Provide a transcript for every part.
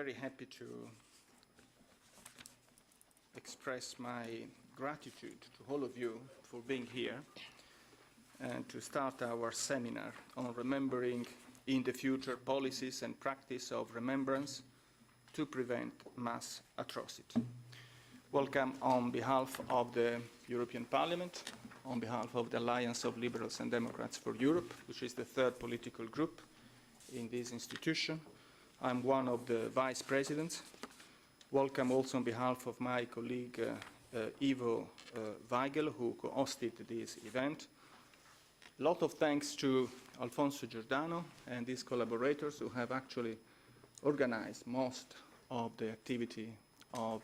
very happy to express my gratitude to all of you for being here and to start our seminar on remembering in the future policies and practice of remembrance to prevent mass atrocity. Welcome on behalf of the European Parliament, on behalf of the Alliance of Liberals and Democrats for Europe, which is the third political group in this institution. I'm one of the vice presidents. Welcome also on behalf of my colleague Ivo Weigel, who co-hosted this event. A lot of thanks to Alfonso Giordano and his collaborators who have actually organized most of the activity of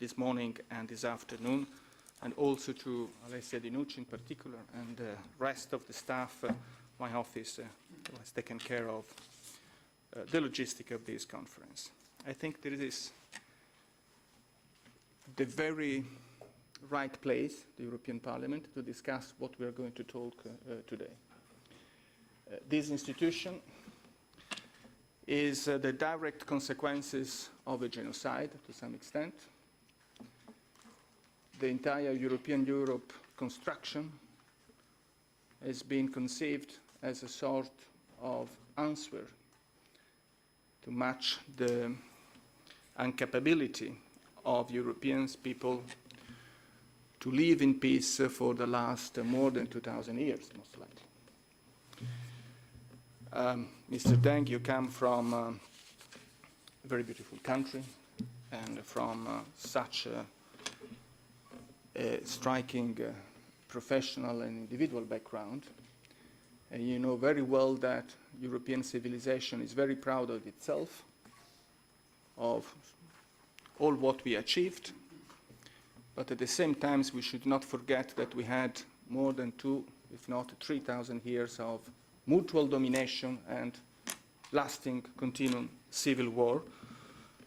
this morning and this afternoon, and also to Alessia Dinucci in particular and the rest of the staff. My office has taken care of the logistics of this conference. I think this is the very right place, the European Parliament, to discuss what we are going to talk today. This institution is the direct consequences of a genocide to some extent. The entire European Europe construction has been conceived as a sort of answer to match the incapability of European people to live in peace for the last more than 2,000 years, most likely. Mr. Deng, you come from a very beautiful country and from such a striking professional and individual background. And you know very well that European civilization is very proud of itself, of all what we achieved, but at the same time we should not forget that we had more than 2,000, if not 3,000 years of mutual domination and lasting, continuing civil war,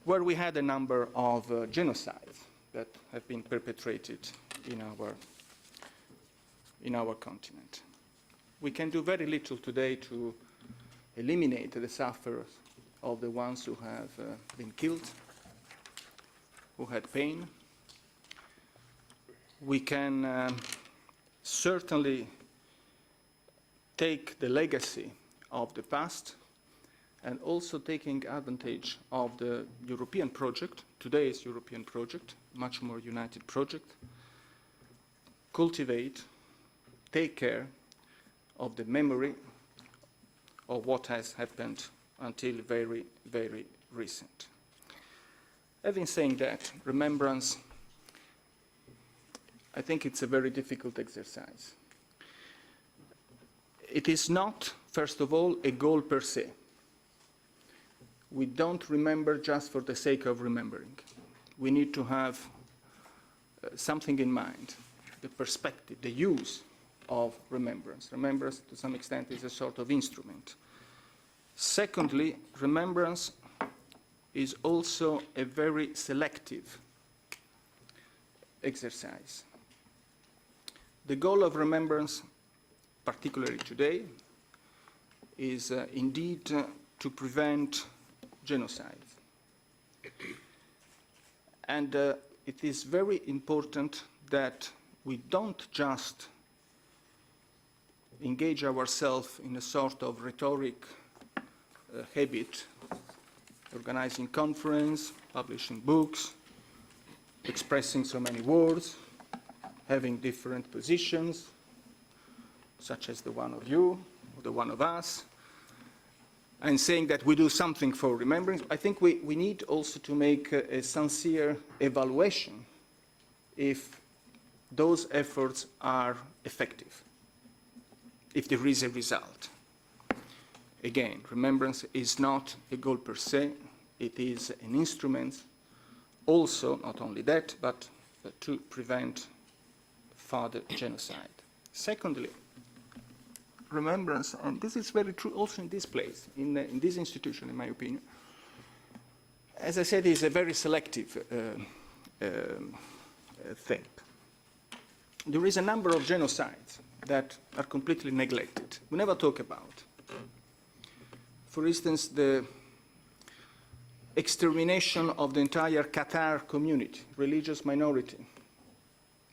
where we had a number of genocides that have been perpetrated in our continent. We can do very little today to eliminate the sufferers of the ones who have been killed, who had pain. We can certainly take the legacy of the past and also taking advantage of the European project, today's European project, much more united project, cultivate, take care of the memory of what has happened until very, very recent. Having said that, remembrance, I think it's a very difficult exercise. It is not, first of all, a goal per se. We don't remember just for the sake of remembering. We need to have something in mind, the perspective, the use of remembrance. Remembrance, to some extent, is a sort of instrument. Secondly, remembrance is also a very selective exercise. The goal of remembrance, particularly today, is indeed to prevent genocide. And it is very important that we don't just engage ourselves in a sort of rhetoric habit, organizing conference, publishing books, expressing so many words, having different positions, such as the one of you or the one of us, and saying that we do something for remembering. I think we need also to make a sincere evaluation if those efforts are effective, if there is a result. Again, remembrance is not a goal per se, it is an instrument also, not only that, but to prevent further genocide. Secondly, remembrance, and this is very true also in this place, in this institution, in my opinion, as I said, is a very selective thing. There is a number of genocides that are completely neglected. We never talk about. For instance, the extermination of the entire Qatar community, religious minority,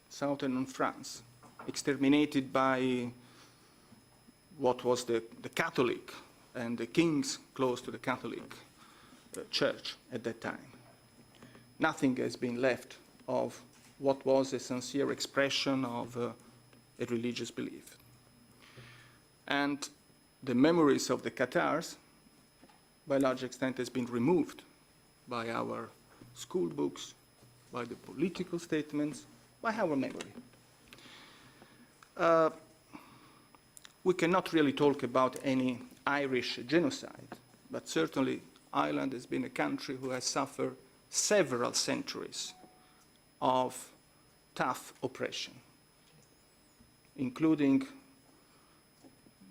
southern France, exterminated by what was the Catholic and the kings close to the Catholic Church at that time. Nothing has been left of what was a sincere expression of a religious belief. And the memories of the Qatars, by a large extent, has been removed by our school books, by the political statements, by our memory. We cannot really talk about any Irish genocide, but certainly Ireland has been a country who has suffered several centuries of tough oppression, including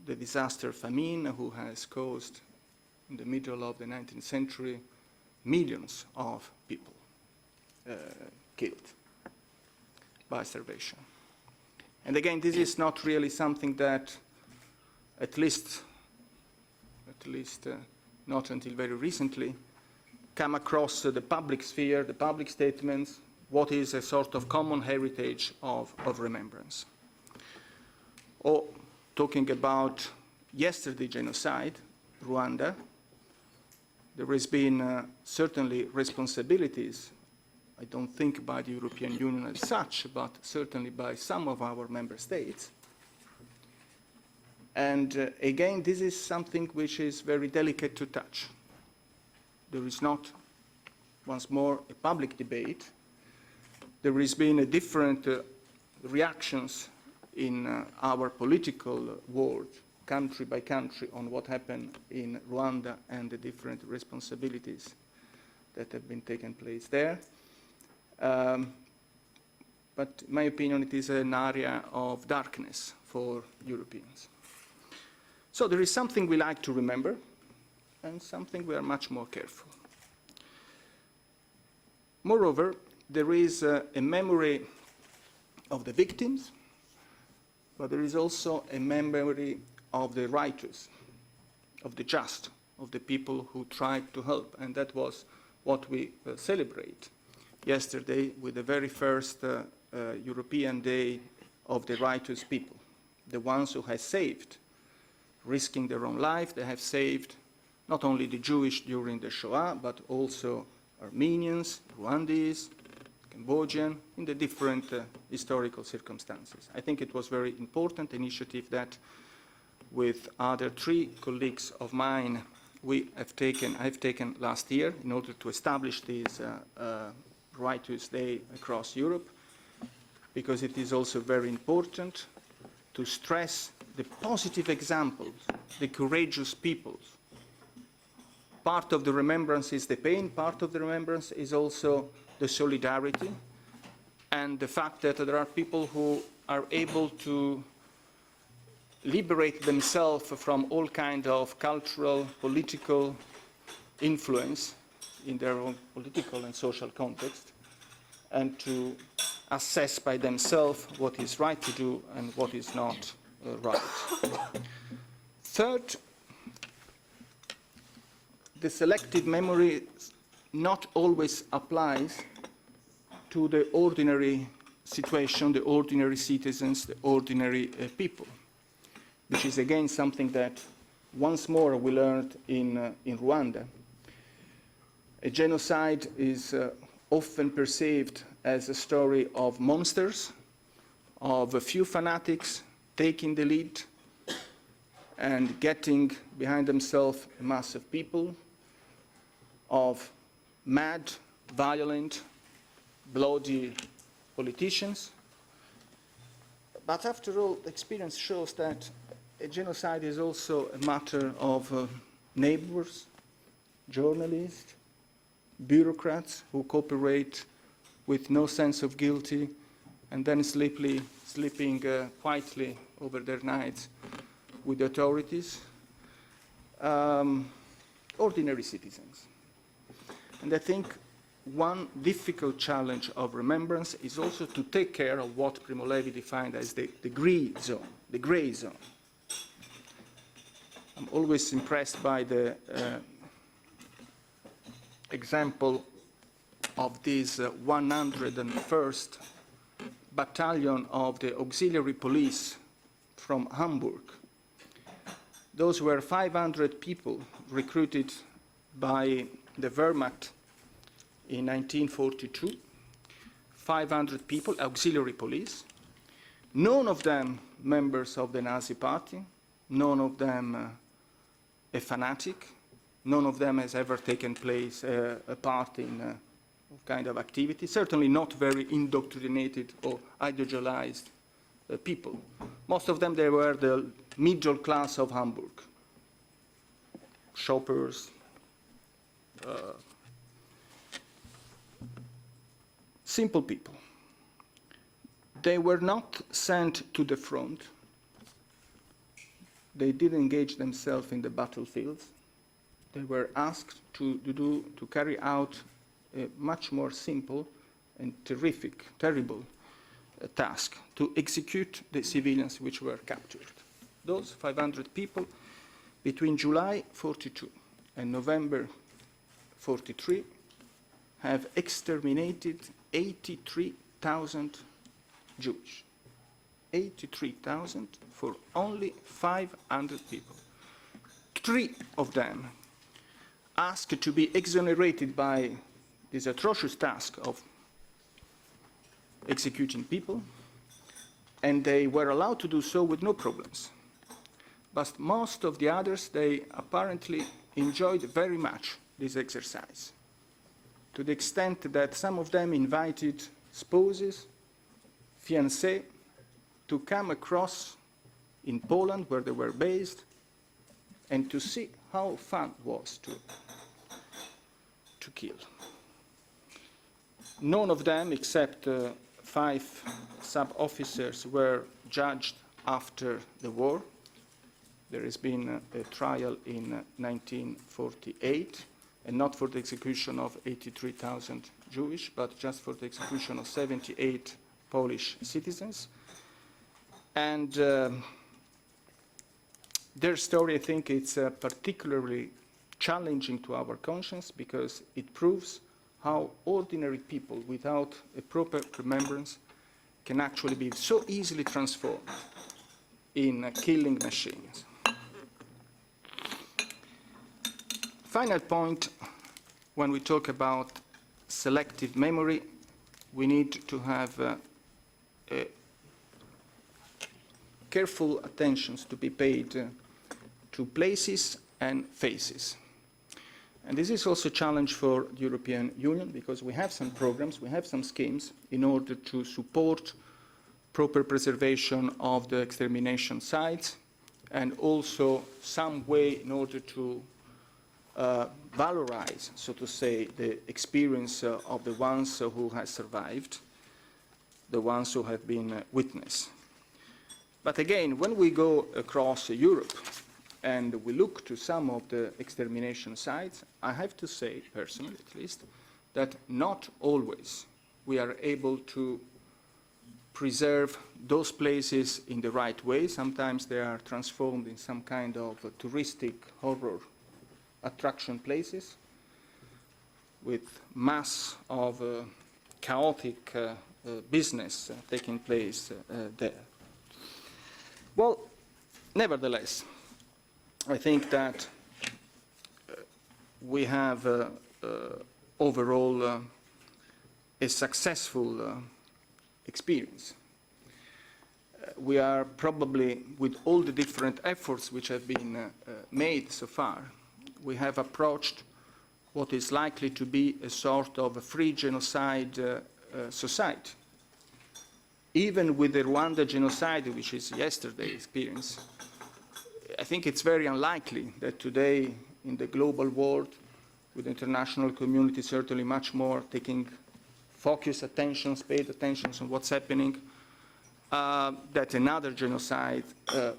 the disaster famine, who has caused, in the middle of the 19th century, millions of people killed by starvation. And again, this is not really something that, at least not until very recently, come across the public sphere, the public statements, what is a sort of common heritage of remembrance. Or talking about yesterday genocide, Rwanda, there has been certainly responsibilities, I don't think by the European Union as such, but certainly by some of our member states. And again, this is something which is very delicate to touch. There is not, once more, a public debate. There has been a different reactions in our political world, country by country, on what happened in Rwanda and the different responsibilities that have been taken place there. But in my opinion, it is an area of darkness for Europeans. So there is something we like to remember and something we are much more careful. Moreover, there is a memory of the victims, but there is also a memory of the righteous, of the just, of the people who tried to help. And that was what we celebrate yesterday with the very first European Day of the righteous people, the ones who have saved, risking their own life. They have saved not only the Jewish during the Shoah, but also Armenians, Rwandese, Cambodian, in the different historical circumstances. I think it was a very important initiative that, with other 3 colleagues of mine, I've taken last year in order to establish this Righteous Day across Europe, because it is also very important to stress the positive examples, the courageous peoples. Part of the remembrance is the pain, part of the remembrance is also the solidarity, and the fact that there are people who are able to liberate themselves from all kinds of cultural, political influence in their own political and social context, and to assess by themselves what is right to do and what is not right. Third, the selective memory not always applies to the ordinary situation, the ordinary citizens, the ordinary people, which is again something that once more we learned in Rwanda. A genocide is often perceived as a story of monsters, of a few fanatics taking the lead and getting behind themselves a mass of people, of mad, violent, bloody politicians. But after all, experience shows that a genocide is also a matter of neighbors, journalists, bureaucrats who cooperate with no sense of guilty and then sleeping quietly over their nights with the authorities, ordinary citizens. And I think one difficult challenge of remembrance is also to take care of what Primo Levi defined as the gray zone, the gray zone. I'm always impressed by the example of this 101st Battalion of the Auxiliary Police from Hamburg. Those were 500 people recruited by the Wehrmacht in 1942. 500 people, auxiliary police, none of them members of the Nazi Party, none of them a fanatic, none of them has ever taken a part in kind of activity, certainly not very indoctrinated or ideologized people. Most of them, they were the middle class of Hamburg, shoppers, simple people. They were not sent to the front. They didn't engage themselves in the battlefields. They were asked to carry out a much more simple and terrible task, to execute the civilians which were captured. Those 500 people, between July 42 and November 43, have exterminated 83,000 Jews. 83,000 for only 500 people. 3 of them asked to be exonerated by this atrocious task of executing people, and they were allowed to do so with no problems. But most of the others, they apparently enjoyed very much this exercise, to the extent that some of them invited spouses, fiancés, to come across in Poland, where they were based, and to see how fun it was to kill. None of them, except 5 sub-officers, were judged after the war. There has been a trial in 1948, and not for the execution of 83,000 Jewish, but just for the execution of 78 Polish citizens. And their story, I think, it's particularly challenging to our conscience, because it proves how ordinary people without a proper remembrance can actually be so easily transformed in killing machines. Final point, when we talk about selective memory, we need to have careful attention to be paid to places and faces. And this is also a challenge for the European Union, because we have some programs, we have some schemes in order to support proper preservation of the extermination sites, and also some way in order to valorize, so to say, the experience of the ones who have survived, the ones who have been witness. But again, when we go across Europe and we look to some of the extermination sites, I have to say, personally at least, that not always we are able to preserve those places in the right way. Sometimes they are transformed in some kind of touristic horror attraction places with mass of chaotic business taking place there. Well, nevertheless, I think that we have overall a successful experience. We are probably, with all the different efforts which have been made so far, we have approached what is likely to be a sort of a free genocide society. Even with the Rwanda genocide, which is yesterday's experience, I think it's very unlikely that today in the global world, with the international community certainly much more taking focused attention, paid attention on what's happening, that another genocide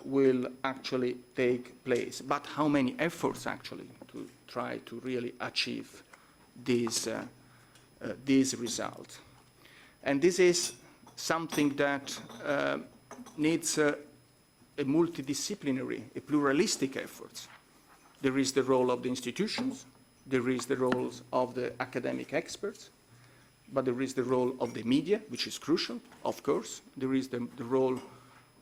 will actually take place. But how many efforts actually to try to really achieve this result? And this is something that needs a multidisciplinary, a pluralistic effort. There is the role of the institutions, there is the roles of the academic experts, but there is the role of the media, which is crucial, of course. There is the role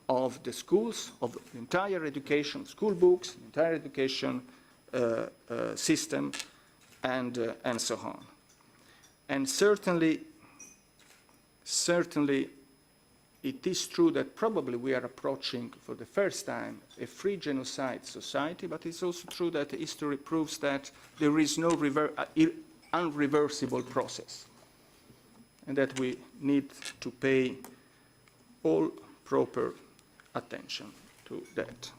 of the schools, of the entire education, school books, entire education system, and so on. And certainly, it is true that probably we are approaching for the first time a free genocide society, but it's also true that history proves that there is no unreversible process, and that we need to pay all proper attention to that.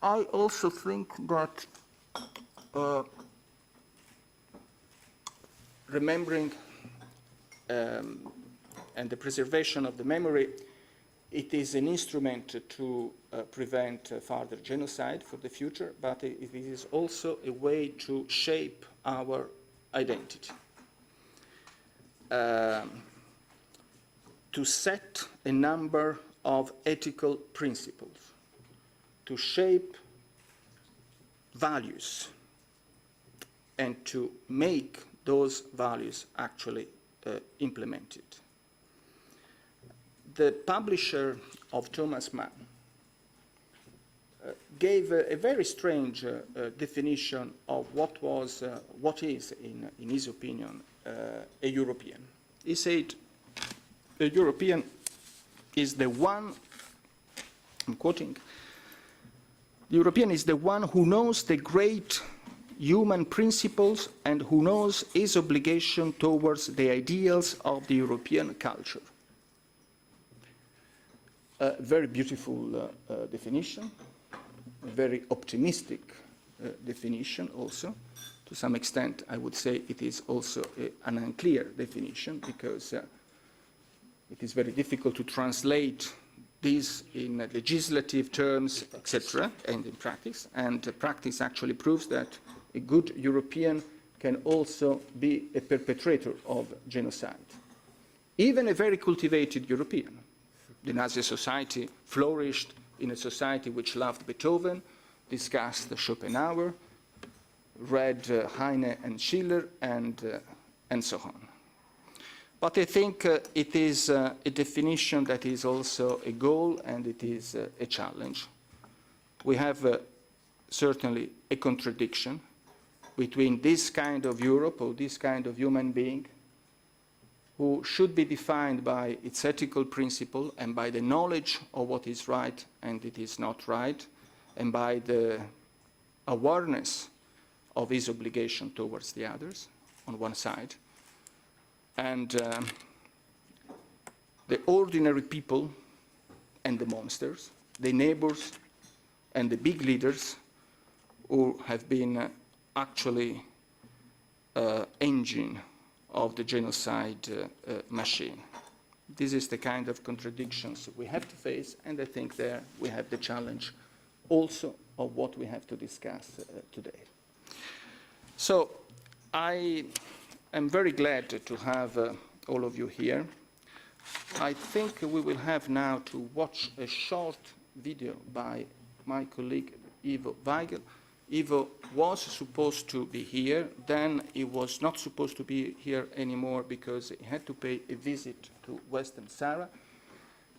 I also think that remembering and the preservation of the memory, it is an instrument to prevent further genocide for the future, but it is also a way to shape our identity. To set a number of ethical principles, to shape values, and to make those values actually implemented. The publisher of Thomas Mann gave a very strange definition of what is, in his opinion, a European. He said, a European is the one, I'm quoting, the European is the one who knows the great human principles and who knows his obligation towards the ideals of the European culture. A very beautiful definition, a very optimistic definition also. To some extent, I would say it is also an unclear definition, because it is very difficult to translate this in legislative terms, etc., and in practice. And practice actually proves that a good European can also be a perpetrator of genocide. Even a very cultivated European. The Nazi society flourished in a society which loved Beethoven, discussed Schopenhauer, read Heine and Schiller, and so on. But I think it is a definition that is also a goal, and it is a challenge. We have certainly a contradiction between this kind of Europe, or this kind of human being, who should be defined by its ethical principle and by the knowledge of what is right and it is not right, and by the awareness of his obligation towards the others on one side, and the ordinary people and the monsters, the neighbors and the big leaders who have been actually engine of the genocide machine. This is the kind of contradictions we have to face, and I think there we have the challenge also of what we have to discuss today. So I am very glad to have all of you here. I think we will have now to watch a short video by my colleague Ivo Weigel. Ivo was supposed to be here, then he was not supposed to be here anymore because he had to pay a visit to Western Sahara.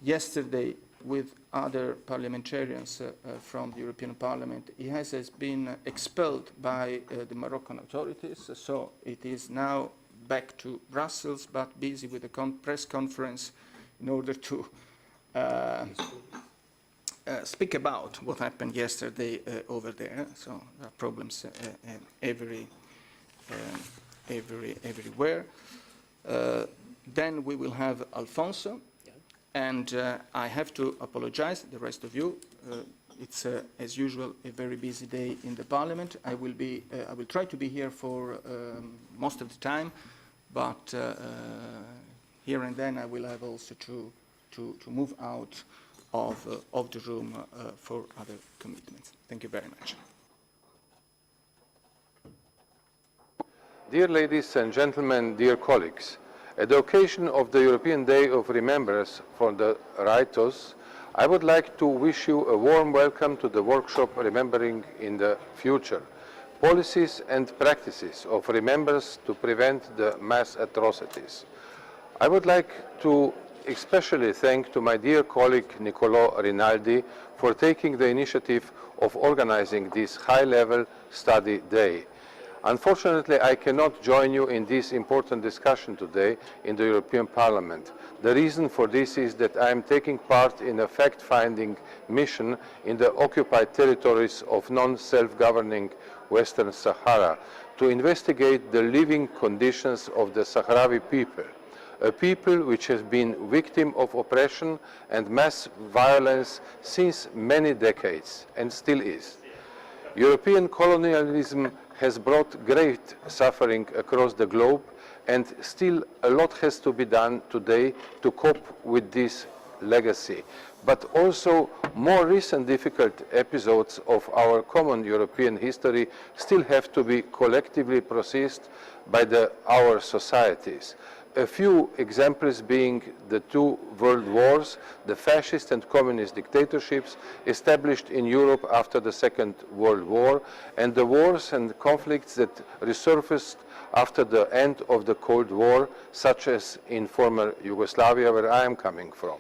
Yesterday, with other parliamentarians from the European Parliament, he has been expelled by the Moroccan authorities, so it is now back to Brussels, but busy with a press conference in order to speak about what happened yesterday over there. So there are problems everywhere. Then we will have Alfonso, and I have to apologize, the rest of you. It's, as usual, a very busy day in the Parliament. I will try to be here for most of the time, but here and then I will have also to move out of the room for other commitments. Thank you very much. Dear ladies and gentlemen, dear colleagues, at the occasion of the European Day of Remembrance for the Righteous, I would like to wish you a warm welcome to the workshop Remembering in the Future, policies and practices of remembrance to prevent the mass atrocities. I would like to especially thank to my dear colleague Niccolò Rinaldi for taking the initiative of organizing this high-level study day. Unfortunately, I cannot join you in this important discussion today in the European Parliament. The reason for this is that I am taking part in a fact-finding mission in the occupied territories of non-self-governing Western Sahara to investigate the living conditions of the Sahrawi people, a people which has been victim of oppression and mass violence since many decades and still is. European colonialism has brought great suffering across the globe, and still a lot has to be done today to cope with this legacy. But also more recent difficult episodes of our common European history still have to be collectively processed by our societies. A few examples being the two world wars, the fascist and communist dictatorships established in Europe after the Second World War, and the wars and conflicts that resurfaced after the end of the Cold War, such as in former Yugoslavia, where I am coming from.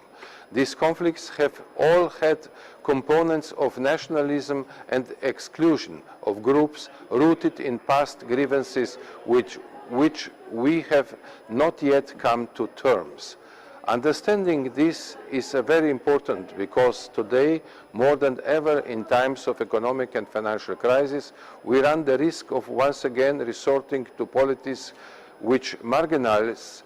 These conflicts have all had components of nationalism and exclusion of groups rooted in past grievances which we have not yet come to terms. Understanding this is very important because today, more than ever in times of economic and financial crisis, we run the risk of once again resorting to policies which marginalize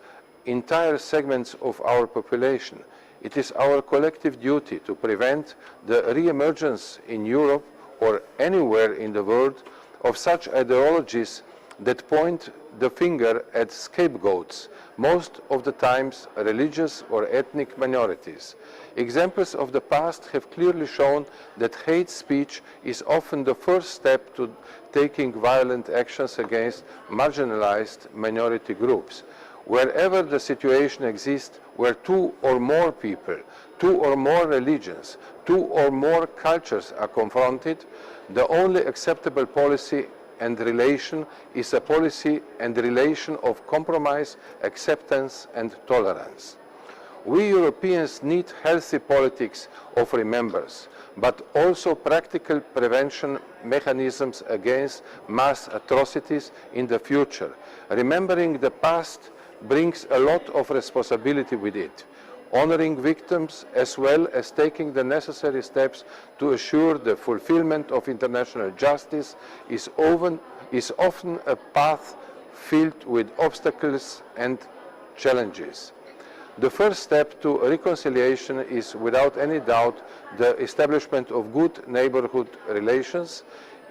entire segments of our population. It is our collective duty to prevent the re-emergence in Europe or anywhere in the world of such ideologies that point the finger at scapegoats, most of the times religious or ethnic minorities. Examples of the past have clearly shown that hate speech is often the first step to taking violent actions against marginalized minority groups. Wherever the situation exists, where two or more people, two or more religions, two or more cultures are confronted, the only acceptable policy and relation is a policy and relation of compromise, acceptance and tolerance. We Europeans need healthy politics of remembrance, but also practical prevention mechanisms against mass atrocities in the future. Remembering the past brings a lot of responsibility with it. Honoring victims as well as taking the necessary steps to assure the fulfillment of international justice is often a path filled with obstacles and challenges. The first step to reconciliation is without any doubt the establishment of good neighborhood relations.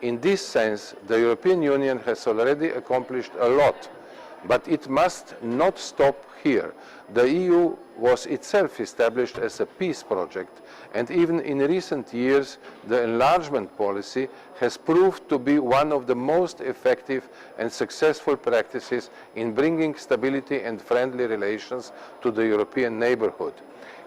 In this sense, the European Union has already accomplished a lot, but it must not stop here. The EU was itself established as a peace project, and even in recent years, the enlargement policy has proved to be one of the most effective and successful practices in bringing stability and friendly relations to the European neighborhood.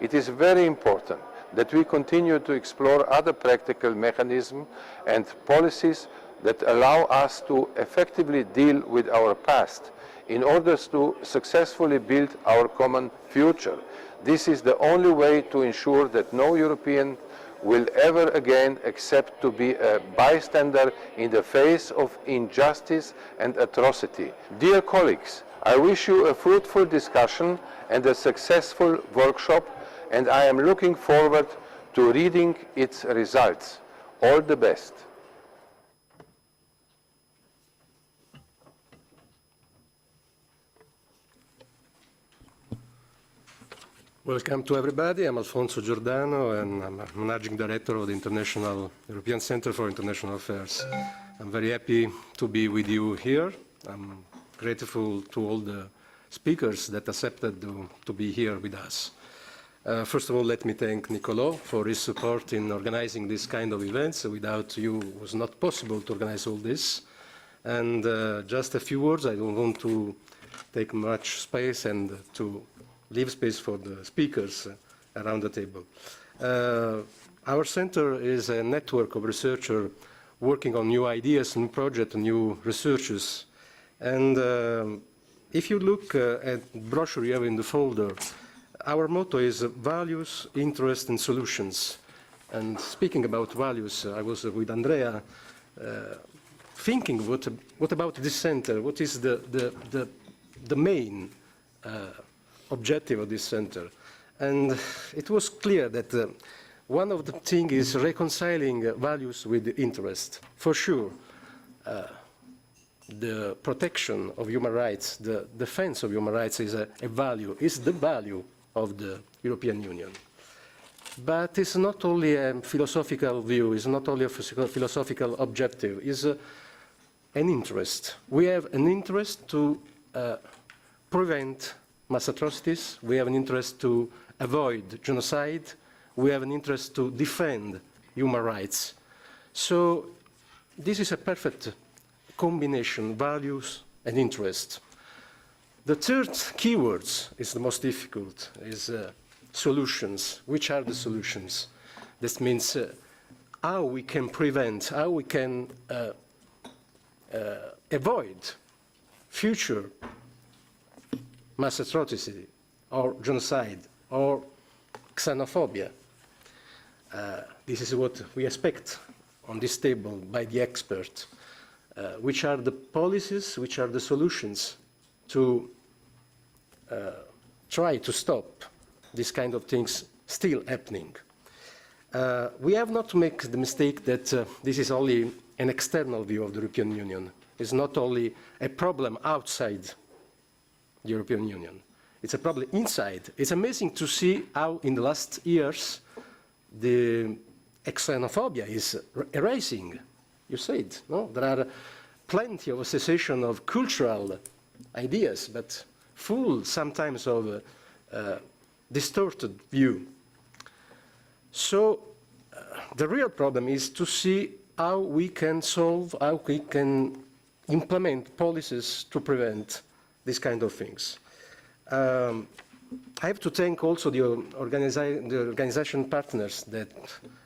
It is very important that we continue to explore other practical mechanisms and policies that allow us to effectively deal with our past in order to successfully build our common future. This is the only way to ensure that no European will ever again accept to be a bystander in the face of injustice and atrocity. Dear colleagues, I wish you a fruitful discussion and a successful workshop, and I am looking forward to reading its results. All the best. Welcome to everybody. I'm Alfonso Giordano, and I'm a Managing Director of the European Center for International Affairs. I'm very happy to be with you here. I'm grateful to all the speakers that accepted to be here with us. First of all, let me thank Niccolò for his support in organizing this kind of events. Without you, it was not possible to organize all this. And just a few words. I don't want to take much space and to leave space for the speakers around the table. Our center is a network of researchers working on new ideas, new projects, new researches. And if you look at the brochure you have in the folder, our motto is values, interest, and solutions. And speaking about values, I was with Andrea thinking, what about this center? What is the main objective of this center? And it was clear that one of the things is reconciling values with interest. For sure, the protection of human rights, the defense of human rights is a value, is the value of the European Union. But it's not only a philosophical view, it's not only a philosophical objective, it's an interest. We have an interest to prevent mass atrocities, we have an interest to avoid genocide, we have an interest to defend human rights. So this is a perfect combination, values and interest. The third keywords is the most difficult, is solutions. Which are the solutions? This means how we can prevent, how we can avoid future mass atrocity or genocide or xenophobia. This is what we expect on this table by the expert. Which are the policies, which are the solutions to try to stop these kind of things still happening. We have not to make the mistake that this is only an external view of the European Union. It's not only a problem outside the European Union. It's a problem inside. It's amazing to see how in the last years the xenophobia is erasing. You said, no? There are plenty of association of cultural ideas, but full sometimes of distorted view. So the real problem is to see how we can solve, how we can implement policies to prevent these kind of things. I have to thank also the organization partners that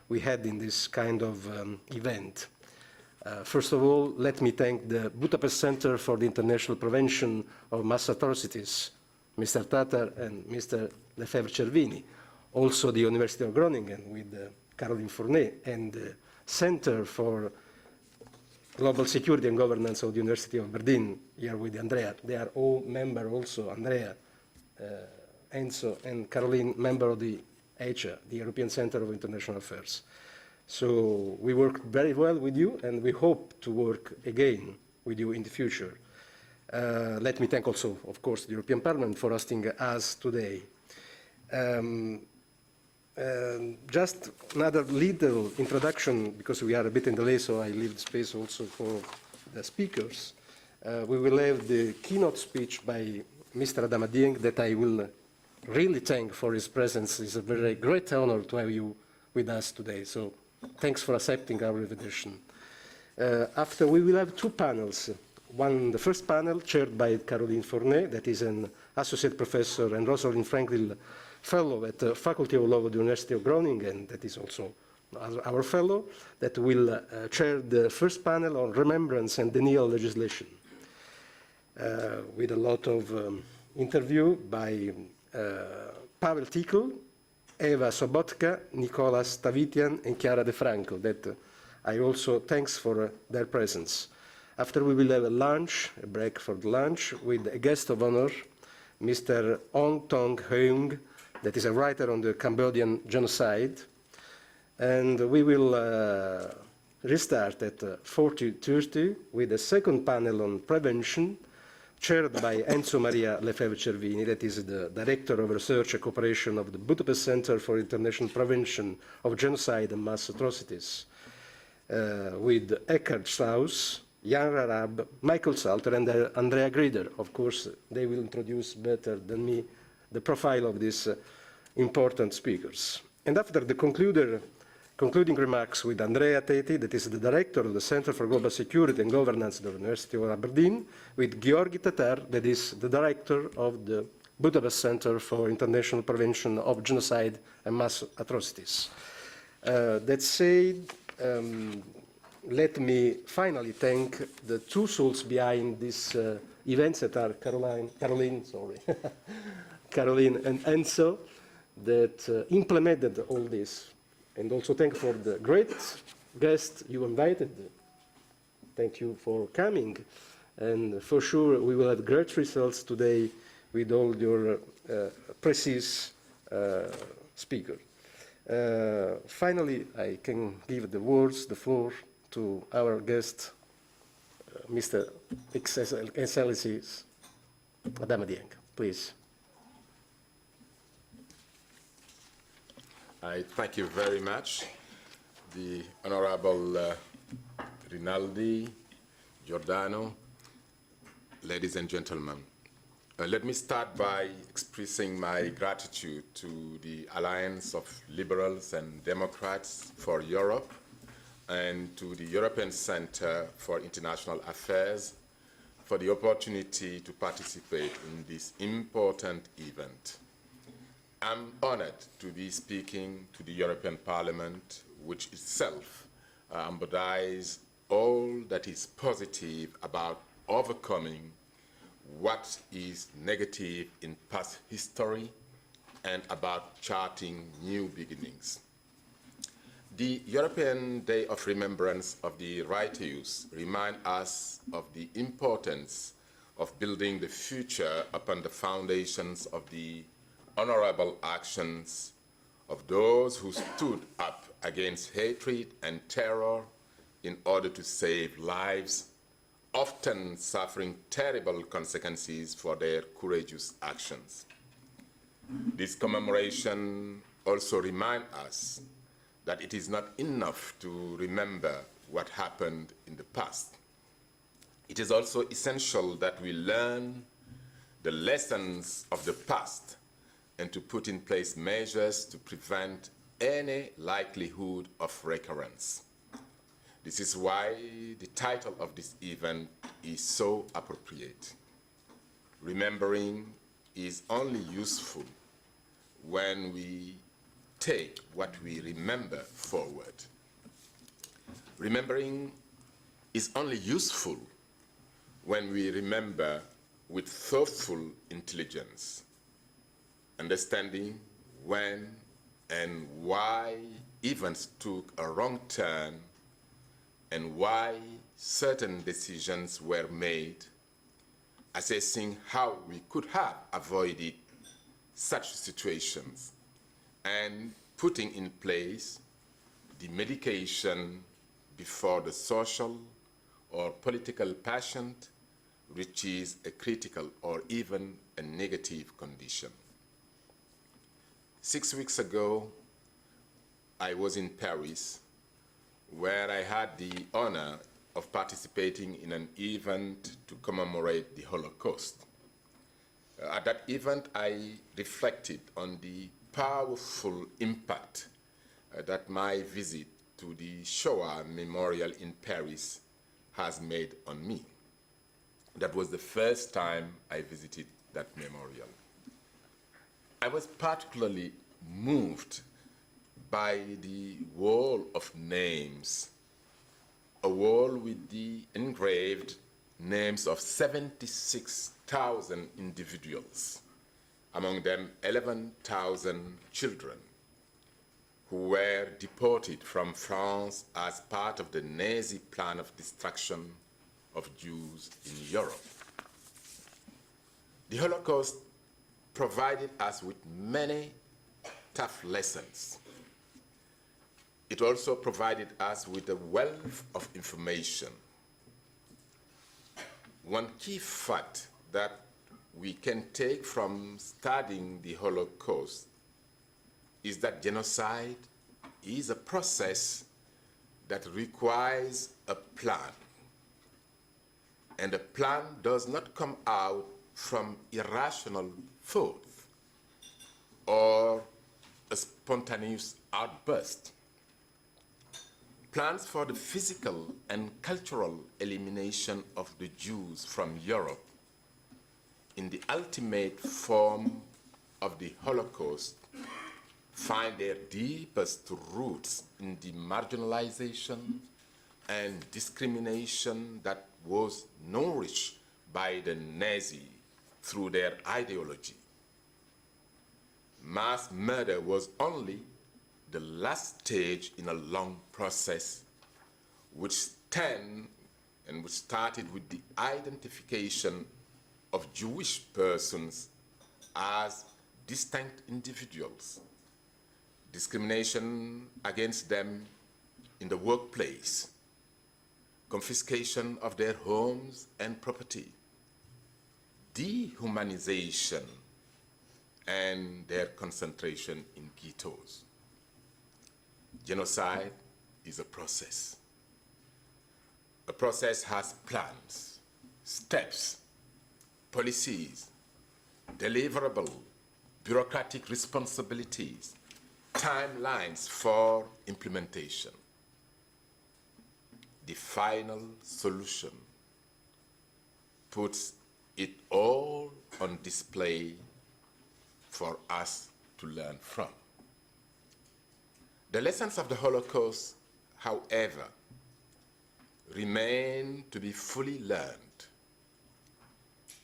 we had in this kind of event. First of all, let me thank the Budapest Center for the International Prevention of Mass Atrocities, Mr. Tatar and Mr. Lefebvre-Cervini, also the University of Groningen with Caroline Fournet, and the Center for Global Security and Governance of the University of Berlin, here with Andrea. They are all members also, Andrea, Enzo, and Caroline, member of the ECHA, the European Center of International Affairs. So we worked very well with you, and we hope to work again with you in the future. Let me thank also, of course, the European Parliament for hosting us today. Just another little introduction, because we are a bit in delay, so I leave the space also for the speakers. We will have the keynote speech by Mr. Adama Dieng that I will really thank for his presence. It's a very great honor to have you with us today. So thanks for accepting our invitation. After, we will have two panels. The first panel chaired by Caroline Fournet, that is an associate professor and Rosalind Franklin fellow at the Faculty of Law of the University of Groningen, that is also our fellow, that will chair the first panel on remembrance and denial legislation, with a lot of interview by Pavel Tikl, Eva Sobotka, Nicolas Tavitian, and Chiara De Franco, that I also thanks for their presence. After, we will have a lunch, a break for the lunch, with a guest of honor, Mr. Ong Tong Heung, that is a writer on the Cambodian genocide. And we will restart at 40:30 with a second panel on prevention, chaired by Enzo Maria Lefebvre-Cervini, that is the Director of Research and Cooperation of the Budapest Center for International Prevention of Genocide and Mass Atrocities, with Eckhard Strauss, Jan Rarab, Michael Salter, and Andrea Grieder. Of course, they will introduce better than me the profile of these important speakers. And after the concluding remarks with Andrea Teti, that is the Director of the Center for Global Security and Governance at the University of Aberdeen, with Georgi Tatar, that is the Director of the Budapest Center for International Prevention of Genocide and Mass Atrocities. That said, let me finally thank the two souls behind these events that are Caroline and Enzo, that implemented all this. And also thank for the great guests you invited. Thank you for coming. And for sure, we will have great results today with all your precise speakers. Finally, I can give the floor to our guest, Mr. Excellencies, Madame Dieng, please. I thank you very much, the Honorable Rinaldi, Giordano, ladies and gentlemen. Let me start by expressing my gratitude to the Alliance of Liberals and Democrats for Europe and to the European Center for International Affairs for the opportunity to participate in this important event. I'm honored to be speaking to the European Parliament, which itself embodies all that is positive about overcoming what is negative in past history and about charting new beginnings. The European Day of Remembrance of the Righteous reminds us of the importance of building the future upon the foundations of the honorable actions of those who stood up against hatred and terror in order to save lives, often suffering terrible consequences for their courageous actions. This commemoration also reminds us that it is not enough to remember what happened in the past. It is also essential that we learn the lessons of the past and to put in place measures to prevent any likelihood of recurrence. This is why the title of this event is so appropriate. Remembering is only useful when we take what we remember forward. Remembering is only useful when we remember with thoughtful intelligence, understanding when and why events took a wrong turn and why certain decisions were made, assessing how we could have avoided such situations, and putting in place the medication before the social or political patient reaches a critical or even a negative condition. 6 weeks ago, I was in Paris, where I had the honor of participating in an event to commemorate the Holocaust. At that event, I reflected on the powerful impact that my visit to the Shoah Memorial in Paris has made on me. That was the first time I visited that memorial. I was particularly moved by the wall of names, a wall with the engraved names of 76,000 individuals, among them 11,000 children, who were deported from France as part of the Nazi plan of destruction of Jews in Europe. The Holocaust provided us with many tough lessons. It also provided us with a wealth of information. One key fact that we can take from studying the Holocaust is that genocide is a process that requires a plan. And a plan does not come out from irrational thought or a spontaneous outburst. Plans for the physical and cultural elimination of the Jews from Europe in the ultimate form of the Holocaust find their deepest roots in the marginalization and discrimination that was nourished by the Nazi through their ideology. Mass murder was only the last stage in a long process which started with the identification of Jewish persons as distinct individuals, discrimination against them in the workplace, confiscation of their homes and property, dehumanization, and their concentration in ghettos. Genocide is a process. A process has plans, steps, policies, deliverable, bureaucratic responsibilities, timelines for implementation. The final solution puts it all on display for us to learn from. The lessons of the Holocaust, however, remain to be fully learned.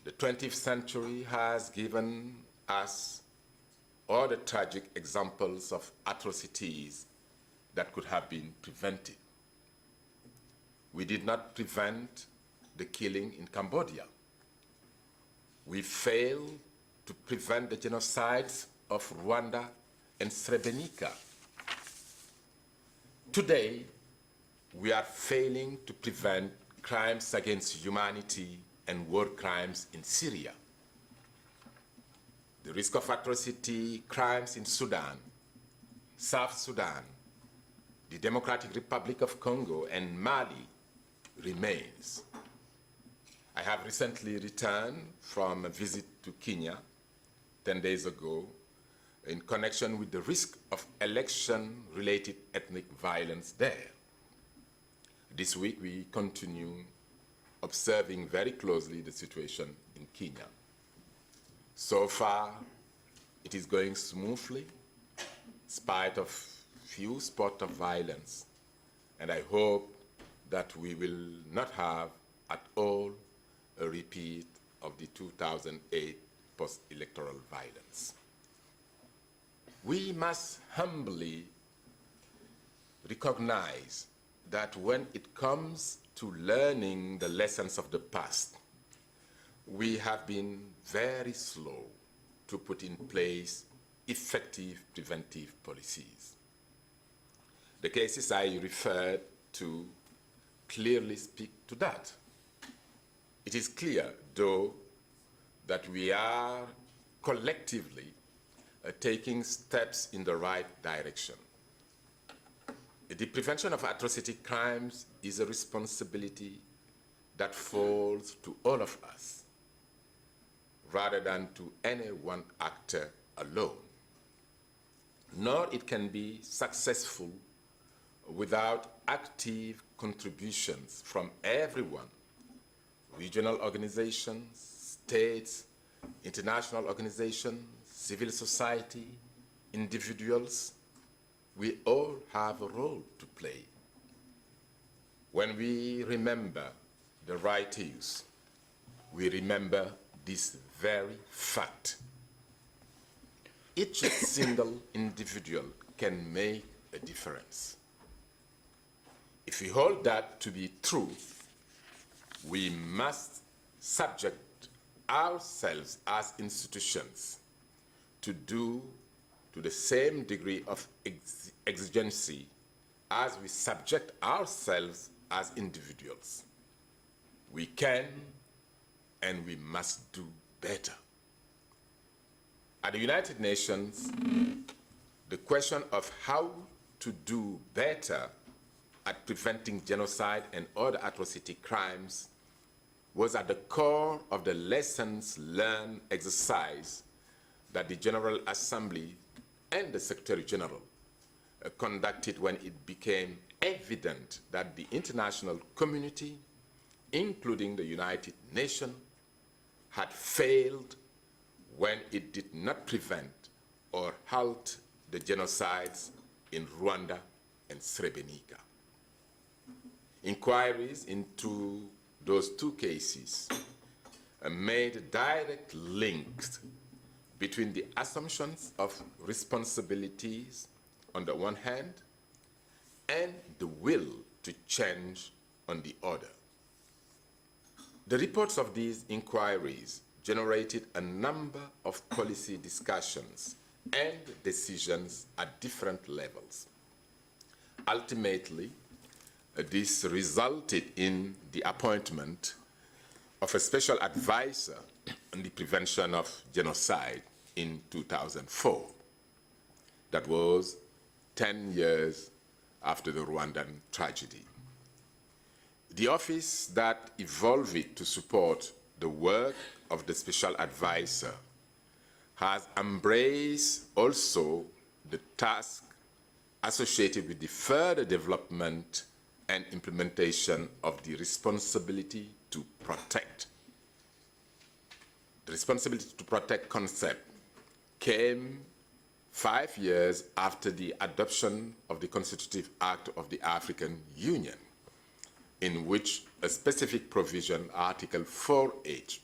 The 20th century has given us all the tragic examples of atrocities that could have been prevented. We did not prevent the killing in Cambodia. We failed to prevent the genocides of Rwanda and Srebrenica. Today, we are failing to prevent crimes against humanity and war crimes in Syria. The risk of atrocity crimes in Sudan, South Sudan, the Democratic Republic of Congo, and Mali remains. I have recently returned from a visit to Kenya 10 days ago in connection with the risk of election-related ethnic violence there. This week, we continue observing very closely the situation in Kenya. So far, it is going smoothly, in spite of few spots of violence, and I hope that we will not have at all a repeat of the 2008 post-electoral violence. We must humbly recognize that when it comes to learning the lessons of the past, we have been very slow to put in place effective preventive policies. The cases I referred to clearly speak to that. It is clear, though, that we are collectively taking steps in the right direction. The prevention of atrocity crimes is a responsibility that falls to all of us, rather than to any one actor alone. Nor it can be successful without active contributions from everyone, regional organizations, states, international organizations, civil society, individuals. We all have a role to play. When we remember the writings, we remember this very fact. Each single individual can make a difference. If we hold that to be true, we must subject ourselves as institutions to do to the same degree of exigency as we subject ourselves as individuals. We can and we must do better. At the United Nations, the question of how to do better at preventing genocide and other atrocity crimes was at the core of the lessons learned exercise that the General Assembly and the Secretary General conducted when it became evident that the international community, including the United Nations, had failed when it did not prevent or halt the genocides in Rwanda and Srebrenica. Inquiries into those two cases made direct links between the assumptions of responsibilities on the one hand and the will to change on the other. The reports of these inquiries generated a number of policy discussions and decisions at different levels. Ultimately, this resulted in the appointment of a special advisor on the prevention of genocide in 2004. That was 10 years after the Rwandan tragedy. The office that evolved to support the work of the special advisor has embraced also the task associated with the further development and implementation of the responsibility to protect. The responsibility to protect concept came 5 years after the adoption of the Constitutive Act of the African Union, in which a specific provision, Article 4H,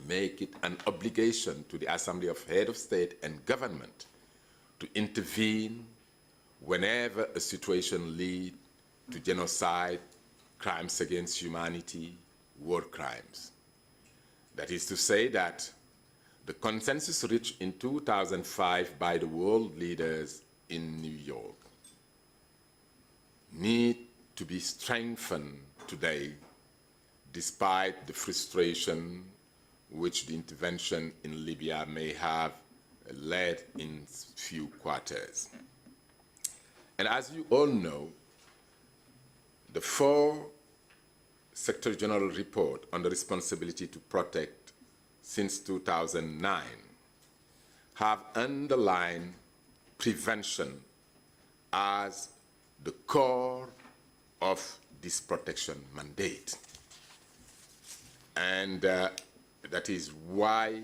make it an obligation to the Assembly of Head of State and Government to intervene whenever a situation leads to genocide, crimes against humanity, war crimes. That is to say that the consensus reached in 2005 by the world leaders in New York need to be strengthened today, despite the frustration which the intervention in Libya may have led in few quarters. And as you all know, the 4 Secretary General report on the responsibility to protect since 2009 have underlined prevention as the core of this protection mandate. And that is why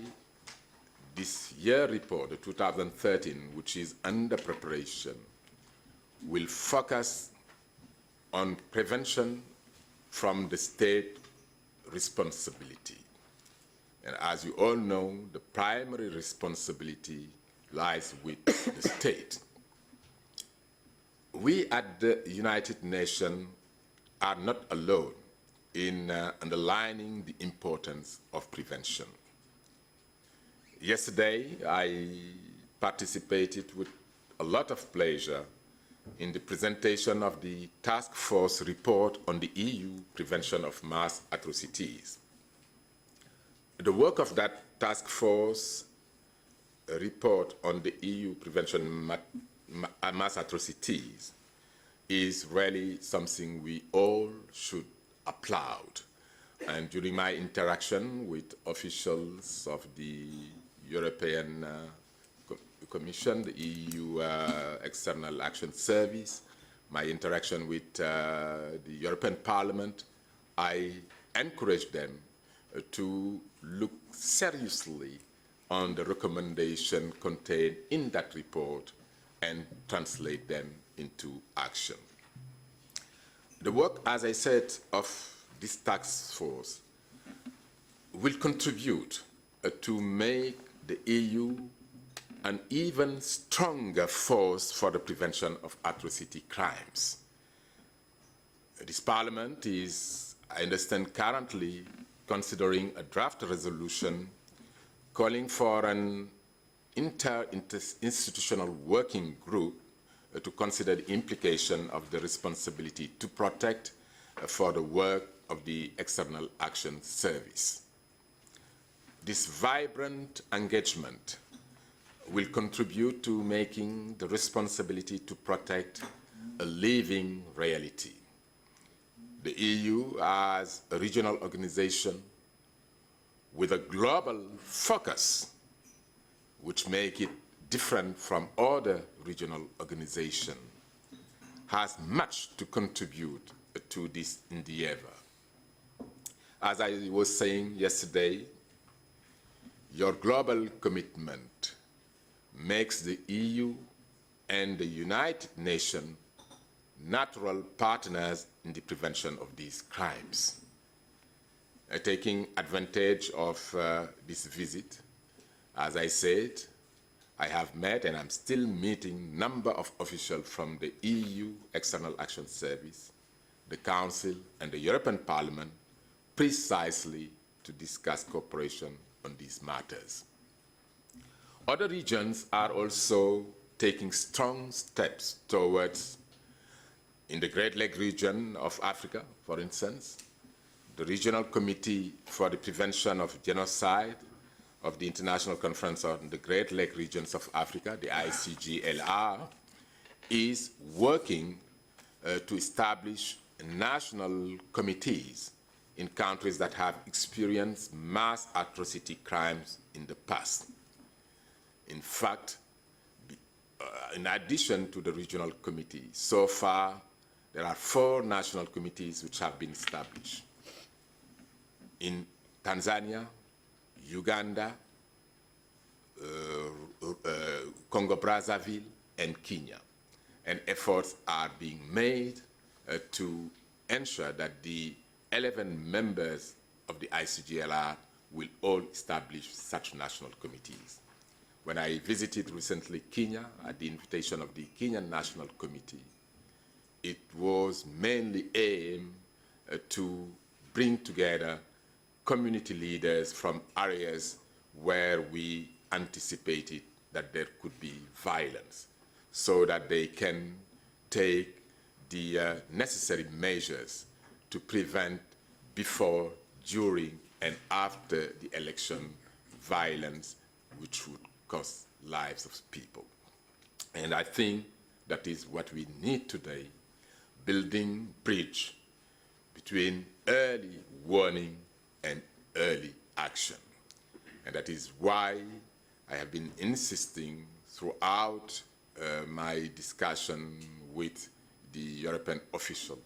this year report, the 2013, which is under preparation, will focus on prevention from the state responsibility. And as you all know, the primary responsibility lies with the state. We at the United Nations are not alone in underlining the importance of prevention. Yesterday, I participated with a lot of pleasure in the presentation of the Task Force report on the EU prevention of mass atrocities. The work of that Task Force report on the EU prevention mass atrocities is really something we all should applaud. And during my interaction with officials of the European Commission, the EU External Action Service, my interaction with the European Parliament, I encourage them to look seriously on the recommendation contained in that report and translate them into action. The work, as I said, of this task force will contribute to make the EU an even stronger force for the prevention of atrocity crimes. This Parliament is, I understand, currently considering a draft resolution calling for an interinstitutional working group to consider the implication of the responsibility to protect for the work of the External Action Service. This vibrant engagement will contribute to making the responsibility to protect a living reality. The EU, as a regional organization with a global focus, which make it different from other regional organizations, has much to contribute to this endeavor. As I was saying yesterday, your global commitment makes the EU and the United Nations natural partners in the prevention of these crimes. Taking advantage of this visit, as I said, I have met and I'm still meeting a number of officials from the EU External Action Service, the Council and the European Parliament precisely to discuss cooperation on these matters. Other regions are also taking strong steps towards, in the Great Lake region of Africa, for instance, the Regional Committee for the Prevention of Genocide of the International Conference on the Great Lake Regions of Africa, the ICGLR, is working to establish national committees in countries that have experienced mass atrocity crimes in the past. In fact, in addition to the regional committee, so far there are 4 national committees which have been established. In Tanzania, Uganda, Congo-Brazzaville, and Kenya. And efforts are being made to ensure that the 11 members of the ICGLR will all establish such national committees. When I visited recently Kenya at the invitation of the Kenyan National Committee, it was mainly aimed to bring together community leaders from areas where we anticipated that there could be violence, so that they can take the necessary measures to prevent before, during, and after the election violence which would cost lives of people. And I think that is what we need today, building bridge between early warning and early action. And that is why I have been insisting throughout my discussion with the European official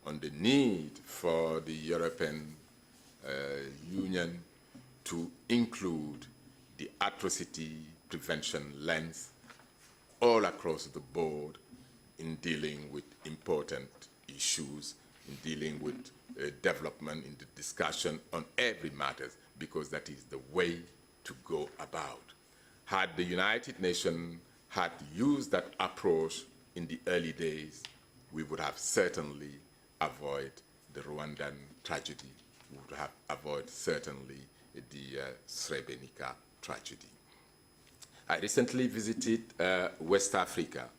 on the need for the European Union to include the atrocity prevention lens all across the board in dealing with important issues, in dealing with development, in the discussion on every matter, because that is the way to go about. Had the United Nations had used that approach in the early days, we would have certainly avoided the Rwandan tragedy. We would have avoided certainly the Srebrenica tragedy. I recently visited West Africa,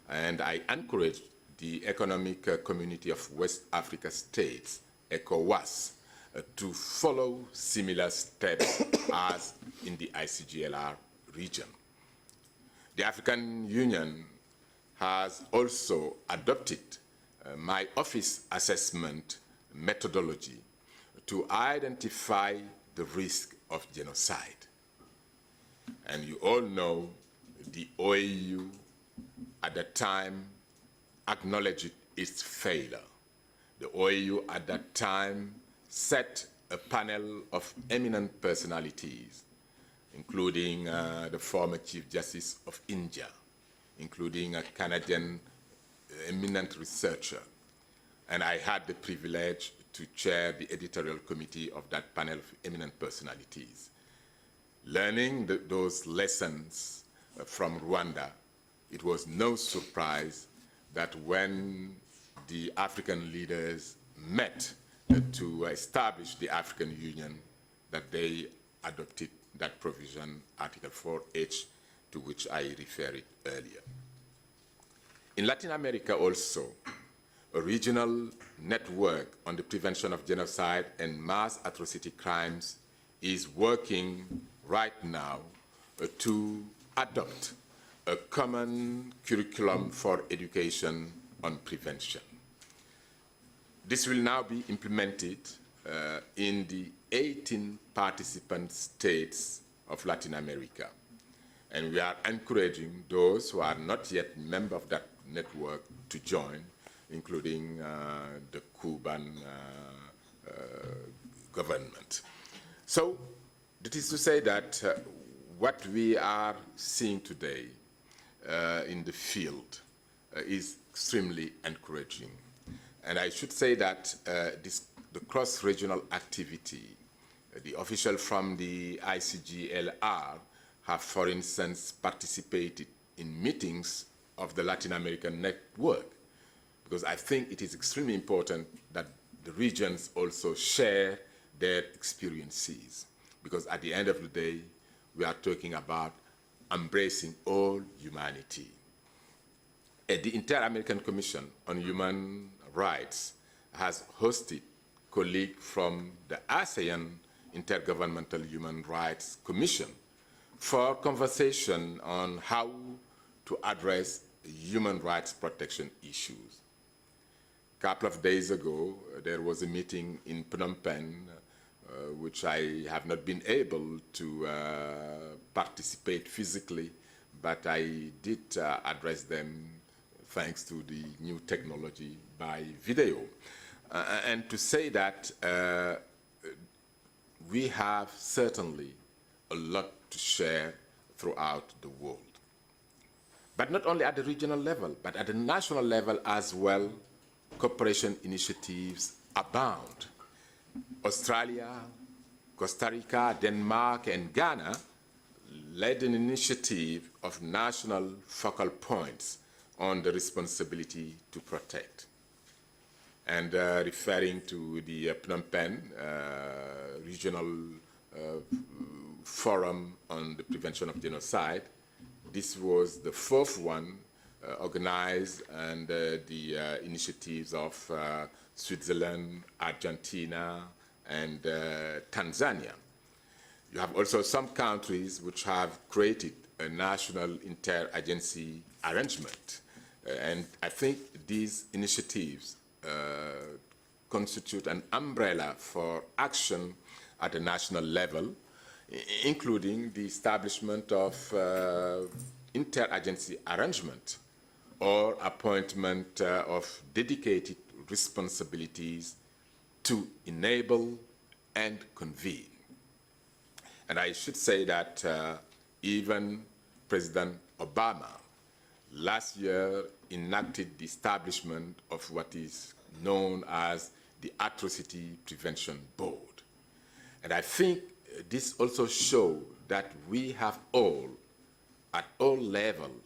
and I encouraged the Economic Community of West Africa States, ECOWAS, to follow similar steps as in the ICGLR region. The African Union has also adopted my office assessment methodology to identify the risk of genocide. And you all know the OAU at that time acknowledged its failure. The OAU at that time set a panel of eminent personalities, including the former Chief Justice of India, including a Canadian eminent researcher. And I had the privilege to chair the editorial committee of that panel of eminent personalities. Learning those lessons from Rwanda, it was no surprise that when the African leaders met to establish the African Union, that they adopted that provision, Article 4H, to which I referred earlier. In Latin America also, a regional network on the prevention of genocide and mass atrocity crimes is working right now to adopt a common curriculum for education on prevention. This will now be implemented in the 18 participant states of Latin America. And we are encouraging those who are not yet members of that network to join, including the Cuban government. So, that is to say that what we are seeing today in the field is extremely encouraging. And I should say that the cross-regional activity, the officials from the ICGLR have, for instance, participated in meetings of the Latin American Network, because I think it is extremely important that the regions also share their experiences, because at the end of the day, we are talking about embracing all humanity. The Inter-American Commission on Human Rights has hosted colleagues from the ASEAN Intergovernmental Human Rights Commission for conversation on how to address human rights protection issues. A couple of days ago, there was a meeting in Phnom Penh, which I have not been able to participate physically, but I did address them thanks to the new technology by video. And to say that we have certainly a lot to share throughout the world. But not only at the regional level, but at the national level as well, cooperation initiatives abound. Australia, Costa Rica, Denmark, and Ghana led an initiative of national focal points on the responsibility to protect. And referring to the Phnom Penh regional forum on the prevention of genocide, this was the fourth one organized under the initiatives of Switzerland, Argentina, and Tanzania. You have also some countries which have created a national interagency arrangement. And I think these initiatives constitute an umbrella for action at the national level, including the establishment of interagency arrangement or appointment of dedicated responsibilities to enable and convene. And I should say that even President Obama last year enacted the establishment of what is known as the Atrocity Prevention Board. And I think this also shows that we have all, at all levels,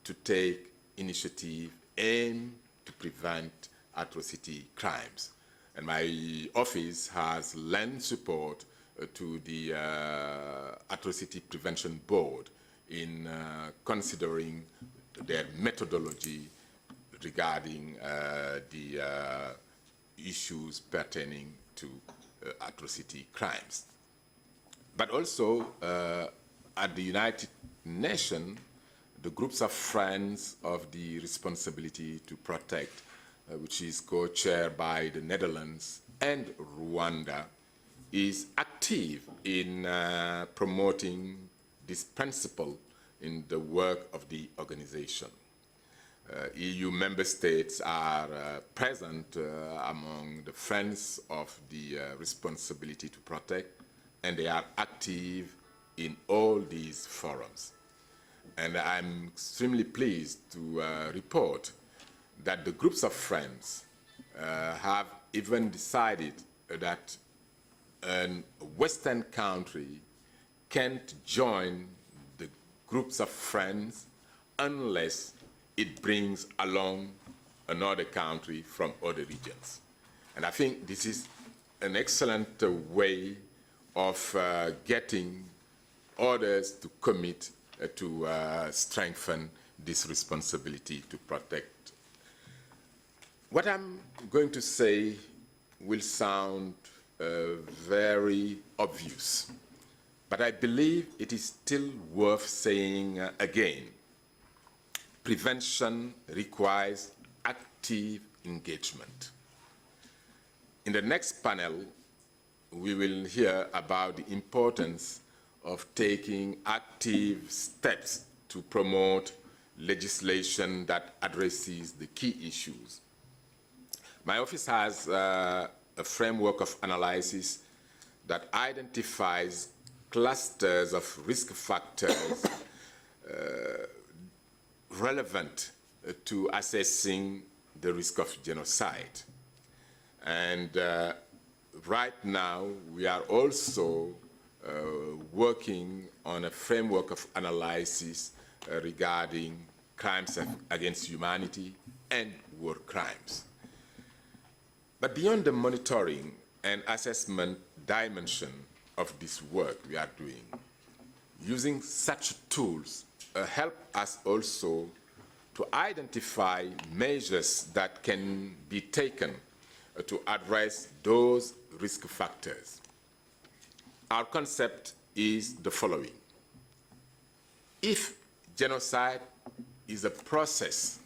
to take initiative aimed to prevent atrocity crimes. And my office has lent support to the Atrocity Prevention Board in considering their methodology regarding the issues pertaining to atrocity crimes. But also at the United Nations, the groups of friends of the responsibility to protect, which is co-chaired by the Netherlands and Rwanda, is active in promoting this principle in the work of the organization. EU member states are present among the friends of the responsibility to protect, and they are active in all these forums. And I'm extremely pleased to report that the groups of friends have even decided that a Western country can't join the groups of friends unless it brings along another country from other regions. And I think this is an excellent way of getting others to commit to strengthen this responsibility to protect. What I'm going to say will sound very obvious, but I believe it is still worth saying again. Prevention requires active engagement. In the next panel, we will hear about the importance of taking active steps to promote legislation that addresses the key issues. My office has a framework of analysis that identifies clusters of risk factors relevant to assessing the risk of genocide. And right now, we are also working on a framework of analysis regarding crimes against humanity and war crimes. But beyond the monitoring and assessment dimension of this work we are doing, using such tools help us also to identify measures that can be taken to address those risk factors. Our concept is the following. If genocide is a process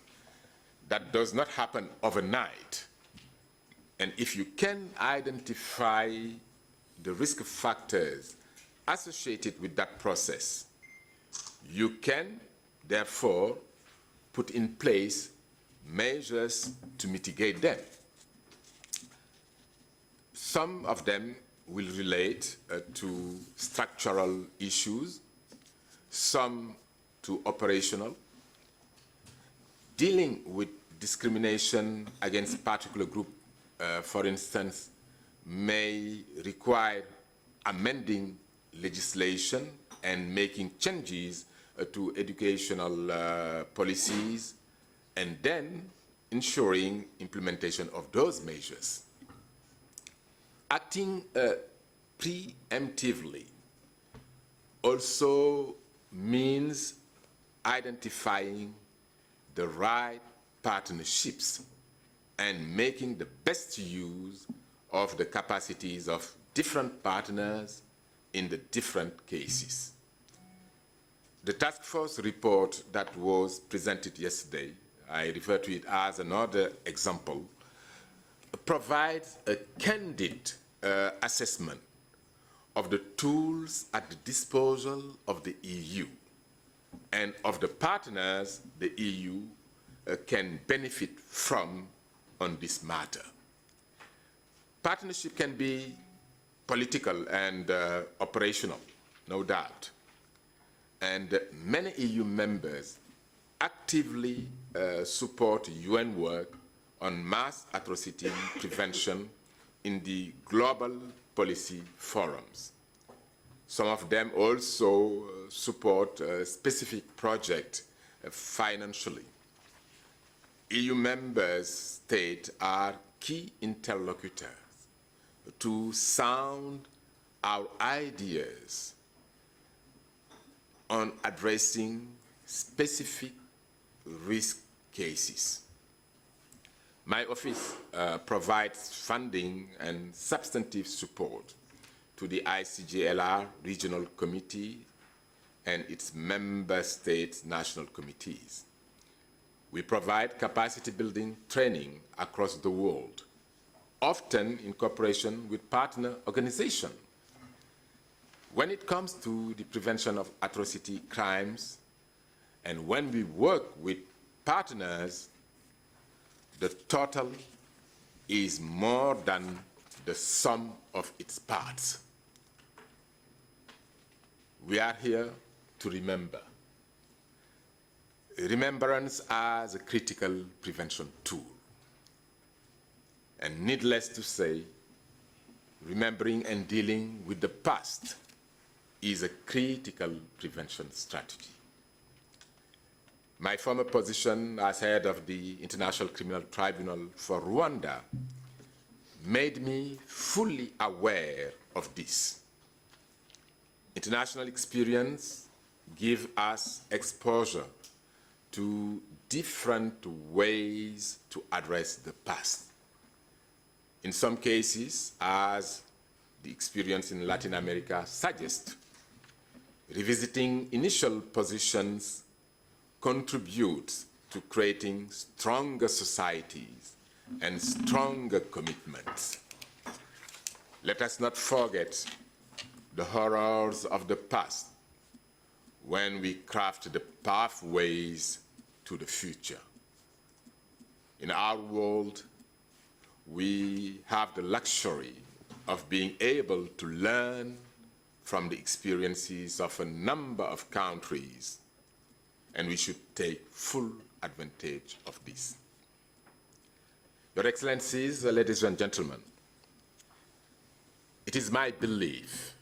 that does not happen overnight, and if you can identify the risk factors associated with that process, you can, therefore, put in place measures to mitigate them. Some of them will relate to structural issues, some to operational. Dealing with discrimination against particular group, for instance, may require amending legislation and making changes to educational policies, and then ensuring implementation of those measures. Acting preemptively also means identifying the right partnerships and making the best use of the capacities of different partners in the different cases. The task force report that was presented yesterday, I refer to it as another example, provides a candid assessment of the tools at the disposal of the EU and of the partners the EU can benefit from on this matter. Partnership can be political and operational, no doubt. And many EU members actively support UN work on mass atrocity prevention in the global policy forums. Some of them also support specific projects financially. EU member states are key interlocutors to sound our ideas on addressing specific risk cases. My office provides funding and substantive support to the ICJLR Regional Committee and its member states' national committees. We provide capacity building training across the world, often in cooperation with partner organizations. When it comes to the prevention of atrocity crimes, and when we work with partners, the total is more than the sum of its parts. We are here to remember. Remembrance as a critical prevention tool. And needless to say, remembering and dealing with the past is a critical prevention strategy. My former position as head of the International Criminal Tribunal for Rwanda made me fully aware of this. International experience gives us exposure to different ways to address the past. In some cases, as the experience in Latin America suggests, revisiting initial positions contributes to creating stronger societies and stronger commitments. Let us not forget the horrors of the past when we craft the pathways to the future. In our world, we have the luxury of being able to learn from the experiences of a number of countries, and we should take full advantage of this. Your Excellencies, ladies and gentlemen, it is my belief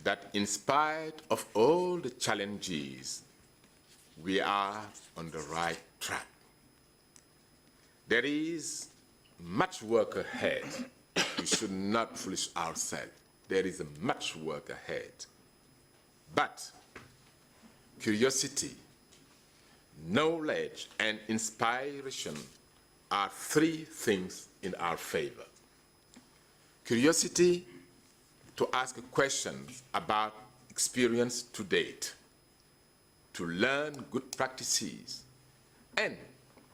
that in spite of all the challenges, we are on the right track. There is much work ahead. We should not foolish ourselves. There is much work ahead. But curiosity, knowledge, and inspiration are three things in our favor. Curiosity to ask questions about experience to date, to learn good practices and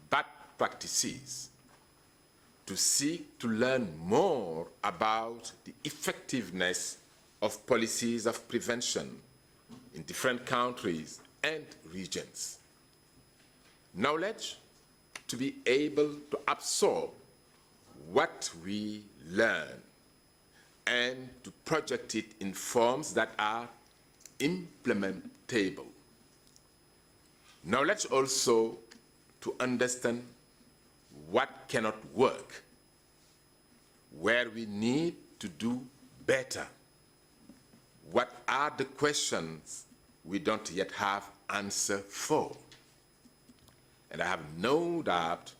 bad practices, to seek to learn more about the effectiveness of policies of prevention in different countries and regions. Knowledge to be able to absorb what we learn and to project it in forms that are implementable. Knowledge also to understand what cannot work, where we need to do better, what are the questions we don't yet have answer for. And I have no doubt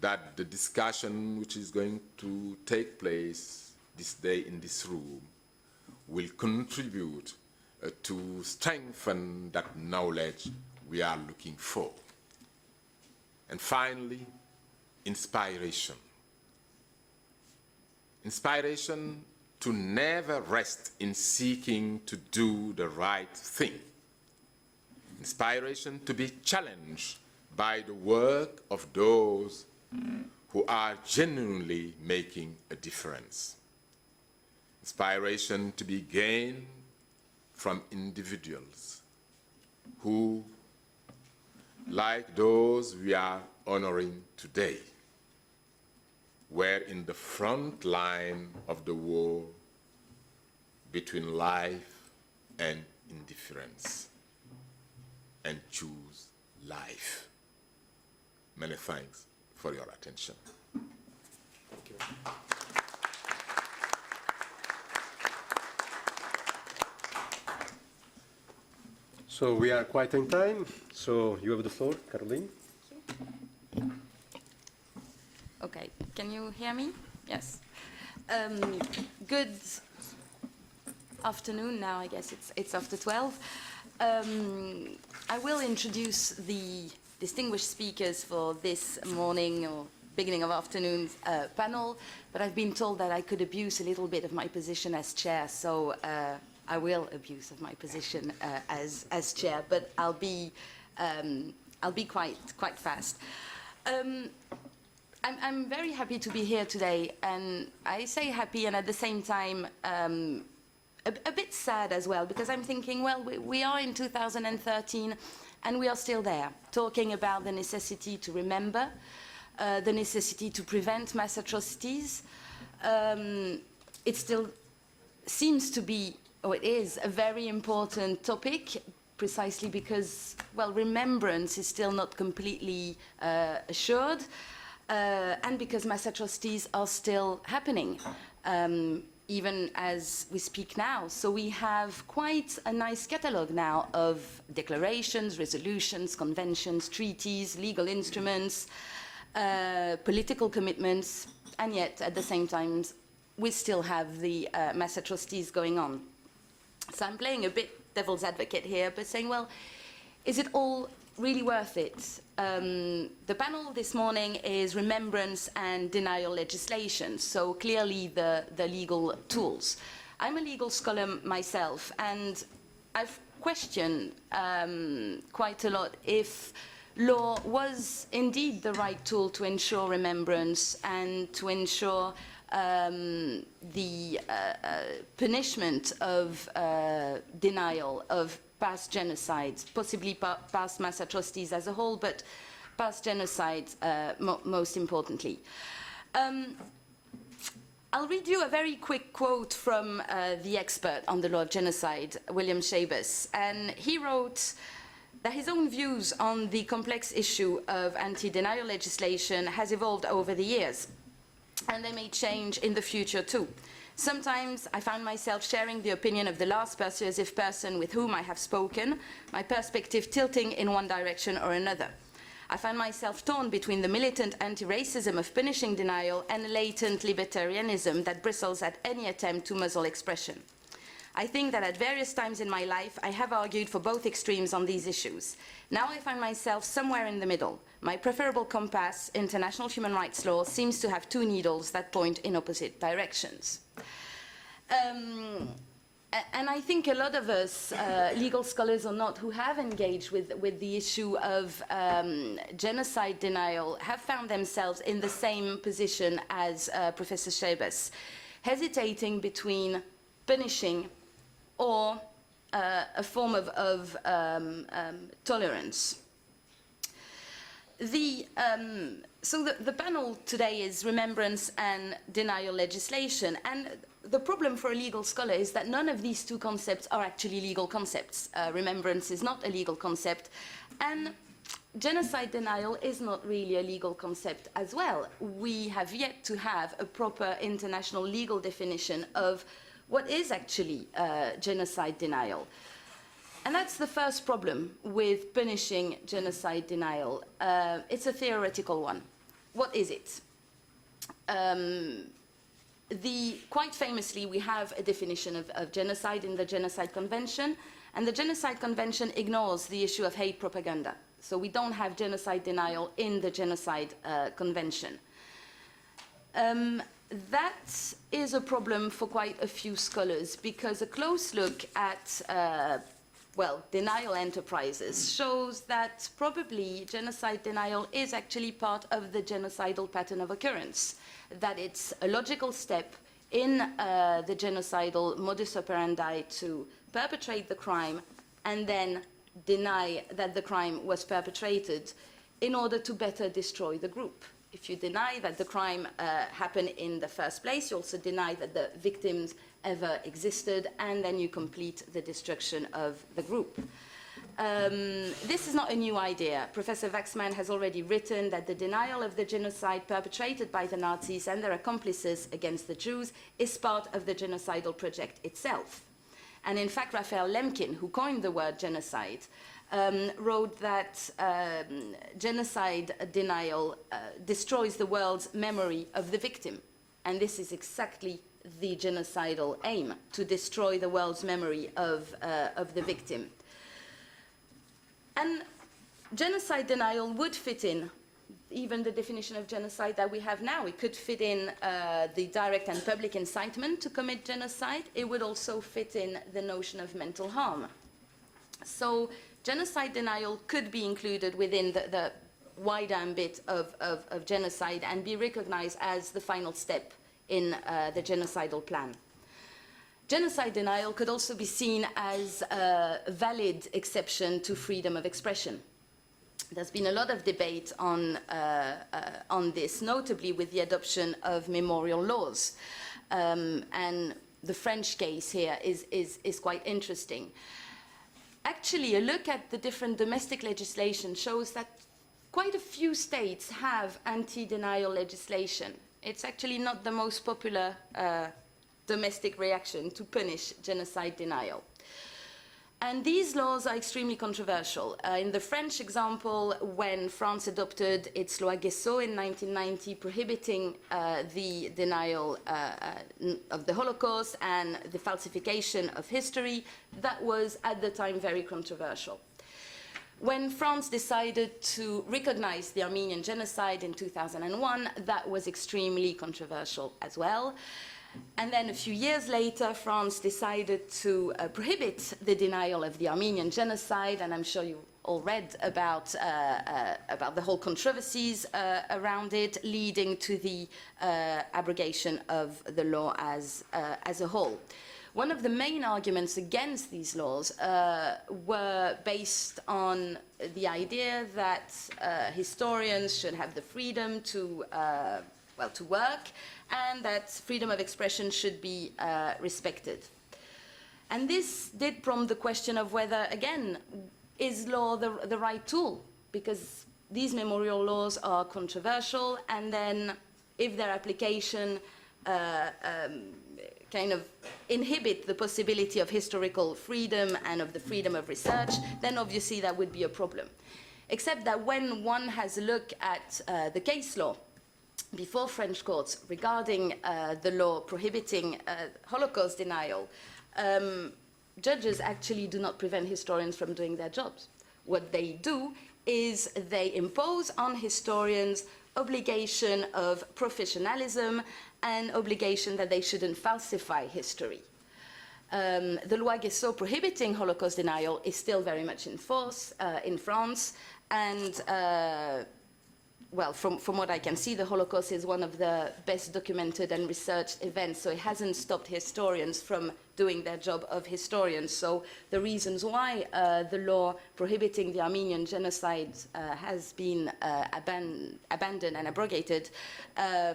that the discussion which is going to take place this day in this room will contribute to strengthen that knowledge we are looking for. And finally, inspiration. Inspiration to never rest in seeking to do the right thing. Inspiration to be challenged by the work of those who are genuinely making a difference. Inspiration to be gained from individuals who, like those we are honoring today, were in the front line of the war between life and indifference, and choose life. Many thanks for your attention. Thank you. So we are quite in time, so you have the floor, Caroline. Okay, can you hear me? Yes. Good afternoon now, I guess it's after 12. I will introduce the distinguished speakers for this morning or beginning of afternoon panel, but I've been told that I could abuse a little bit of my position as chair, so I will abuse of my position as chair, but I'll be quite fast. I'm very happy to be here today, and I say happy and at the same time a bit sad as well, because I'm thinking, well, we are in 2013 and we are still there, talking about the necessity to remember, the necessity to prevent mass atrocities. It still seems to be, or it is, a very important topic, precisely because, well, remembrance is still not completely assured, and because mass atrocities are still happening, even as we speak now. So we have quite a nice catalogue now of declarations, resolutions, conventions, treaties, legal instruments, political commitments, and yet at the same time we still have the mass atrocities going on. So I'm playing a bit devil's advocate here, but saying, well, is it all really worth it? The panel this morning is remembrance and denial legislation, so clearly the legal tools. I'm a legal scholar myself, and I've questioned quite a lot if law was indeed the right tool to ensure remembrance and to ensure the punishment of denial of past genocides, possibly past mass atrocities as a whole, but past genocides most importantly. I'll read you a very quick quote from the expert on the law of genocide, William Schabas, and he wrote, that his own views on the complex issue of anti-denial legislation has evolved over the years, and they may change in the future too. Sometimes I found myself sharing the opinion of the last persuasive person with whom I have spoken, my perspective tilting in one direction or another. I find myself torn between the militant anti-racism of punishing denial and latent libertarianism that bristles at any attempt to muzzle expression. I think that at various times in my life, I have argued for both extremes on these issues. Now I find myself somewhere in the middle. My preferable compass, international human rights law, seems to have two needles that point in opposite directions. And I think a lot of us, legal scholars or not, who have engaged with the issue of genocide denial have found themselves in the same position as Professor Shebas, hesitating between punishing or a form of tolerance. So the panel today is remembrance and denial legislation, and the problem for a legal scholar is that none of these two concepts are actually legal concepts. Remembrance is not a legal concept, and genocide denial is not really a legal concept as well. We have yet to have a proper international legal definition of what is actually genocide denial. And that's the first problem with punishing genocide denial. It's a theoretical one. What is it? Quite famously, we have a definition of genocide in the Genocide Convention, and the Genocide Convention ignores the issue of hate propaganda. So we don't have genocide denial in the Genocide Convention. That is a problem for quite a few scholars, because a close look at denial enterprises shows that probably genocide denial is actually part of the genocidal pattern of occurrence, that it's a logical step in the genocidal modus operandi to perpetrate the crime and then deny that the crime was perpetrated in order to better destroy the group. If you deny that the crime happened in the first place, you also deny that the victims ever existed, and then you complete the destruction of the group. This is not a new idea. Professor Waxman has already written that the denial of the genocide perpetrated by the Nazis and their accomplices against the Jews is part of the genocidal project itself. And in fact, Raphael Lemkin, who coined the word genocide, wrote that genocide denial destroys the world's memory of the victim. And this is exactly the genocidal aim, to destroy the world's memory of the victim. And genocide denial would fit in even the definition of genocide that we have now. It could fit in the direct and public incitement to commit genocide. It would also fit in the notion of mental harm. So genocide denial could be included within the wide ambit of genocide and be recognized as the final step in the genocidal plan. Genocide denial could also be seen as a valid exception to freedom of expression. There's been a lot of debate on this, notably with the adoption of memorial laws. And the French case here is quite interesting. Actually, a look at the different domestic legislation shows that quite a few states have anti-denial legislation. It's actually not the most popular domestic reaction to punish genocide denial. And these laws are extremely controversial. In the French example, when France adopted its loi Guessot in 1990, prohibiting the denial of the Holocaust and the falsification of history, that was at the time very controversial. When France decided to recognize the Armenian genocide in 2001, that was extremely controversial as well. And then a few years later, France decided to prohibit the denial of the Armenian genocide, and I'm sure you all read about the whole controversies around it, leading to the abrogation of the law as a whole. One of the main arguments against these laws were based on the idea that historians should have the freedom to work, and that freedom of expression should be respected. And this did prompt the question of whether, again, is law the right tool? Because these memorial laws are controversial, and then if their application kind of inhibit the possibility of historical freedom and of the freedom of research, then obviously that would be a problem. Except that when one has a look at the case law before French courts regarding the law prohibiting Holocaust denial, judges actually do not prevent historians from doing their jobs. What they do is they impose on historians obligation of professionalism and obligation that they shouldn't falsify history. The loi Guessot prohibiting Holocaust denial is still very much in force in France, and well, from what I can see, the Holocaust is one of the best documented and researched events, so it hasn't stopped historians from doing their job of historians. So the reasons why the law prohibiting the Armenian genocide has been abandoned and abrogated are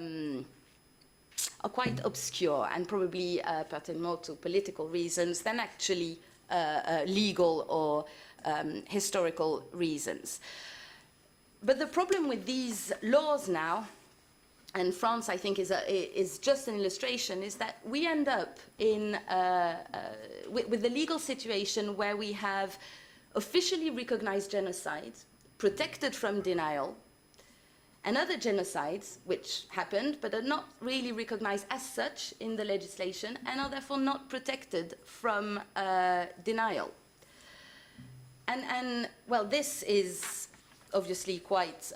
quite obscure and probably pertain more to political reasons than actually legal or historical reasons. But the problem with these laws now, and France, I think, is just an illustration, is that we end up in, with the legal situation where we have officially recognized genocide, protected from denial, and other genocides, which happened, but are not really recognized as such in the legislation, and are therefore not protected from denial. And well, this is obviously quite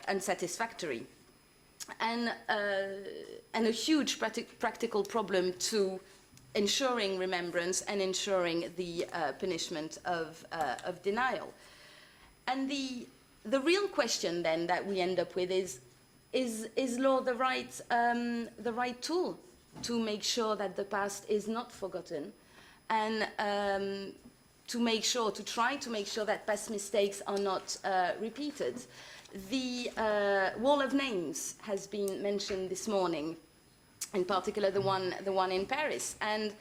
unsatisfactory, and a huge practical problem to ensuring remembrance and ensuring the punishment of denial. And the real question then that we end up with is law the right tool to make sure that the past is not forgotten, and to try to make sure that past mistakes are not repeated. The wall of names has been mentioned this morning, in particular the one in Paris, and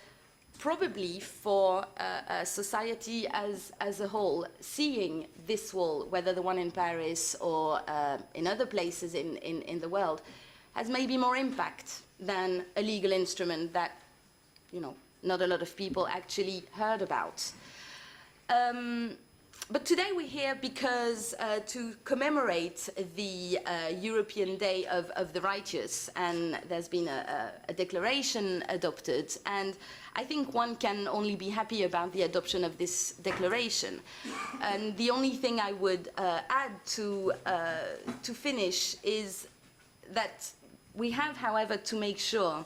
probably for society as a whole, seeing this wall, whether the one in Paris or in other places in the world, has maybe more impact than a legal instrument that, you know, not a lot of people actually heard about. But today we're here because to commemorate the European Day of the Righteous, and there's been a declaration adopted, and I think one can only be happy about the adoption of this declaration. And the only thing I would add to finish is that we have, however, to make sure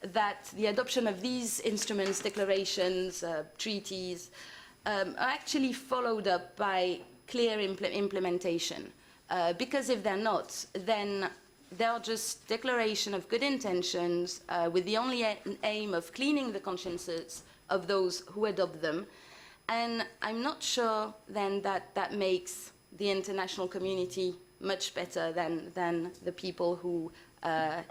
that the adoption of these instruments, declarations, treaties, are actually followed up by clear implementation. Because if they're not, then they're just declaration of good intentions with the only aim of cleaning the consciences of those who adopt them. And I'm not sure then that makes the international community much better than the people who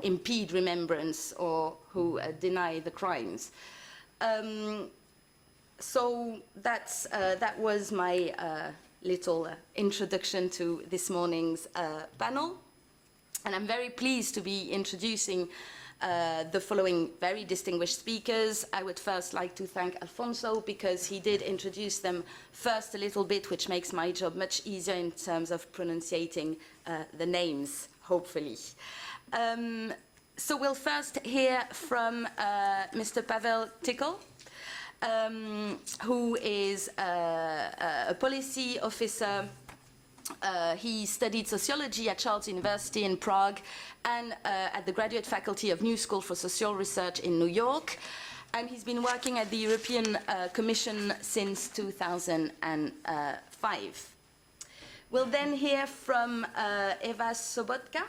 impede remembrance or who deny the crimes. So that was my little introduction to this morning's panel. And I'm very pleased to be introducing the following very distinguished speakers. I would first like to thank Alfonso, because he did introduce them first a little bit, which makes my job much easier in terms of pronouncing the names, hopefully. So we'll first hear from Mr. Pavel Tikal, who is a policy officer. He studied sociology at Charles University in Prague and at the graduate faculty of New School for Social Research in New York. And he's been working at the European Commission since 2005. We'll then hear from Eva Sobotka.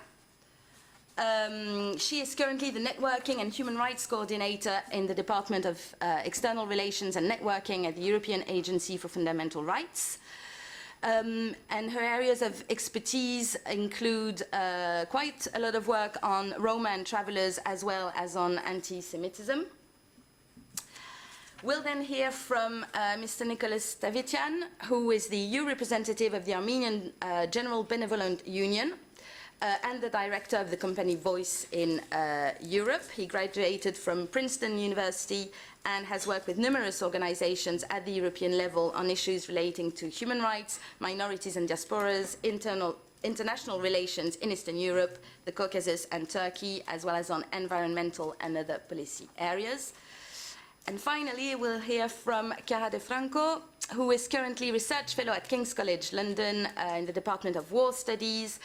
She is currently the Networking and Human Rights Coordinator in the Department of External Relations and Networking at the European Agency for Fundamental Rights. And her areas of expertise include quite a lot of work on Roma and travelers, as well as on anti-Semitism. We'll then hear from Mr. Nicholas Davitian, who is the EU representative of the Armenian General Benevolent Union and the director of the company Voice in Europe. He graduated from Princeton University and has worked with numerous organizations at the European level on issues relating to human rights, minorities and diasporas, international relations in Eastern Europe, the Caucasus and Turkey, as well as on environmental and other policy areas. And finally, we'll hear from Chiara De Franco, who is currently Research Fellow at King's College London in the Department of War Studies.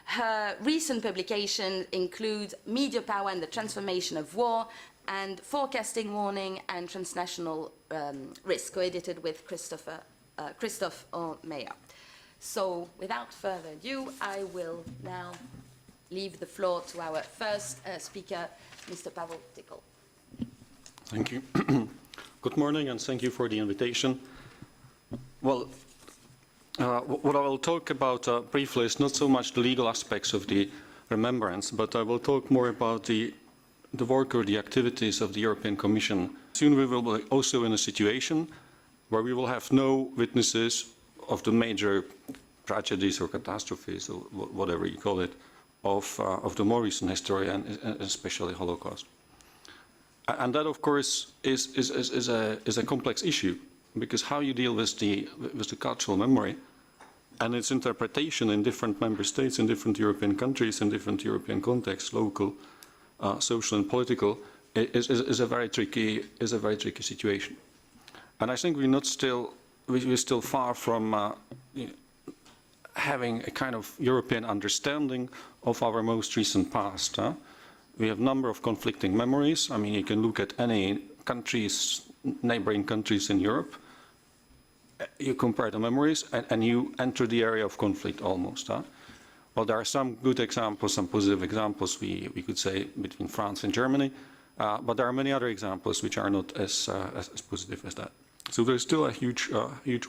Her recent publications include Media Power and the Transformation of War and Forecasting Warning and Transnational Risk, co-edited with Christophe Meyer. So without further ado, I will now leave the floor to our first speaker, Mr. Pavel Tickle. Thank you. Good morning, and thank you for the invitation. Well, what I will talk about briefly is not so much the legal aspects of the remembrance, but I will talk more about the work or the activities of the European Commission. Soon we will be also in a situation where we will have no witnesses of the major tragedies or catastrophes, or whatever you call it, of the more recent history, and especially Holocaust. And that, of course, is a complex issue, because how you deal with the cultural memory and its interpretation in different member states, in different European countries, in different European contexts, local, social and political, is a very tricky situation. And I think we're still far from having a kind of European understanding of our most recent past. We have a number of conflicting memories. I mean, you can look at any countries, neighboring countries in Europe, you compare the memories, and you enter the area of conflict almost. Well, there are some good examples, some positive examples, we could say, between France and Germany, but there are many other examples which are not as positive as that. So there's still a huge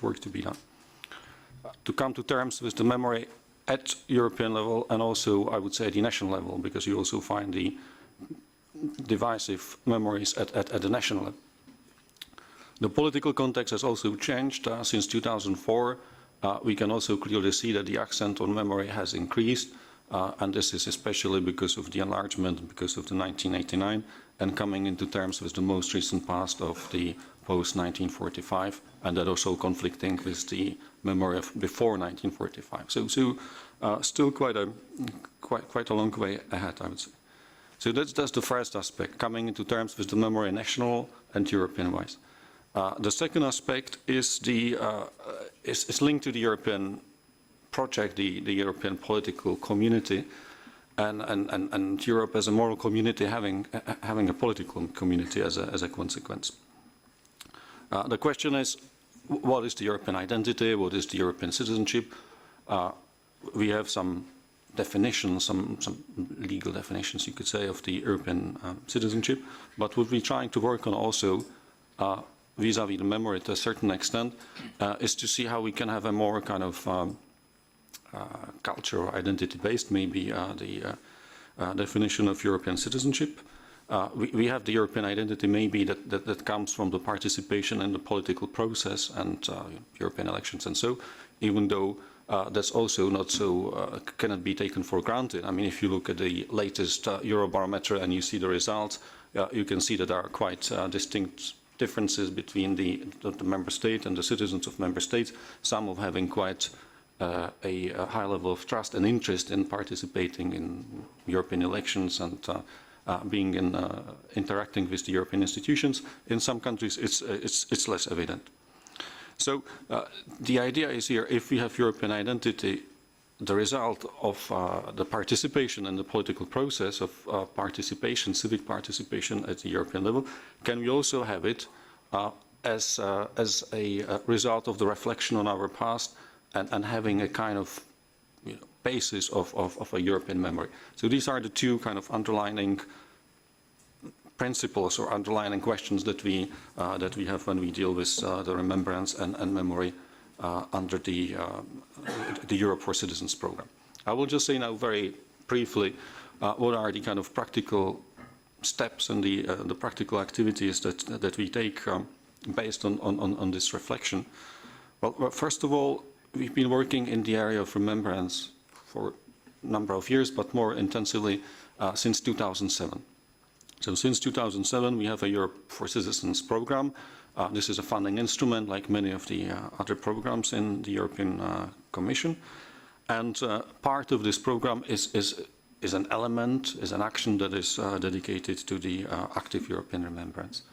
work to be done. To come to terms with the memory at European level, and also, I would say, at the national level, because you also find the divisive memories at the national level. The political context has also changed since 2004. We can also clearly see that the accent on memory has increased, and this is especially because of the enlargement, because of the 1989, and coming into terms with the most recent past of the post-1945, and that also conflicting with the memory of before 1945. So still quite a long way ahead, I would say. So that's the first aspect, coming into terms with the memory national and European-wise. The second aspect is linked to the European project, the European political community, and Europe as a moral community having a political community as a consequence. The question is, what is the European identity? What is the European citizenship? We have some definitions, some legal definitions, you could say, of the European citizenship. But what we're trying to work on also, vis-à-vis the memory to a certain extent, is to see how we can have a more kind of cultural identity-based, maybe the definition of European citizenship. We have the European identity maybe that comes from the participation in the political process and European elections, and so, even though that's also not so, cannot be taken for granted. I mean, if you look at the latest Eurobarometer and you see the results, you can see that there are quite distinct differences between the member state and the citizens of member states, some of having quite a high level of trust and interest in participating in European elections and being interacting with the European institutions. In some countries, it's less evident. So the idea is here, if we have European identity, the result of the participation in the political process of participation, civic participation at the European level, can we also have it as a result of the reflection on our past and having a kind of basis of a European memory. So these are the two kind of underlining principles or underlining questions that we have when we deal with the remembrance and memory under the Europe for Citizens program. I will just say now very briefly what are the kind of practical steps and the practical activities that we take based on this reflection? Well, first of all, we've been working in the area of remembrance for a number of years, but more intensively since 2007. So since 2007, we have a Europe for Citizens program. This is a funding instrument like many of the other programs in the European Commission. And part of this program is an element, is an action that is dedicated to the active European remembrance.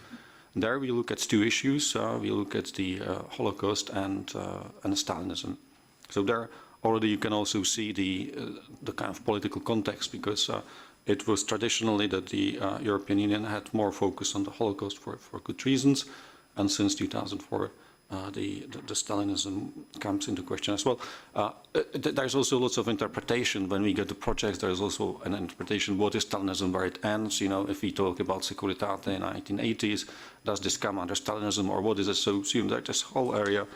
There we look at two issues. We look at the Holocaust and Stalinism. So there already you can also see the kind of political context, because it was traditionally that the European Union had more focus on the Holocaust for good reasons, and since 2004 the Stalinism comes into question as well. There's also lots of interpretation when we get the projects. There's also an interpretation, what is Stalinism, where it ends. You know, if we talk about Securitate in the 1980s, does this come under Stalinism, or what is it assumed? There's this whole area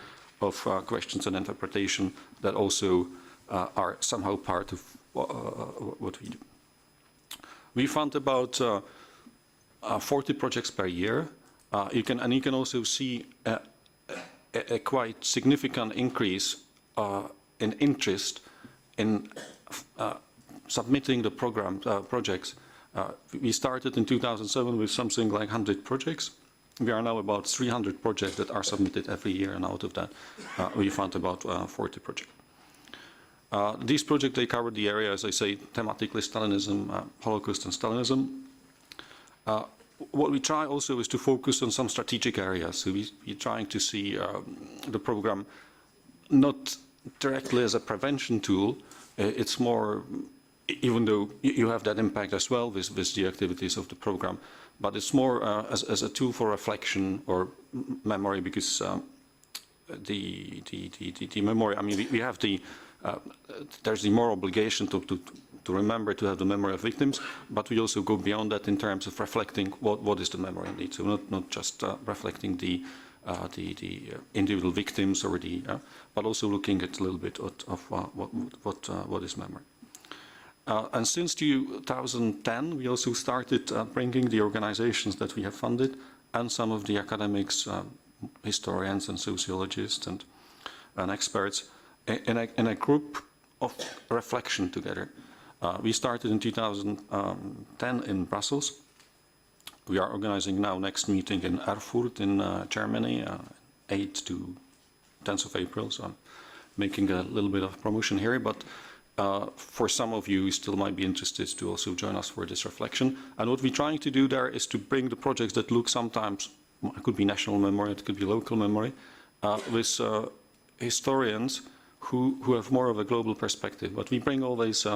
of questions and interpretation that also are somehow part of what we do. We fund about 40 projects per year. You can also see a quite significant increase in interest in submitting the projects. We started in 2007 with something like 100 projects. We are now about 300 projects that are submitted every year, and out of that we fund about 40 projects. These projects, they cover the area, as I say, thematically Stalinism, Holocaust and Stalinism. What we try also is to focus on some strategic areas. So we're trying to see the program not directly as a prevention tool. It's more, even though you have that impact as well with the activities of the program, but it's more as a tool for reflection or memory, because the memory, I mean, we have the, there's the moral obligation to remember, to have the memory of victims, but we also go beyond that in terms of reflecting what is the memory indeed. So not just reflecting the individual victims or the, but also looking at a little bit of what is memory. And since 2010, we also started bringing the organizations that we have funded and some of the academics, historians and sociologists and experts in a group of reflection together. We started in 2010 in Brussels. We are organizing now next meeting in Erfurt in Germany, 8th to 10th of April. So I'm making a little bit of promotion here, but for some of you still might be interested to also join us for this reflection. And what we're trying to do there is to bring the projects that look sometimes, it could be national memory, it could be local memory, with historians who have more of a global perspective. But we bring always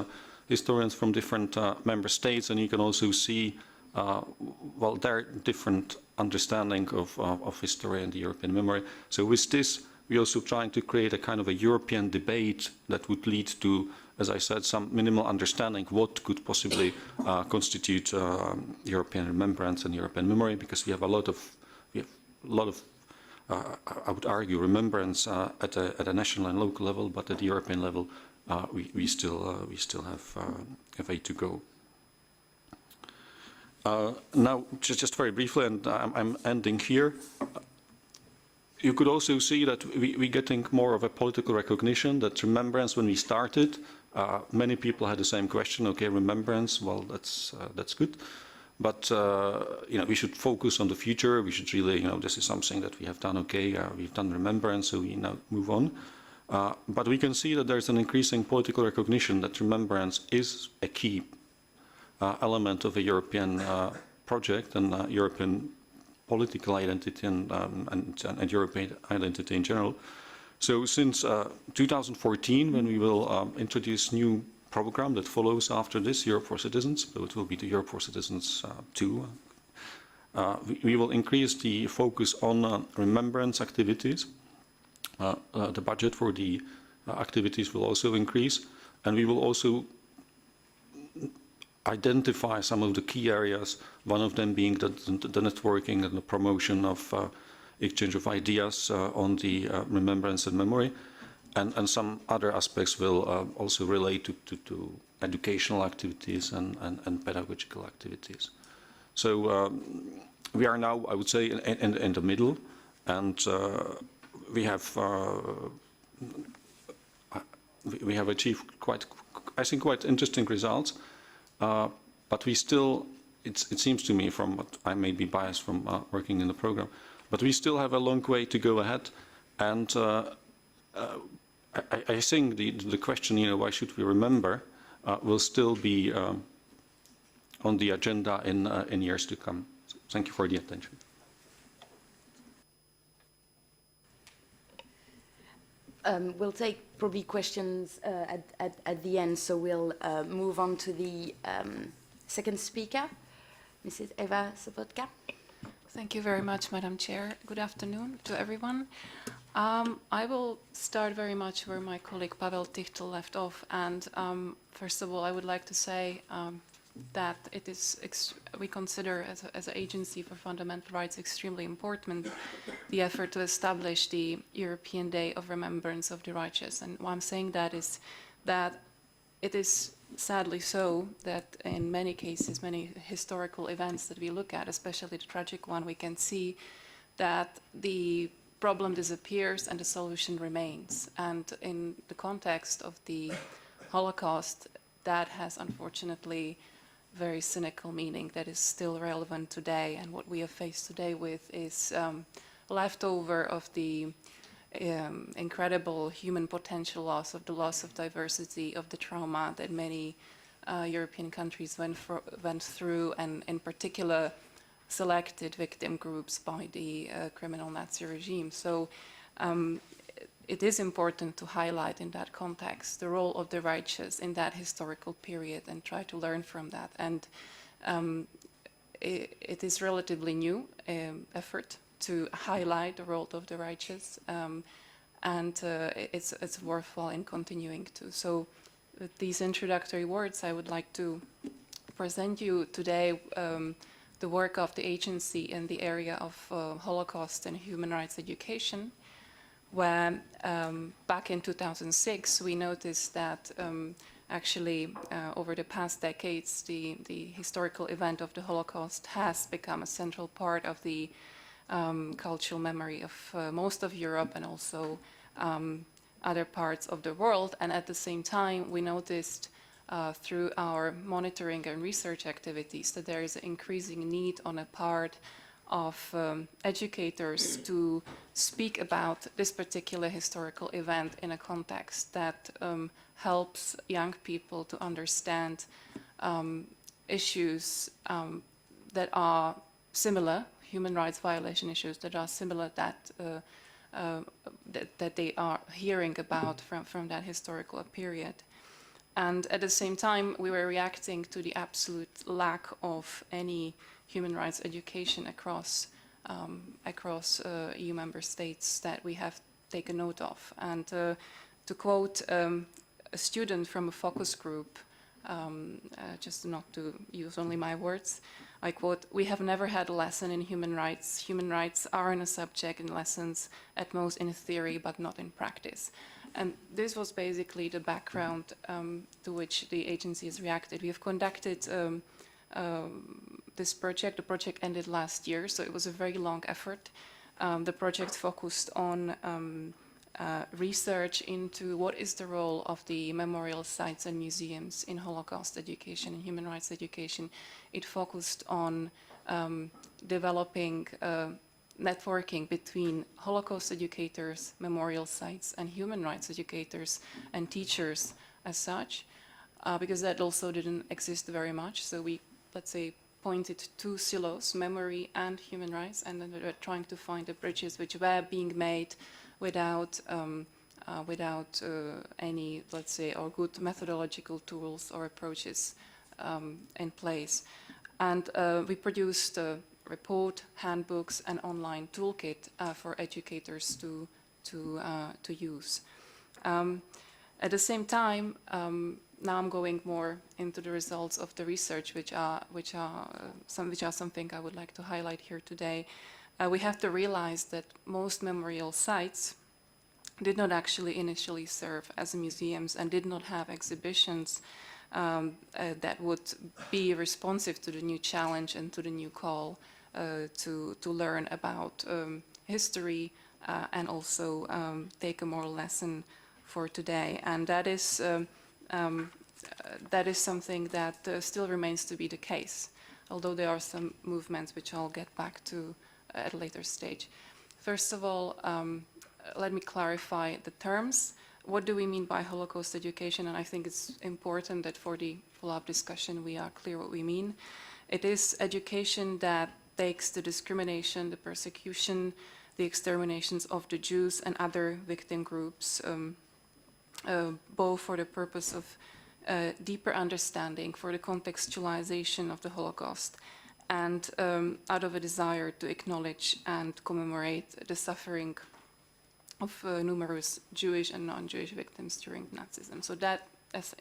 historians from different member states, and you can also see well, their different understanding of history and the European memory. So with this, we're also trying to create a kind of a European debate that would lead to, as I said, some minimal understanding what could possibly constitute European remembrance and European memory, because we have a lot of I would argue, remembrance at a national and local level, but at the European level, we still have a way to go. Now, just very briefly, and I'm ending here. You could also see that we're getting more of a political recognition that remembrance, when we started, many people had the same question. Okay, remembrance, well, that's good. But you know, we should focus on the future. We should really, you know, this is something that we have done. Okay, we've done remembrance, so we now move on. But we can see that there's an increasing political recognition that remembrance is a key element of a European project and European political identity and European identity in general. So since 2014, when we will introduce new program that follows after this, Europe for Citizens, so it will be the Europe for Citizens 2. We will increase the focus on remembrance activities. The budget for the activities will also increase, and we will also identify some of the key areas, one of them being the networking and the promotion of exchange of ideas on the remembrance and memory. And some other aspects will also relate to educational activities and pedagogical activities. So we are now, I would say, in the middle. and we have achieved I think quite interesting results, but we still, it seems to me, from what I may be biased from working in the program, but we still have a long way to go ahead, and I think the question, why should we remember, will still be on the agenda in years to come. So thank you for the attention. We'll take probably questions at the end, so we'll move on to the second speaker, Mrs. Eva Sobotka. Thank you very much, Madam Chair. Good afternoon to everyone. I will start very much where my colleague Pavel Tichtel left off, and first of all, I would like to say that it is we consider as an agency for fundamental rights extremely important the effort to establish the European Day of Remembrance of the Righteous. And why I'm saying that is that it is sadly so that in many cases, many historical events that we look at, especially the tragic one, we can see that the problem disappears and the solution remains. And in the context of the Holocaust, that has unfortunately very cynical meaning that is still relevant today, and what we are faced today with is leftover of the incredible human potential loss, of the loss of diversity, of the trauma that many European countries went through, and in particular selected victim groups by the criminal Nazi regime. So it is important to highlight in that context the role of the righteous in that historical period and try to learn from that. And it is relatively new effort to highlight the role of the righteous, and it's worthwhile in continuing to. So with these introductory words, I would like to present you today the work of the agency in the area of Holocaust and human rights education, where back in 2006 we noticed that actually over the past decades the historical event of the Holocaust has become a central part of the cultural memory of most of Europe and also other parts of the world. And at the same time we noticed through our monitoring and research activities that there is an increasing need on a part of educators to speak about this particular historical event in a context that helps young people to understand issues that are similar, human rights violation issues that are similar that they are hearing about from that historical period. And at the same time, we were reacting to the absolute lack of any human rights education across EU member states that we have taken note of. And to quote a student from a focus group, just not to use only my words, I quote, "We have never had a lesson in human rights. Human rights are in a subject in lessons, at most in theory, but not in practice." And this was basically the background to which the agency has reacted. We have conducted this project. The project ended last year, so it was a very long effort. The project focused on research into what is the role of the memorial sites and museums in Holocaust education and human rights education. It focused on developing networking between Holocaust educators, memorial sites, and human rights educators and teachers as such, because that also didn't exist very much. So we, let's say, pointed two silos, memory and human rights, and then we were trying to find the bridges which were being made without any, let's say, or good methodological tools or approaches in place. And we produced a report, handbooks, and online toolkit for educators to use. At the same time, now I'm going more into the results of the research, which are something I would like to highlight here today. We have to realize that most memorial sites did not actually initially serve as museums and did not have exhibitions that would be responsive to the new challenge and to the new call to learn about history and also take a moral lesson for today. And that is something that still remains to be the case, although there are some movements which I'll get back to at a later stage. First of all, let me clarify the terms. What do we mean by Holocaust education? And I think it's important that for the follow-up discussion we are clear what we mean. It is education that takes the discrimination, the persecution, the exterminations of the Jews and other victim groups, both for the purpose of deeper understanding, for the contextualization of the Holocaust, and out of a desire to acknowledge and commemorate the suffering of numerous Jewish and non-Jewish victims during Nazism. So that,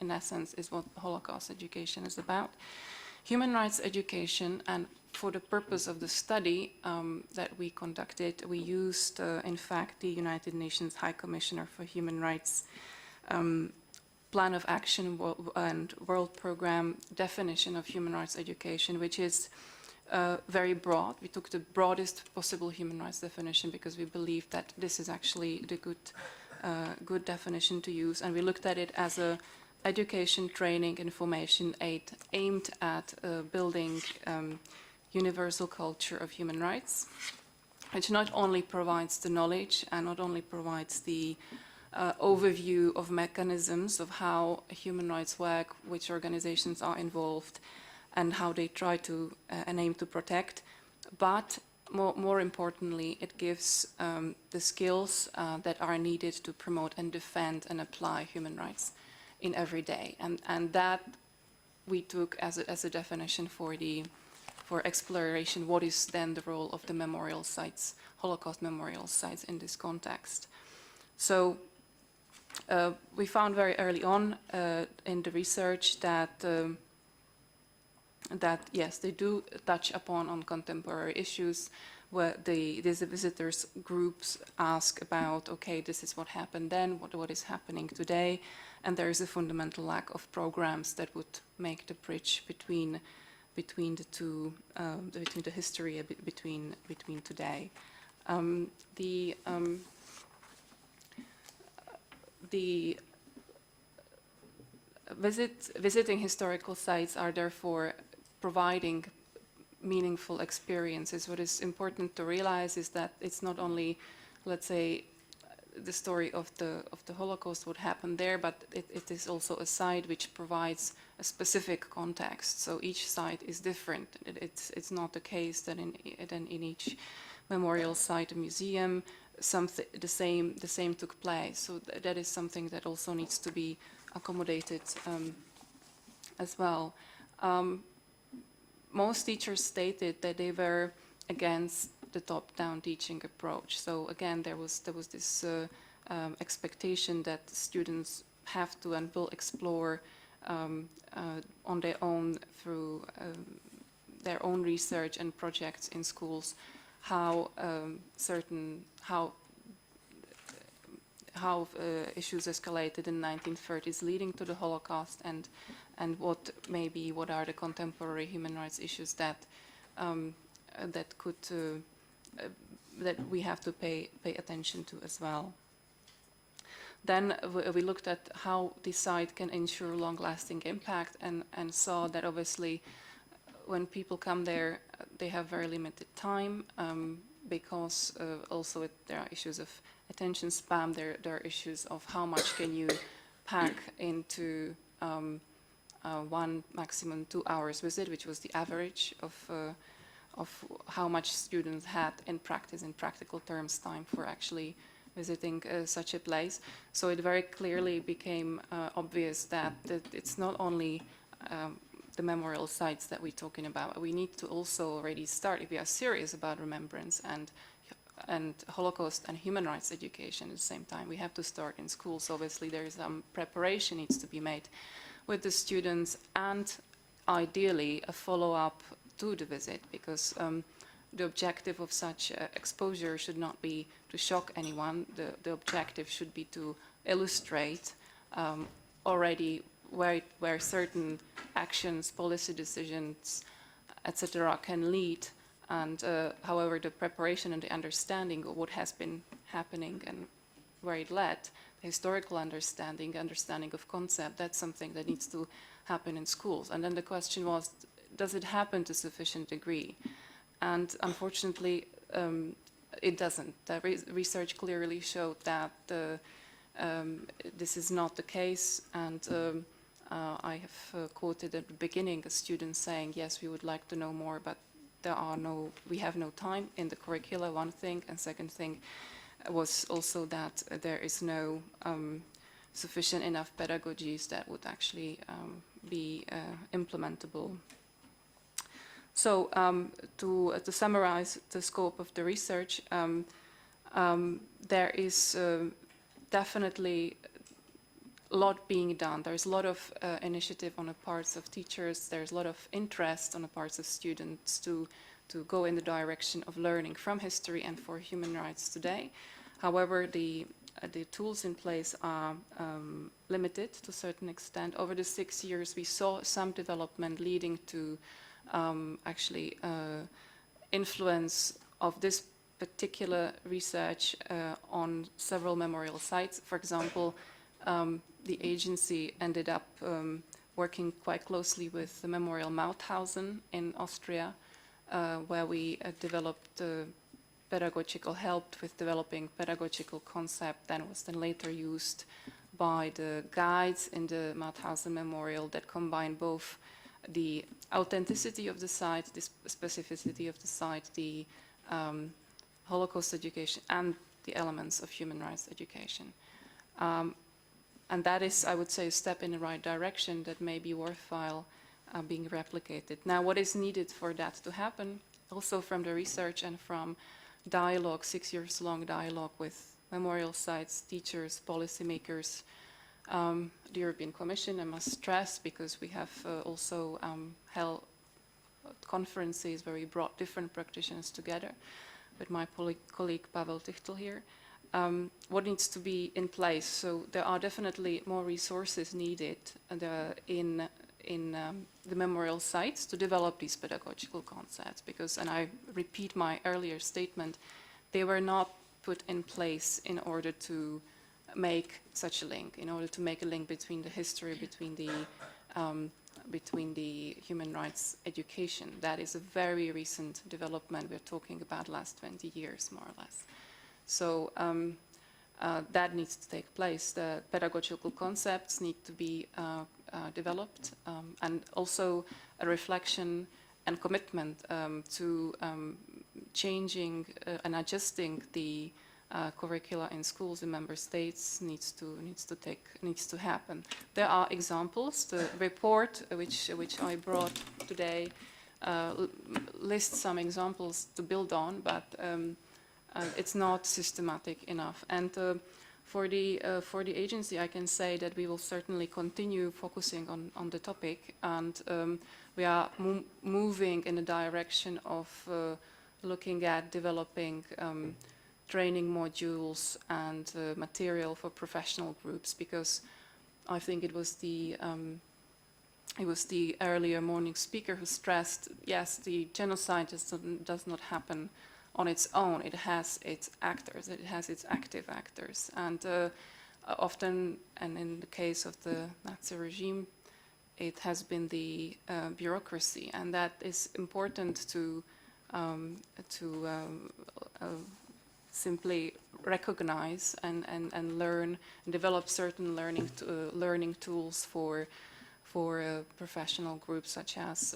in essence, is what Holocaust education is about. Human rights education, and for the purpose of the study that we conducted, we used, in fact, the United Nations High Commissioner for Human Rights Plan of Action and World Program definition of human rights education, which is very broad. We took the broadest possible human rights definition because we believe that this is actually the good definition to use, and we looked at it as a education, training, information aid aimed at building universal culture of human rights, which not only provides the knowledge and not only provides the overview of mechanisms of how human rights work, which organizations are involved, and how they try to and aim to protect, but more importantly, it gives the skills that are needed to promote and defend and apply human rights in every day, and that we took as a definition for exploration. What is then the role of the memorial sites, Holocaust memorial sites, in this context? So we found very early on in the research that yes, they do touch on contemporary issues, where these visitors groups ask about, okay, this is what happened then, what is happening today, and there is a fundamental lack of programs that would make the bridge between the two, between the history, between today. The visiting historical sites are therefore providing meaningful experiences. What is important to realize is that it's not only, let's say, the story of the Holocaust, what happened there, but it is also a site which provides a specific context. So each site is different. It's not the case that in each memorial site, a museum, the same took place. So that is something that also needs to be accommodated as well. Most teachers stated that they were against the top-down teaching approach. So again, there was this expectation that students have to and will explore on their own through their own research and projects in schools how issues escalated in the 1930s, leading to the Holocaust, and what are the contemporary human rights issues that that we have to pay attention to as well. Then we looked at how the site can ensure long-lasting impact, and saw that obviously when people come there, they have very limited time, because also there are issues of attention span, there are issues of how much can you pack into 1 maximum 2 hours visit, which was the average of how much students had in practice, in practical terms, time for actually visiting such a place. So it very clearly became obvious that it's not only the memorial sites that we're talking about. We need to also already start, if we are serious about remembrance and Holocaust and human rights education at the same time, we have to start in schools. Obviously there is some preparation needs to be made with the students, and ideally a follow-up to the visit, because the objective of such exposure should not be to shock anyone. The objective should be to illustrate already where certain actions, policy decisions, etc., can lead And however, the preparation and the understanding of what has been happening and where it led, the historical understanding of concept, that's something that needs to happen in schools. And then the question was, does it happen to sufficient degree? And unfortunately, it doesn't. The research clearly showed that this is not the case, and I have quoted at the beginning a student saying, yes, we would like to know more, but we have no time in the curricula, one thing, and second thing was also that there is no sufficient enough pedagogies that would actually be implementable. So to summarize the scope of the research, there is definitely a lot being done. There's a lot of initiative on the parts of teachers. There's a lot of interest on the parts of students to go in the direction of learning from history and for human rights today. However, the tools in place are limited to a certain extent. Over the 6 years, we saw some development leading to actually influence of this particular research on several memorial sites. For example, the agency ended up working quite closely with the Memorial Mauthausen in Austria, where we developed pedagogical help with developing pedagogical concept that was then later used by the guides in the Mauthausen Memorial that combine both the authenticity of the site, the specificity of the site, the Holocaust education, and the elements of human rights education. And that is, I would say, a step in the right direction that may be worthwhile being replicated. Now, what is needed for that to happen, also from the research and from dialogue, 6 years long dialogue with memorial sites, teachers, policymakers, the European Commission, I must stress, because we have also held conferences where we brought different practitioners together with my colleague Pavel Tichtel here. What needs to be in place? So there are definitely more resources needed in the memorial sites to develop these pedagogical concepts, because, and I repeat my earlier statement, they were not put in place in order to make such a link, in order to make a link between the history, between the human rights education. That is a very recent development. We're talking about last 20 years, more or less. So that needs to take place. The pedagogical concepts need to be developed, and also a reflection and commitment to changing and adjusting the curricula in schools in member states needs to happen. There are examples. The report which I brought today lists some examples to build on, but it's not systematic enough. And for the agency, I can say that we will certainly continue focusing on the topic, and we are moving in the direction of looking at developing training modules and material for professional groups, because I think it was the earlier morning speaker who stressed, yes, the genocide does not happen on its own. It has its actors, it has its active actors, and often, and in the case of the Nazi regime, it has been the bureaucracy, and that is important to simply recognize and learn and develop certain learning tools for professional groups such as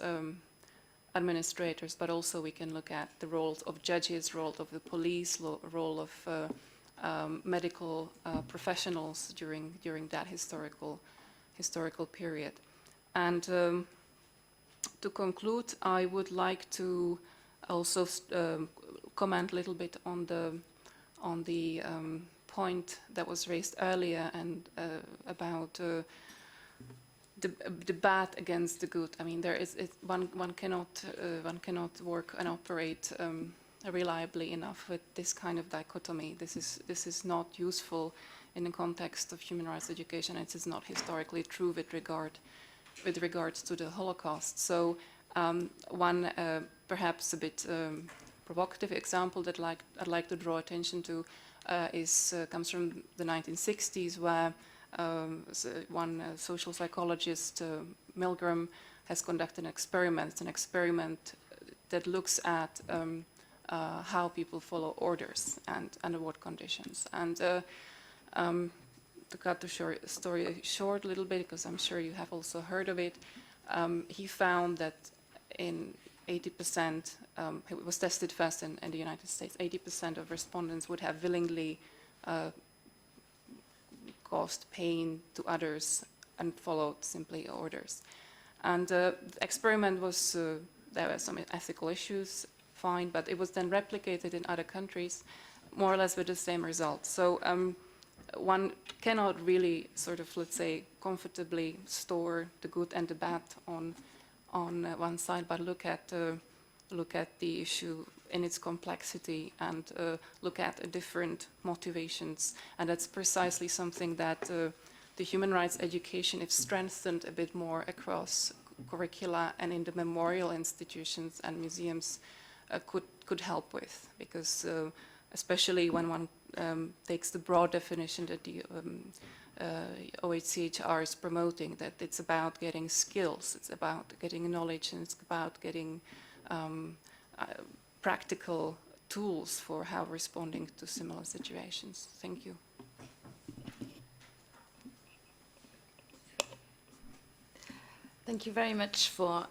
administrators, but also we can look at the roles of judges, role of the police, role of medical professionals during that historical period. And to conclude, I would like to also comment a little bit on the point that was raised earlier and about the bad against the good. I mean, one cannot work and operate reliably enough with this kind of dichotomy. This is not useful in the context of human rights education. It is not historically true with regards to the Holocaust. So One perhaps a bit provocative example that I'd like to draw attention to comes from the 1960s, where one social psychologist, Milgram, has conducted an experiment. It's an experiment that looks at how people follow orders and under what conditions. And to cut the story short a little bit, because I'm sure you have also heard of it, he found that in 80%, it was tested first in the United States, 80% of respondents would have willingly caused pain to others and followed simply orders. And the experiment was, there were some ethical issues, fine, but it was then replicated in other countries, more or less with the same results. So one cannot really sort of, let's say, comfortably store the good and the bad on one side, but look at the issue in its complexity and look at different motivations. And that's precisely something that the human rights education, if strengthened a bit more across curricula and in the memorial institutions and museums, could help with, because especially when one takes the broad definition that the OHCHR is promoting, that it's about getting skills, it's about getting knowledge, and it's about getting practical tools for how responding to similar situations. Thank you. Thank you very much for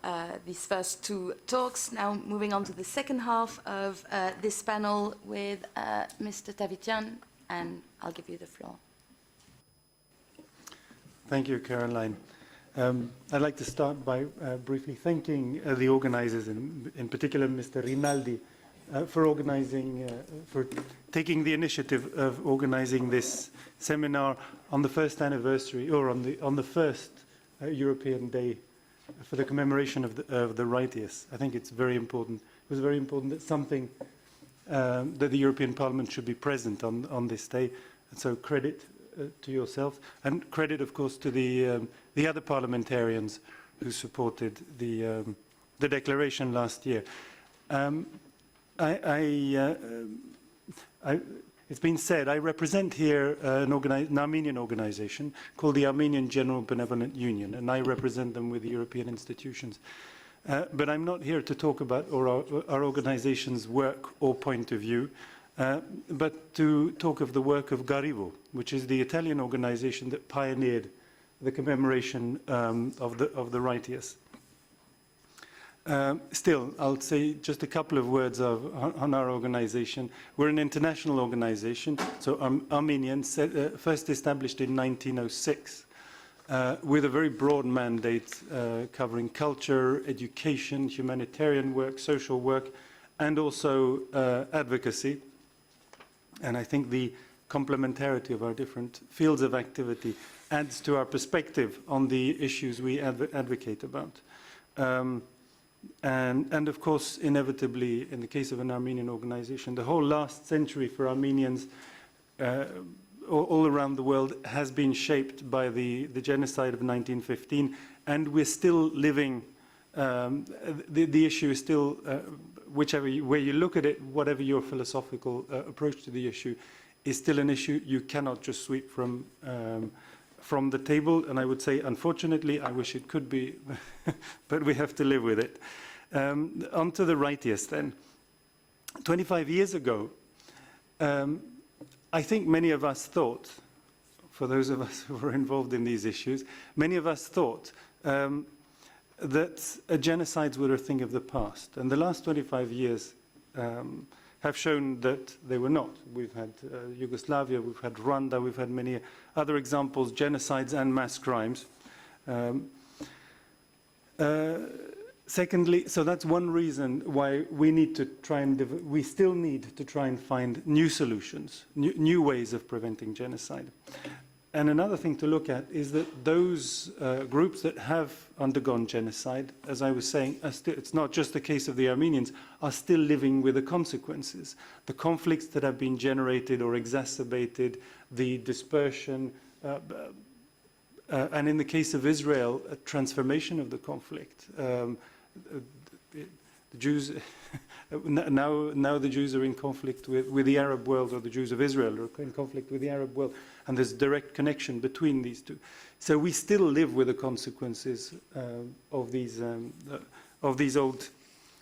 these first two talks. Now moving on to the second half of this panel with Mr. Tavitian, and I'll give you the floor. Thank you, Caroline. I'd like to start by briefly thanking the organizers, in particular Mr. Rinaldi, for organizing, for taking the initiative of organizing this seminar on the first anniversary, or on the first European Day for the commemoration of the righteous. I think it's very important. It was very important that something that the European Parliament should be present on this day, and so credit to yourself, and credit, of course, to the other parliamentarians who supported the declaration last year. It's been said, I represent here an Armenian organization called the Armenian General Benevolent Union, and I represent them with the European institutions. But I'm not here to talk about our organization's work or point of view, but to talk of the work of Garivo, which is the Italian organization that pioneered the commemoration of the righteous. Still, I'll say just a couple of words on our organization. We're an international organization, so Armenian, first established in 1906, with a very broad mandate covering culture, education, humanitarian work, social work, and also advocacy. And I think the complementarity of our different fields of activity adds to our perspective on the issues we advocate about. And of course, inevitably, in the case of an Armenian organization, the whole last century for Armenians all around the world has been shaped by the genocide of 1915, and we're still living, the issue is still, way you look at it, whatever your philosophical approach to the issue, is still an issue you cannot just sweep from the table. And I would say, unfortunately, I wish it could be, but we have to live with it. On to the righteous then. 25 years ago, I think many of us thought, for those of us who were involved in these issues, many of us thought that genocides were a thing of the past. And the last 25 years have shown that they were not. We've had Yugoslavia, we've had Rwanda, we've had many other examples, genocides and mass crimes. Secondly, so that's one reason why we need to try and, we still need to try and find new solutions, new ways of preventing genocide. And another thing to look at is that those groups that have undergone genocide, as I was saying, it's not just the case of the Armenians, are still living with the consequences. The conflicts that have been generated or exacerbated, the dispersion, and in the case of Israel, a transformation of the conflict, the Jews, now the Jews are in conflict with the Arab world, or the Jews of Israel are in conflict with the Arab world, and there's direct connection between these two. So we still live with the consequences of the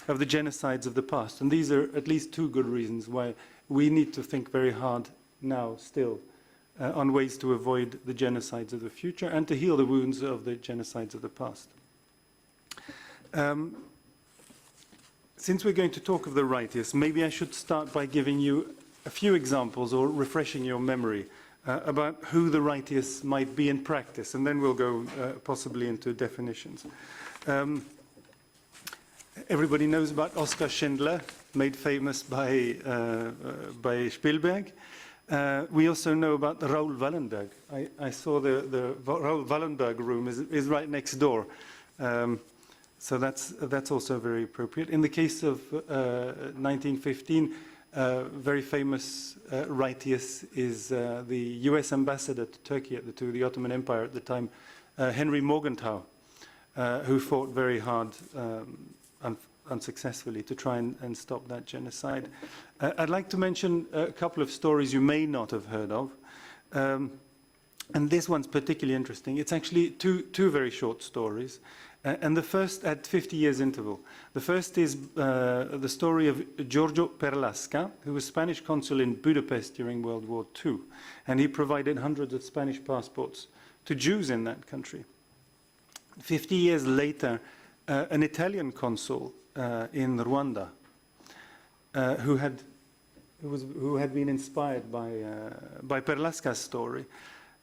genocides of the past, and these are at least two good reasons why we need to think very hard now still on ways to avoid the genocides of the future and to heal the wounds of the genocides of the past. Since we're going to talk of the righteous, maybe I should start by giving you a few examples or refreshing your memory about who the righteous might be in practice, and then we'll go possibly into definitions. Everybody knows about Oskar Schindler, made famous by Spielberg. We also know about Raoul Wallenberg. I saw the Raoul Wallenberg room is right next door. So that's also very appropriate. In the case of 1915, very famous righteous is the US ambassador to Turkey to the Ottoman Empire at the time, Henry Morgenthau, who fought very hard unsuccessfully to try and stop that genocide. I'd like to mention a couple of stories you may not have heard of. And this one's particularly interesting. It's actually two very short stories. And the first at 50 years interval. The first is the story of Giorgio Perlasca, who was Spanish consul in Budapest during World War II. And he provided hundreds of Spanish passports to Jews in that country. 50 years later, an Italian consul in Rwanda, who had been inspired by Perlasca's story,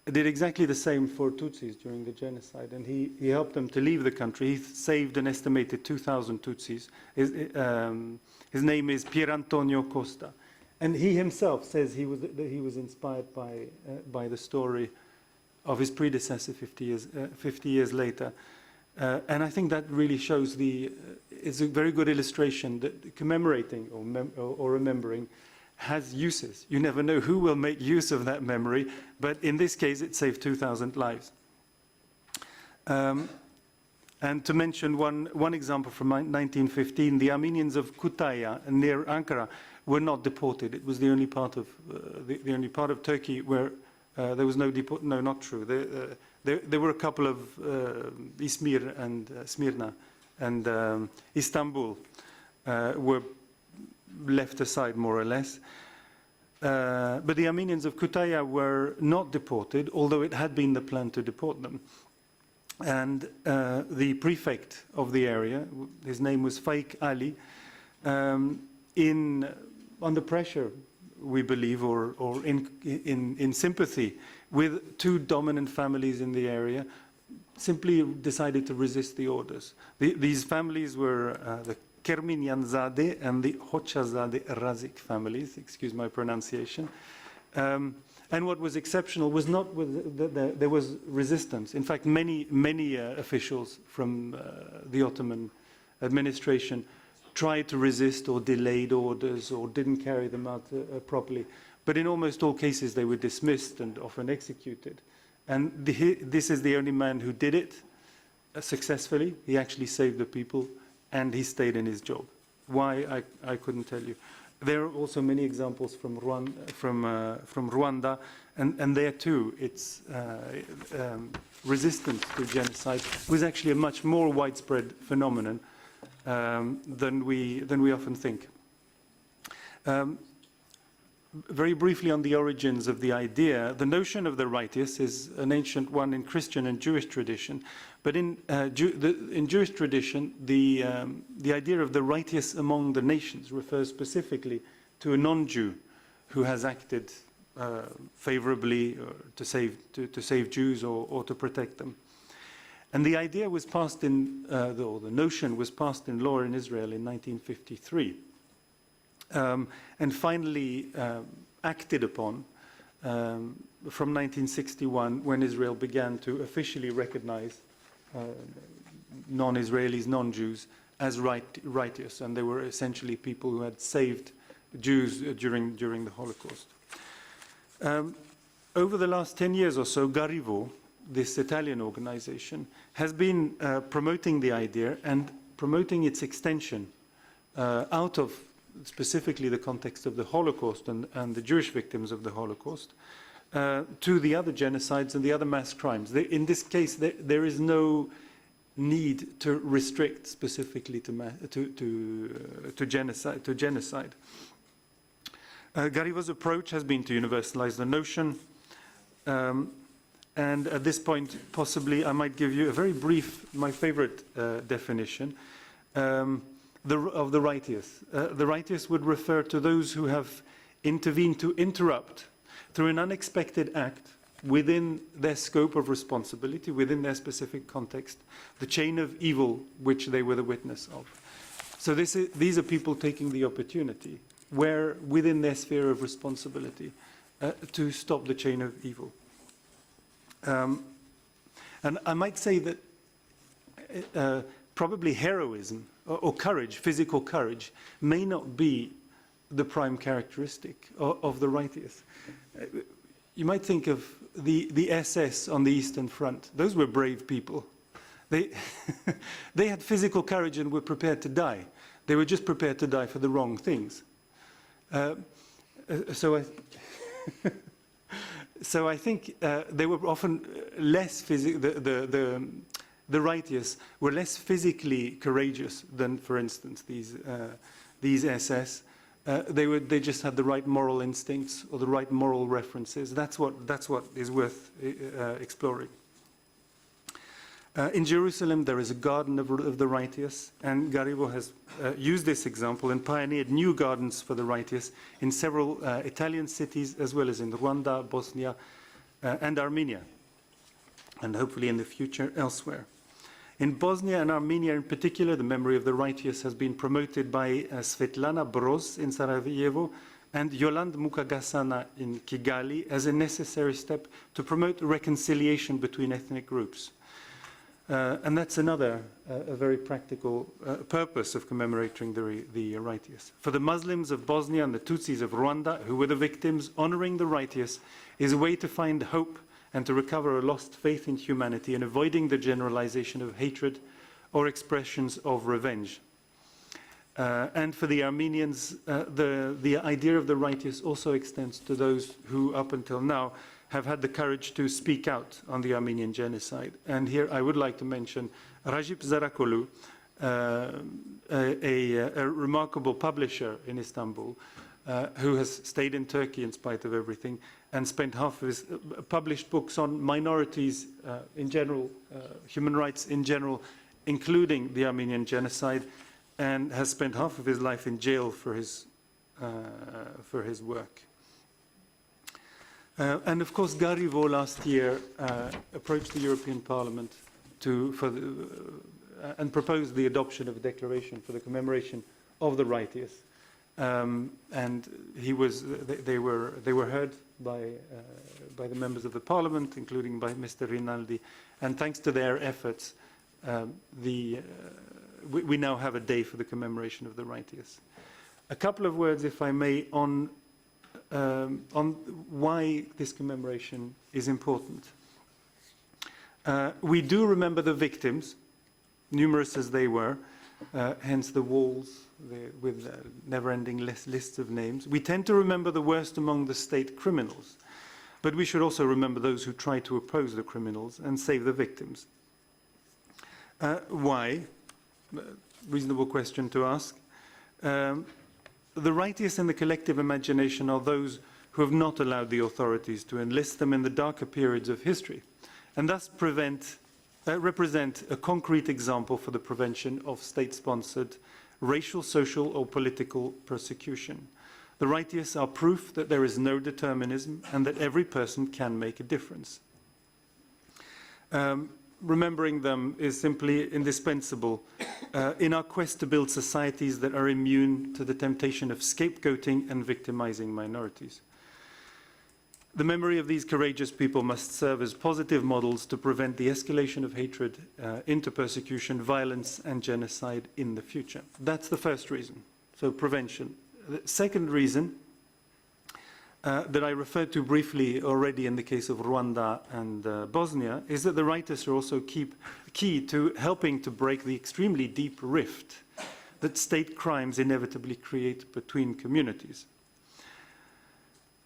did exactly the same for Tutsis during the genocide, and he helped them to leave the country. He saved an estimated 2,000 Tutsis. His name is Pier Antonio Costa, and he himself says that he was inspired by the story of his predecessor 50 years later. And I think that really shows it's a very good illustration that commemorating or remembering has uses. You never know who will make use of that memory, but in this case it saved 2,000 lives. And to mention one example from 1915, the Armenians of Kütahya near Ankara were not deported. It was the only part of Turkey where there was no deportation. No, not true. There were a couple of Izmir and Smyrna and Istanbul were left aside more or less. But the Armenians of Kütahya were not deported, although it had been the plan to deport them. And the prefect of the area, his name was Faik Ali, under pressure, we believe, or in sympathy with two dominant families in the area, simply decided to resist the orders. These families were the Kerminyanzade and the Hochazade Razik families, excuse my pronunciation. And what was exceptional was not there was resistance. In fact, many officials from the Ottoman administration tried to resist or delayed orders or didn't carry them out properly. But in almost all cases, they were dismissed and often executed. And this is the only man who did it successfully. He actually saved the people, and he stayed in his job. Why, I couldn't tell you. There are also many examples from Rwanda, and there too, it's resistance to genocide was actually a much more widespread phenomenon than we often think. Very briefly on the origins of the idea, the notion of the righteous is an ancient one in Christian and Jewish tradition, but in Jewish tradition, the idea of the righteous among the nations refers specifically to a non-Jew who has acted favorably to save Jews or to protect them. And the idea was passed in, or the notion was passed in law in Israel in 1953. And finally acted upon from 1961 when Israel began to officially recognize non-Israelis, non-Jews as righteous, and they were essentially people who had saved Jews during the Holocaust. Over the last 10 years or so, Garivo, this Italian organization, has been promoting the idea and promoting its extension out of specifically the context of the Holocaust and the Jewish victims of the Holocaust to the other genocides and the other mass crimes. In this case, there is no need to restrict specifically to genocide. Garrigo's approach has been to universalize the notion, and at this point, possibly, I might give you a very brief, my favorite definition of the righteous. The righteous would refer to those who have intervened to interrupt, through an unexpected act, within their scope of responsibility, within their specific context, the chain of evil which they were the witness of. So these are people taking the opportunity, where within their sphere of responsibility, to stop the chain of evil. And I might say that probably heroism or courage, physical courage, may not be the prime characteristic of the righteous. You might think of the SS on the Eastern Front. Those were brave people. They had physical courage and were prepared to die. They were just prepared to die for the wrong things. So I think they were often less the righteous were less physically courageous than, for instance, these SS. They just had the right moral instincts or the right moral references. That's what is worth exploring. In Jerusalem, there is a garden of the righteous, and Garrigo has used this example and pioneered new gardens for the righteous in several Italian cities, as well as in Rwanda, Bosnia, and Armenia, and hopefully in the future elsewhere. In Bosnia and Armenia in particular, the memory of the righteous has been promoted by Svetlana Broz in Sarajevo and Yolande Mukagasana in Kigali as a necessary step to promote reconciliation between ethnic groups. And that's another a very practical purpose of commemorating the righteous. For the Muslims of Bosnia and the Tutsis of Rwanda, who were the victims, honoring the righteous is a way to find hope and to recover a lost faith in humanity and avoiding the generalization of hatred or expressions of revenge. And for the Armenians, the idea of the righteous also extends to those who, up until now, have had the courage to speak out on the Armenian genocide. And here I would like to mention Rajib Zarakolu, a remarkable publisher in Istanbul, who has stayed in Turkey in spite of everything, and spent half of his published books on minorities in general, human rights in general, including the Armenian genocide, and has spent half of his life in jail for his work. And of course, Garrigo last year approached the European Parliament and proposed the adoption of a declaration for the commemoration of the righteous. And they were heard by the members of the Parliament, including by Mr. Rinaldi. And thanks to their efforts, we now have a day for the commemoration of the righteous. A couple of words, if I may, on why this commemoration is important. We do remember the victims, numerous as they were, hence the walls with never-ending lists of names. We tend to remember the worst among the state criminals, but we should also remember those who try to oppose the criminals and save the victims. Why? Reasonable question to ask. The righteous in the collective imagination are those who have not allowed the authorities to enlist them in the darker periods of history, and thus represent a concrete example for the prevention of state-sponsored racial, social, or political persecution. The righteous are proof that there is no determinism and that every person can make a difference. Remembering them is simply indispensable in our quest to build societies that are immune to the temptation of scapegoating and victimizing minorities. The memory of these courageous people must serve as positive models to prevent the escalation of hatred into persecution, violence, and genocide in the future. That's the first reason, so prevention. The second reason that I referred to briefly already in the case of Rwanda and Bosnia is that the writers are also key to helping to break the extremely deep rift that state crimes inevitably create between communities.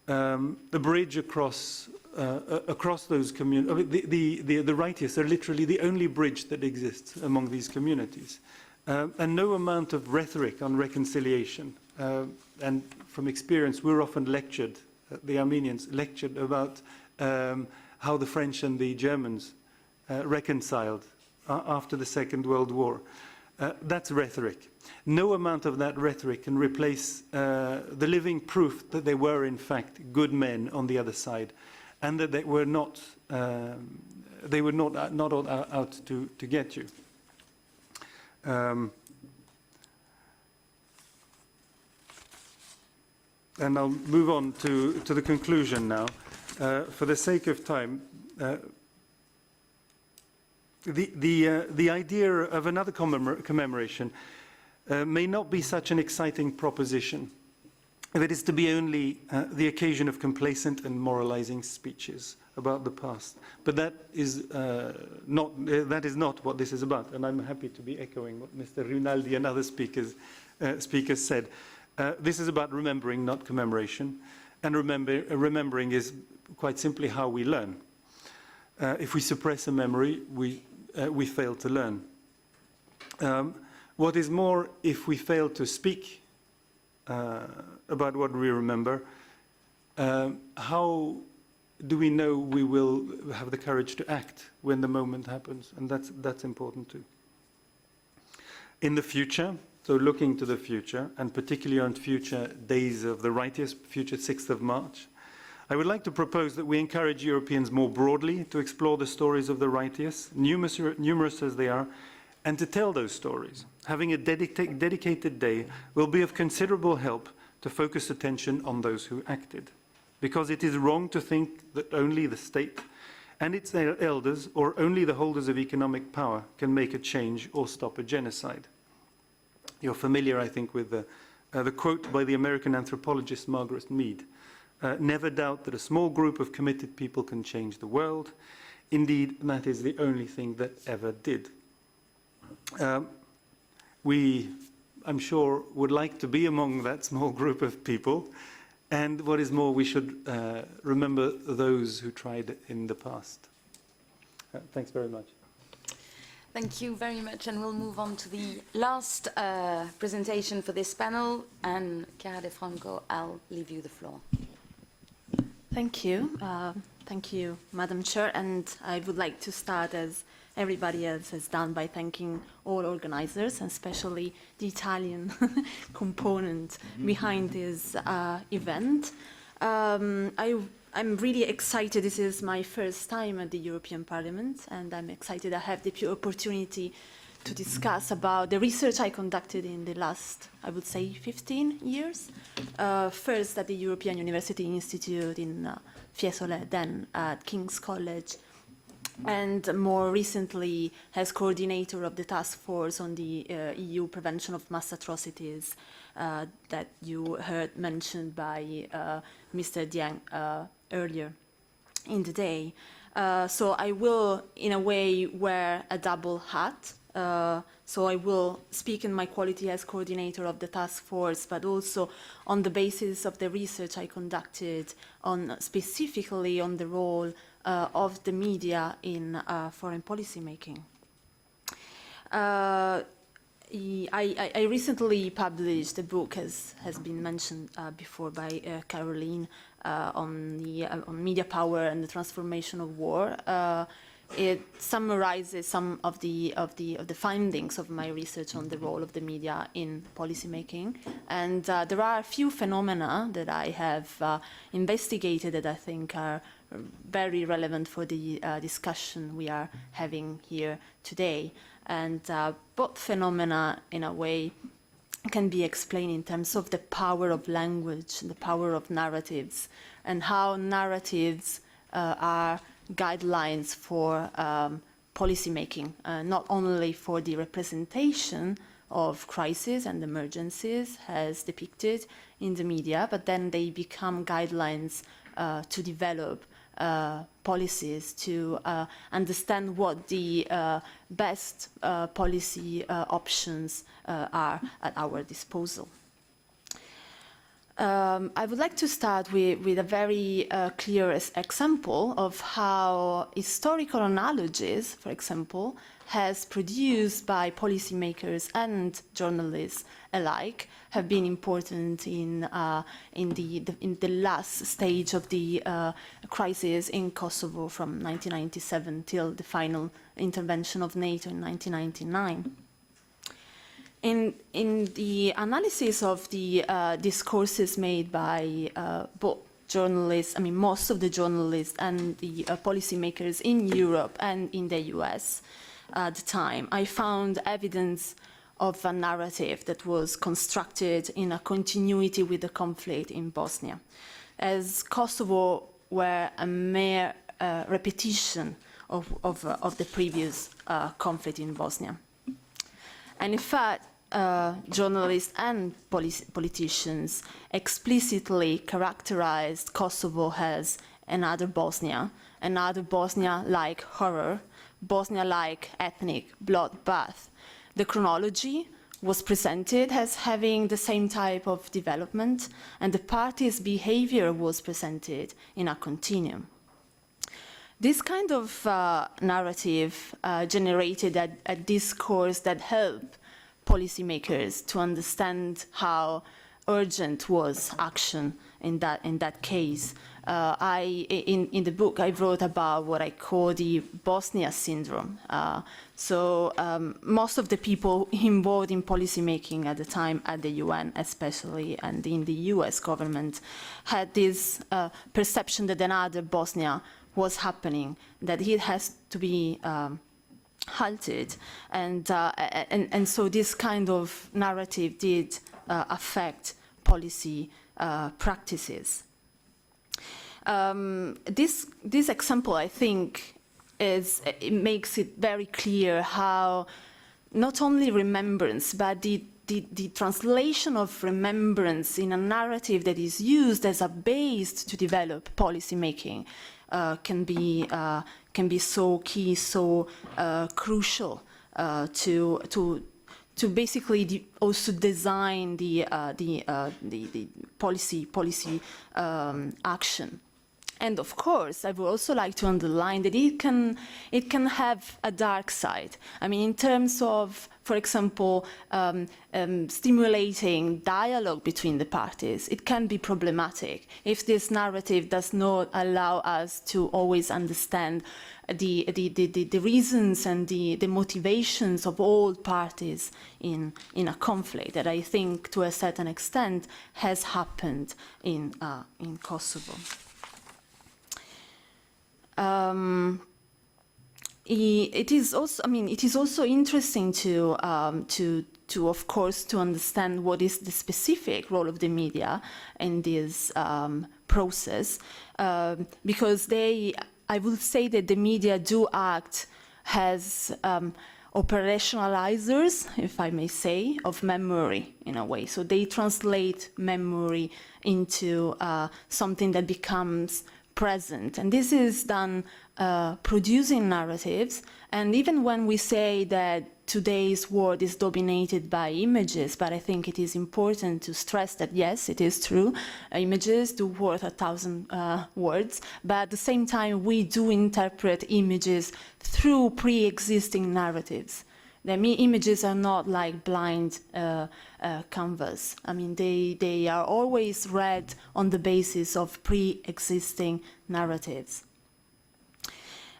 The bridge across those communities, the righteous are literally the only bridge that exists among these communities. And no amount of rhetoric on reconciliation, and from experience we're often lectured, the Armenians lectured about how the French and the Germans reconciled after the Second World War. That's rhetoric. No amount of that rhetoric can replace the living proof that they were in fact good men on the other side, and that they were not out to get you. And I'll move on to the conclusion now. For the sake of time, the idea of another commemoration may not be such an exciting proposition if it is to be only the occasion of complacent and moralizing speeches about the past. But that is not what this is about, and I'm happy to be echoing what Mr. Rinaldi and other speakers said. This is about remembering, not commemoration, and remembering is quite simply how we learn. If we suppress a memory, we fail to learn. What is more, if we fail to speak about what we remember, how do we know we will have the courage to act when the moment happens? And that's important too. In the future, so looking to the future, and particularly on future days of the righteous, future 6th of March, I would like to propose that we encourage Europeans more broadly to explore the stories of the righteous, numerous as they are, and to tell those stories. Having a dedicated day will be of considerable help to focus attention on those who acted, because it is wrong to think that only the state and its elders, or only the holders of economic power, can make a change or stop a genocide. You're familiar, I think, with the quote by the American anthropologist Margaret Mead. Never doubt that a small group of committed people can change the world. Indeed, that is the only thing that ever did. We, I'm sure, would like to be among that small group of people. And what is more, we should remember those who tried in the past. Thanks very much. Thank you very much, and we'll move on to the last presentation for this panel. And Chiara De Franco, I'll leave you the floor. Thank you. Thank you, Madam Chair. And I would like to start, as everybody else has done, by thanking all organizers, and especially the Italian component behind this event. I'm really excited. This is my first time at the European Parliament, and I'm excited I have the opportunity to discuss about the research I conducted in the last, I would say, 15 years. First at the European University Institute in Fiesole, then at King's College, and more recently as coordinator of the task force on the EU prevention of mass atrocities that you heard mentioned by Mr. Dieng earlier in the day. So I will, in a way, wear a double hat. So I will speak in my quality as coordinator of the task force, but also on the basis of the research I conducted on specifically on the role of the media in foreign policy making. I recently published a book, as has been mentioned before by Caroline, on media power and the transformation of war. It summarizes some of the findings of my research on the role of the media in policymaking, and there are a few phenomena that I have investigated that I think are very relevant for the discussion we are having here today. And both phenomena, in a way, can be explained in terms of the power of language, the power of narratives, and how narratives are guidelines for policy making, not only for the representation of crises and emergencies as depicted in the media, but then they become guidelines to develop policies, to understand what the best policy options are at our disposal. I would like to start with a very clear example of how historical analogies, for example, has produced by policymakers and journalists alike have been important in the last stage of the crisis in Kosovo from 1997 till the final intervention of NATO in 1999. In the analysis of the discourses made by both journalists, I mean most of the journalists and the policymakers in Europe and in the US at the time, I found evidence of a narrative that was constructed in a continuity with the conflict in Bosnia, as Kosovo were a mere repetition of the previous conflict in Bosnia. And in fact, journalists and politicians explicitly characterized Kosovo as another Bosnia like horror, Bosnia like ethnic bloodbath. The chronology was presented as having the same type of development, and the party's behavior was presented in a continuum. This kind of narrative generated a discourse that helped policymakers to understand how urgent was action in that case. In the book, I wrote about what I call the Bosnia syndrome. Most of the people involved in policymaking at the time at the UN, especially, and in the US government, had this perception that another Bosnia was happening, that it has to be halted, and so this kind of narrative did affect policy practices. This example, I think, it makes it very clear how not only remembrance, but the translation of remembrance in a narrative that is used as a base to develop policy making can be so key, so crucial to basically also design the policy action. And of course, I would also like to underline that it can have a dark side. I mean, in terms of, for example, stimulating dialogue between the parties, it can be problematic if this narrative does not allow us to always understand the reasons and the motivations of all parties in a conflict that I think, to a certain extent, has happened in Kosovo. It is also interesting to of course, to understand what is the specific role of the media in this process, because I would say that the media do act as operationalizers, if I may say, of memory in a way. So they translate memory into something that becomes present, and this is done producing narratives. And even when we say that today's world is dominated by images, but I think it is important to stress that yes, it is true, images do worth 1,000 words, but at the same time we do interpret images through pre-existing narratives. The images are not like blind canvas. I mean, they are always read on the basis of pre-existing narratives.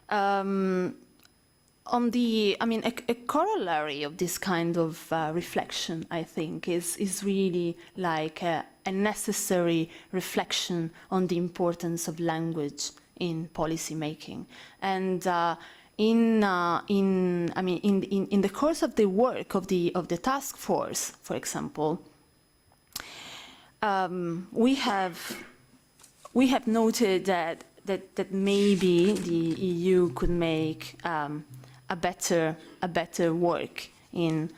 A corollary of this kind of reflection, I think, is really like a necessary reflection on the importance of language in policy making. And in the course of the work of the task force, for example, we have noted that maybe the EU could make a better work in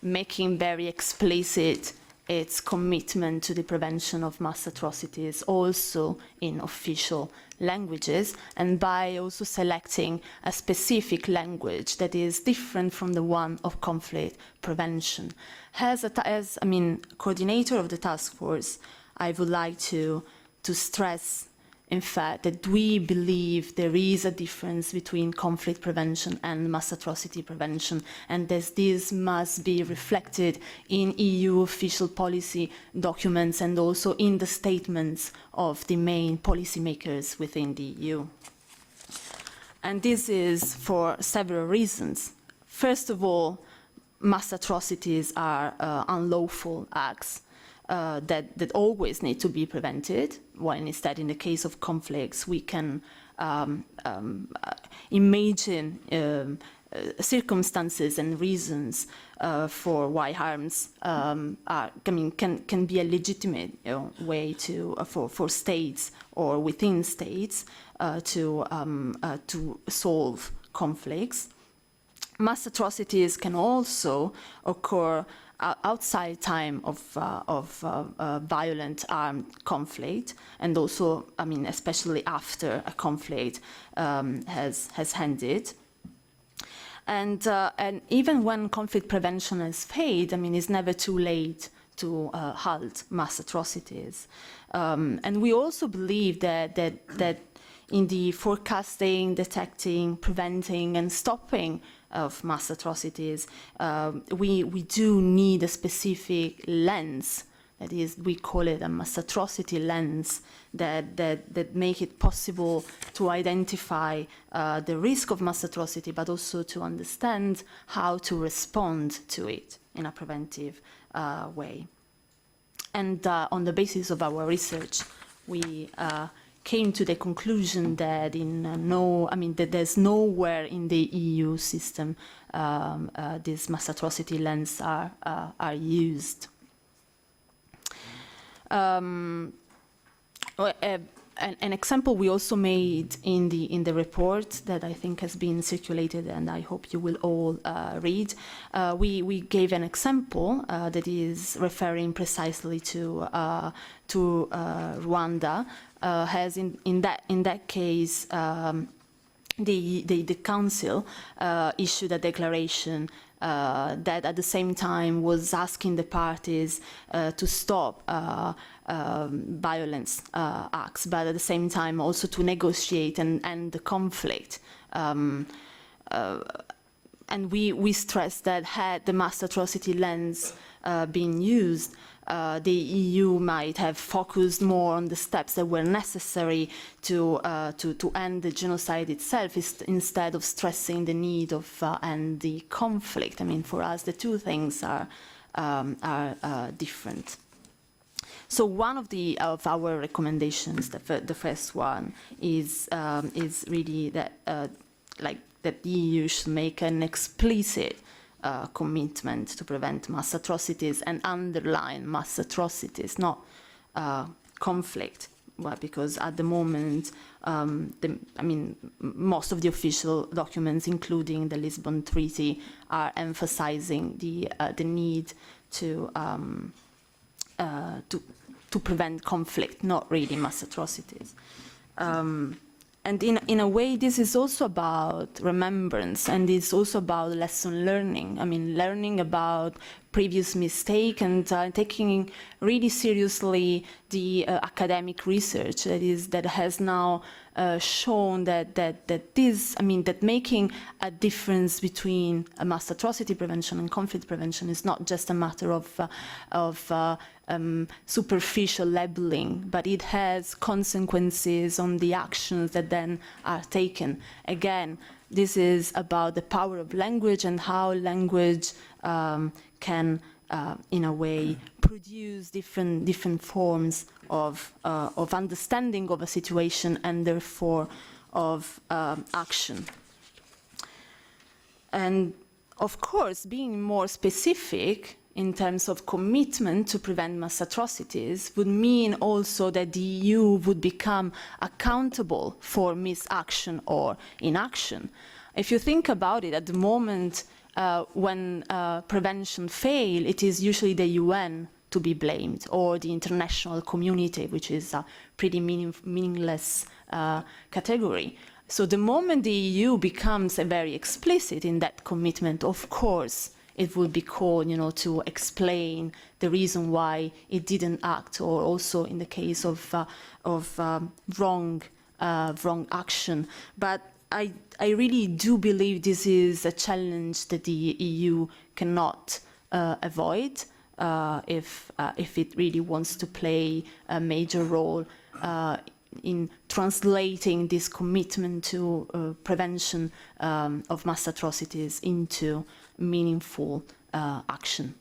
making very explicit its commitment to the prevention of mass atrocities also in official languages, and by also selecting a specific language that is different from the one of conflict prevention. As coordinator of the task force, I would like to stress, in fact, that we believe there is a difference between conflict prevention and mass atrocity prevention, and that this must be reflected in EU official policy documents and also in the statements of the main policymakers within the EU. And this is for several reasons. First of all, mass atrocities are unlawful acts that always need to be prevented, while instead in the case of conflicts we can imagine circumstances and reasons for why harms can be a legitimate way to for states or within states to solve conflicts. Mass atrocities can also occur outside time of violent armed conflict, and also, especially after a conflict has ended. And even when conflict prevention has failed, it's never too late to halt mass atrocities. And we also believe that in the forecasting, detecting, preventing, and stopping of mass atrocities, we do need a specific lens. That is, we call it a mass atrocity lens that make it possible to identify the risk of mass atrocity, but also to understand how to respond to it in a preventive way. And on the basis of our research, we came to the conclusion that that there's nowhere in the EU system these mass atrocity lenses are used. An example we also made in the report that I think has been circulated, and I hope you will all read. We gave an example that is referring precisely to Rwanda. Has in that case the Council issued a declaration that at the same time was asking the parties to stop violence acts, but at the same time also to negotiate and end the conflict. And we stressed that had the mass atrocity lens been used, the EU might have focused more on the steps that were necessary to end the genocide itself, instead of stressing the need of end the conflict. For us, the two things are different. So one of our recommendations, the first one, is really that that the EU should make an explicit commitment to prevent mass atrocities and underline mass atrocities, not conflict. Well, because at the moment, most of the official documents, including the Lisbon Treaty, are emphasizing the need to prevent conflict, not really mass atrocities. And in a way, this is also about remembrance, and it's also about lesson learning. Learning about previous mistake and taking really seriously the academic research that has now shown that making a difference between mass atrocity prevention and conflict prevention is not just a matter of superficial labeling, but it has consequences on the actions that then are taken. Again, this is about the power of language and how language can, in a way, produce different forms of understanding of a situation and therefore of action. And of course, being more specific in terms of commitment to prevent mass atrocities would mean also that the EU would become accountable for misaction or inaction. If you think about it, at the moment, when prevention fails, it is usually the UN to be blamed, or the international community, which is a pretty meaningless category. So the moment the EU becomes very explicit in that commitment, of course, it would be called, to explain the reason why it didn't act, or also in the case of wrong action. But I really do believe this is a challenge that the EU cannot avoid if it really wants to play a major role in translating this commitment to prevention of mass atrocities into meaningful action.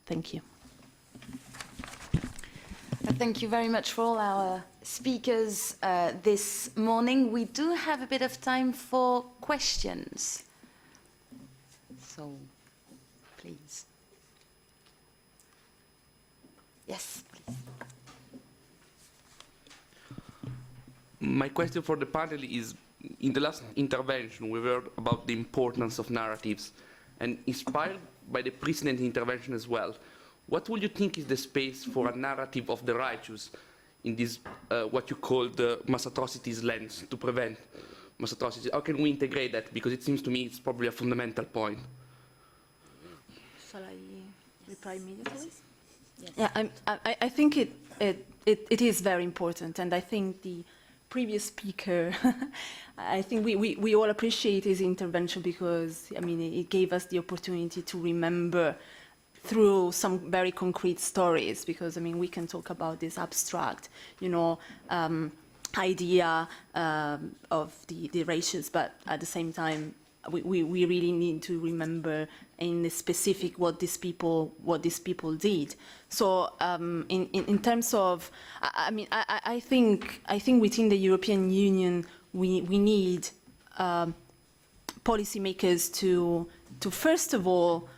Thank you. Thank you very much for all our speakers this morning. We do have a bit of time for questions. So, please. Yes, please. My question for the panel is, in the last intervention, we heard about the importance of narratives, and inspired by the precedent intervention as well, what would you think is the space for a narrative of the righteous in this, what you call the mass atrocities lens, to prevent mass atrocities? How can we integrate that? Because it seems to me it's probably a fundamental point. Shall I reply immediately? Yes. Yeah, I think it is very important, and I think the previous speaker, I think we all appreciate his intervention, because, I mean, it gave us the opportunity to remember through some very concrete stories, because, I mean, we can talk about this abstract, idea of the races, but at the same time, we really need to remember in the specific what these people did. So in terms of, I mean, I think within the European Union we need policymakers to first of all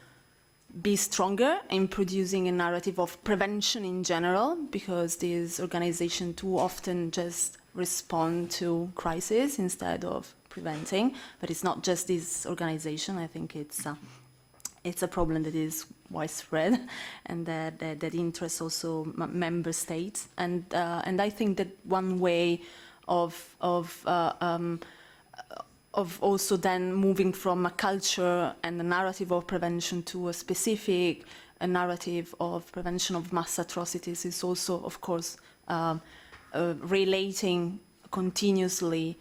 be stronger in producing a narrative of prevention in general, because these organizations too often just respond to crisis instead of preventing. But it's not just this organization. I think it's a problem that is widespread, and that interests also member states. And I think that one way of also then moving from a culture and a narrative of prevention to a specific narrative of prevention of mass atrocities is also, of course, relating continuously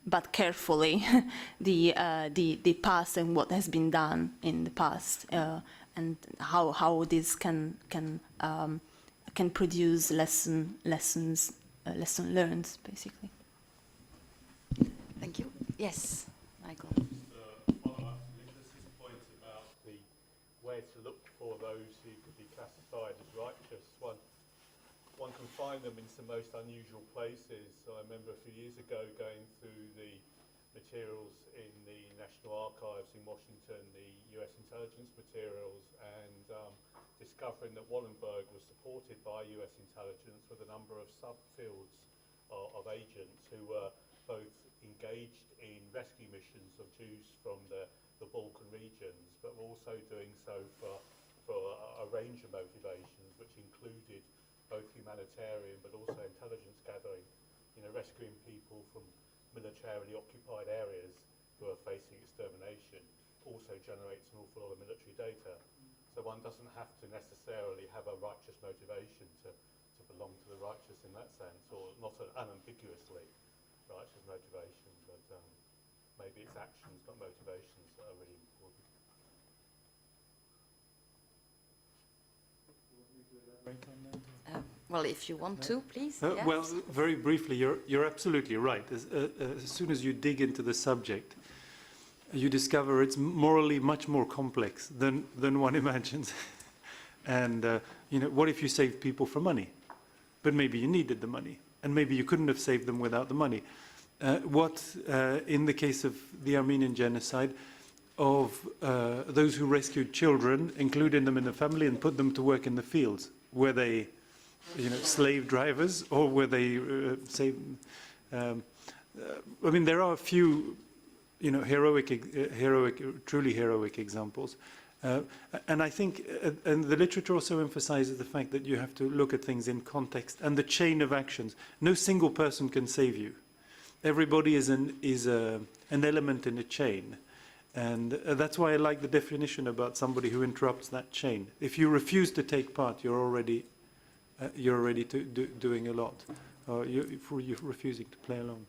but carefully the past and what has been done in the past, and how this can produce lessons learned, basically. Thank you. Yes, Michael. Follow-up to Nicholas's point about the where to look for those who could be classified as righteous. One can find them in some most unusual places. I remember a few years ago going through the materials in the National Archives in Washington, the US intelligence materials, and discovering that Wallenberg was supported by US intelligence with a number of subfields of agents who were both engaged in rescue missions of Jews from the Balkan regions, but were also doing so for a range of motivations, which included both humanitarian but also intelligence gathering, rescuing people from militarily occupied areas who are facing extermination also generates an awful lot of military data. So one doesn't have to necessarily have a righteous motivation to belong to the righteous in that sense, or not an unambiguously righteous motivation, but maybe it's actions, not motivations, that are really important. Well, if you want to, please. Yes. Well, very briefly, you're absolutely right. As soon as you dig into the subject, you discover it's morally much more complex than one imagines. And what if you saved people for money? But maybe you needed the money, and maybe you couldn't have saved them without the money. In the case of the Armenian genocide, of those who rescued children, including them in the family and put them to work in the fields, were they slave drivers, or were they I mean, there are a few truly heroic examples. And I think, and the literature also emphasizes the fact that you have to look at things in context and the chain of actions. No single person can save you. Everybody is an element in a chain. And that's why I like the definition about somebody who interrupts that chain. If you refuse to take part, you're already doing a lot. You're refusing to play along.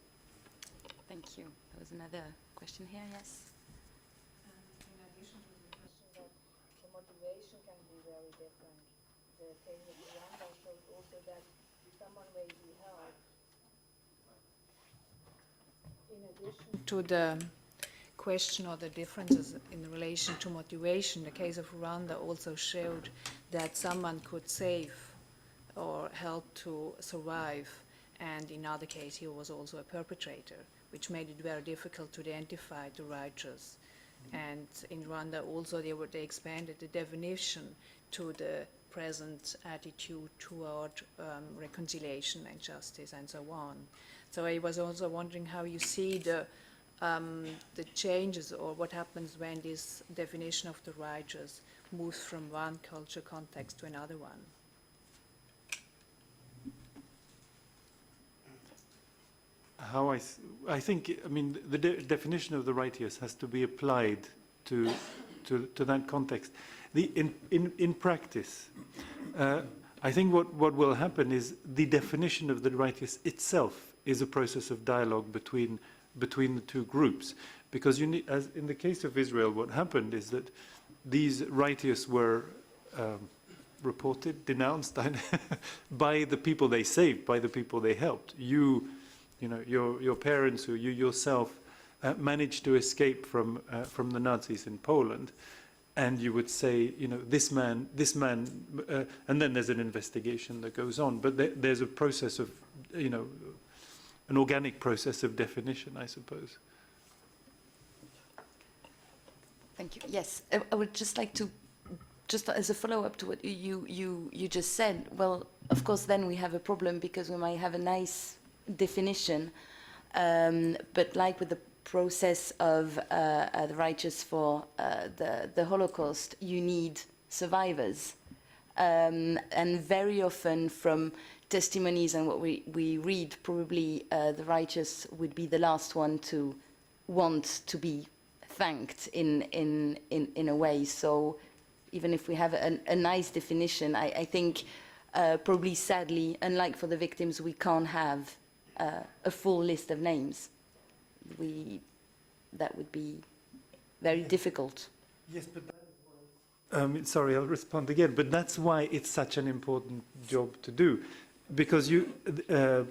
Thank you. There was another question here, yes? In addition to the question that the motivation can be very different, the case of Rwanda showed also that someone may be held. In addition to the question or the differences in relation to motivation, the case of Rwanda also showed that someone could save or help to survive, and in other case he was also a perpetrator, which made it very difficult to identify the righteous. And in Rwanda also they expanded the definition to the present attitude toward reconciliation and justice and so on. So I was also wondering how you see the changes, or what happens when this definition of the righteous moves from one culture context to another one. I think, I mean, the definition of the righteous has to be applied to that context. In practice, I think what will happen is the definition of the righteous itself is a process of dialogue between the two groups, because you need, as in the case of Israel, what happened is that these righteous were reported, denounced by the people they saved, by the people they helped. You know, your parents, or you yourself, managed to escape from the Nazis in Poland, and you would say, you know, this man, and then there's an investigation that goes on. But there's a process of, you know, an organic process of definition, I suppose. Thank you. Yes, I would just like to, just as a follow-up to what you just said, well, of course, then we have a problem, because we might have a nice definition, but like with the process of the righteous for the Holocaust, you need survivors, and very often from testimonies and what we read, probably the righteous would be the last one to want to be thanked in a way. So even if we have a nice definition, I think probably sadly, unlike for the victims, we can't have a full list of names. That would be very difficult. Yes, but that is sorry, I'll respond again. But that's why it's such an important job to do, because you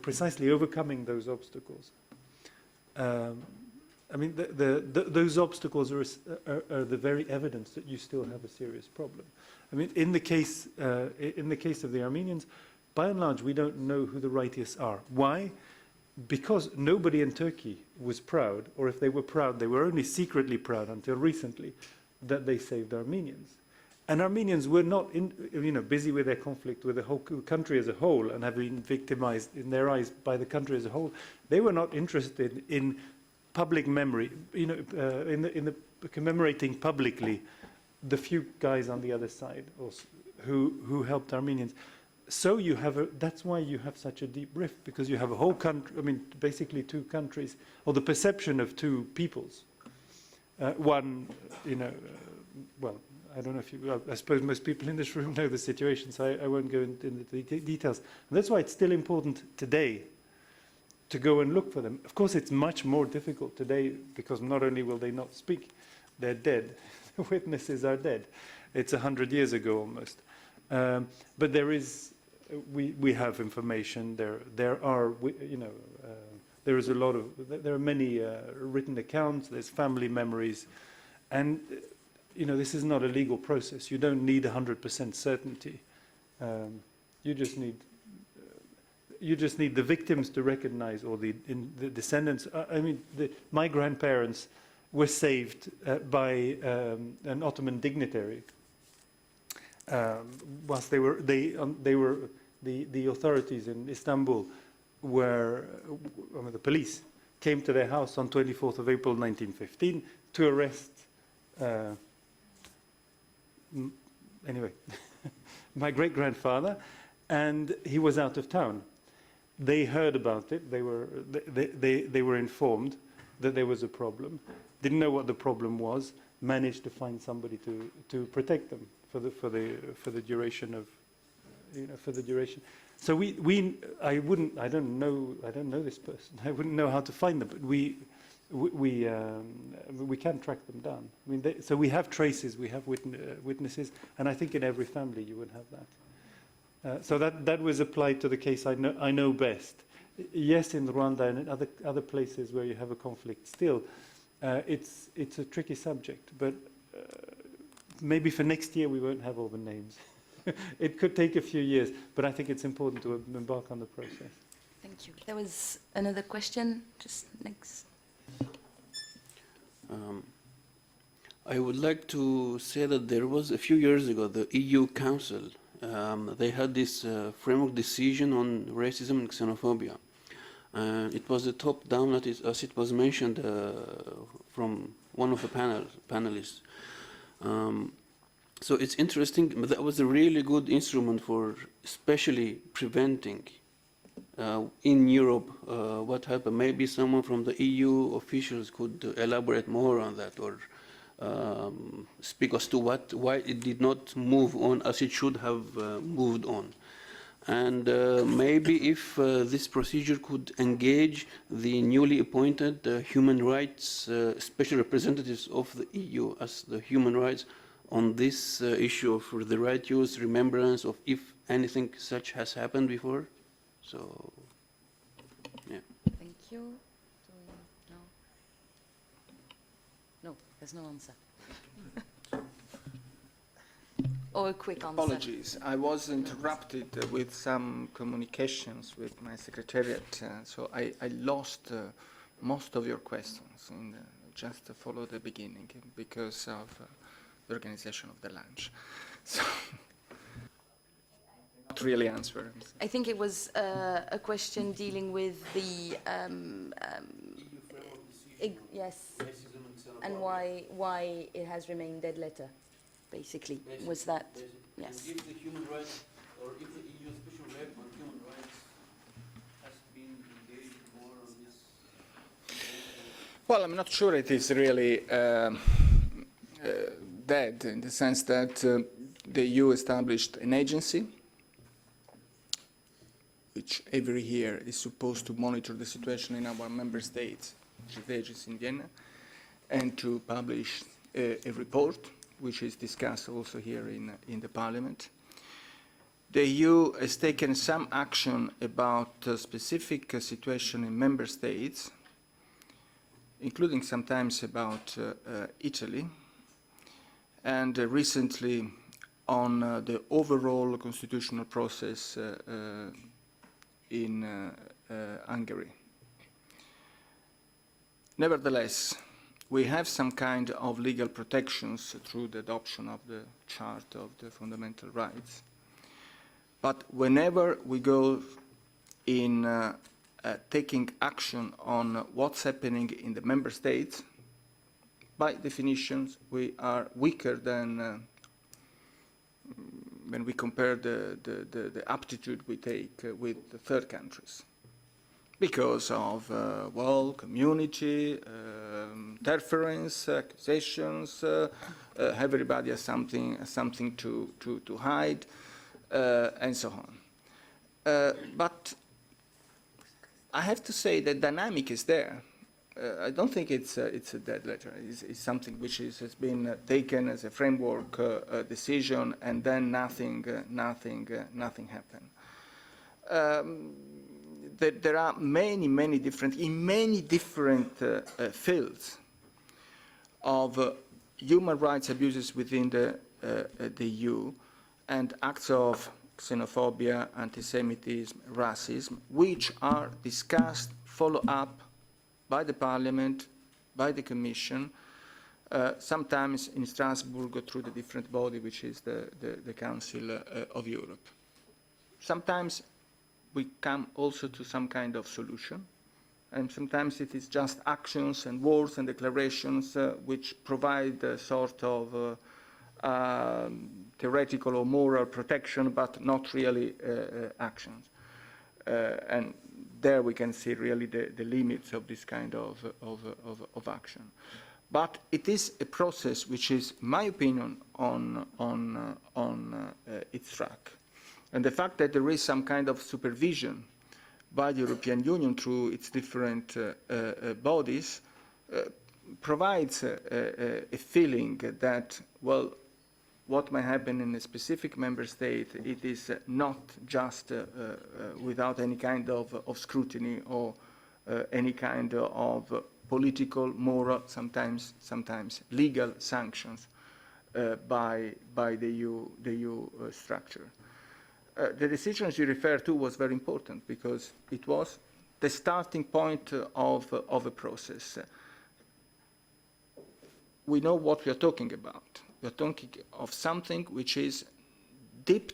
precisely overcoming those obstacles. I mean, those obstacles are the very evidence that you still have a serious problem. I mean, in the case of the Armenians, by and large, we don't know who the righteous are. Why? Because nobody in Turkey was proud, or if they were proud, they were only secretly proud until recently, that they saved Armenians. And Armenians were not, busy with their conflict with the whole country as a whole, and have been victimized in their eyes by the country as a whole. They were not interested in public memory, in the commemorating publicly the few guys on the other side who helped Armenians. So you have that's why you have such a deep rift, because you have a whole country, I mean, basically two countries, or the perception of two peoples. One, well, I don't know if you, I suppose most people in this room know the situation, so I won't go into the details. And that's why it's still important today to go and look for them. Of course, it's much more difficult today, because not only will they not speak, they're dead. The witnesses are dead. It's 100 years ago almost. But there is, we have information. There are, there is a lot of, there are many written accounts. There's family memories, and this is not a legal process. You don't need 100% certainty. You just need the victims to recognize, or the descendants. I mean, my grandparents were saved by an Ottoman dignitary. Whilst the authorities in Istanbul were, the police came to their house on 24th of April 1915 to arrest, anyway, my great-grandfather, and he was out of town. They heard about it. They were informed that there was a problem. Didn't know what the problem was. Managed to find somebody to protect them for the duration of, for the duration. So I don't know this person. I wouldn't know how to find them. But we can track them down. I mean, so we have traces. We have witnesses, and I think in every family you would have that. So that was applied to the case I know best. Yes, in Rwanda and in other places where you have a conflict still, it's a tricky subject. But maybe for next year we won't have all the names. It could take a few years, but I think it's important to embark on the process. Thank you. There was another question just next. I would like to say that there was a few years ago the EU Council. They had this framework decision on racism and xenophobia. It was a top-down, as it was mentioned from one of the panelists. So it's interesting, but that was a really good instrument for especially preventing in Europe what happened. Maybe someone from the EU officials could elaborate more on that, or speak as to why it did not move on as it should have moved on. And maybe if this procedure could engage the newly appointed human rights special representatives of the EU as the human rights on this issue of the right use, remembrance of if anything such has happened before. So, yeah. Thank you. No? No, there's no answer. Or a quick answer. Apologies. I was interrupted with some communications with my secretariat, so I lost most of your questions. And just to follow the beginning because of the organization of the lunch. So, not really answer. I think it was a question dealing with the yes, and why it has remained dead letter. Basically, was that yes? If the human rights, or if the EU special rep on human rights has been engaged more on this. Well, I'm not sure it is really dead in the sense that the EU established an agency which every year is supposed to monitor the situation in our member states, which is the agency in Vienna, and to publish a report which is discussed also here in the Parliament. The EU has taken some action about a specific situation in member states, including sometimes about Italy, and recently on the overall constitutional process in Hungary. Nevertheless, we have some kind of legal protections through the adoption of the Charter of the Fundamental Rights. But whenever we go in taking action on what's happening in the member states, by definition, we are weaker than when we compare the aptitude we take with the third countries. Because of, well, community, interference, accusations, everybody has something to hide, and so on. But I have to say the dynamic is there. I don't think it's a dead letter. It's something which has been taken as a framework decision, and then nothing happened. There are many different fields of human rights abuses within the EU and acts of xenophobia, anti-Semitism, racism, which are discussed, followed up by the Parliament, by the Commission, sometimes in Strasbourg through the different body, which is the Council of Europe. Sometimes we come also to some kind of solution, and sometimes it is just actions and words and declarations which provide a sort of theoretical or moral protection, but not really actions. And there we can see really the limits of this kind of action. But it is a process which is, in my opinion, on its track. And the fact that there is some kind of supervision by the European Union through its different bodies provides a feeling that, well, what may happen in a specific member state, it is not just without any kind of scrutiny or any kind of political, moral, sometimes legal sanctions by the EU structure. The decisions you refer to was very important because it was the starting point of a process. We know what we are talking about. We are talking of something which is deep,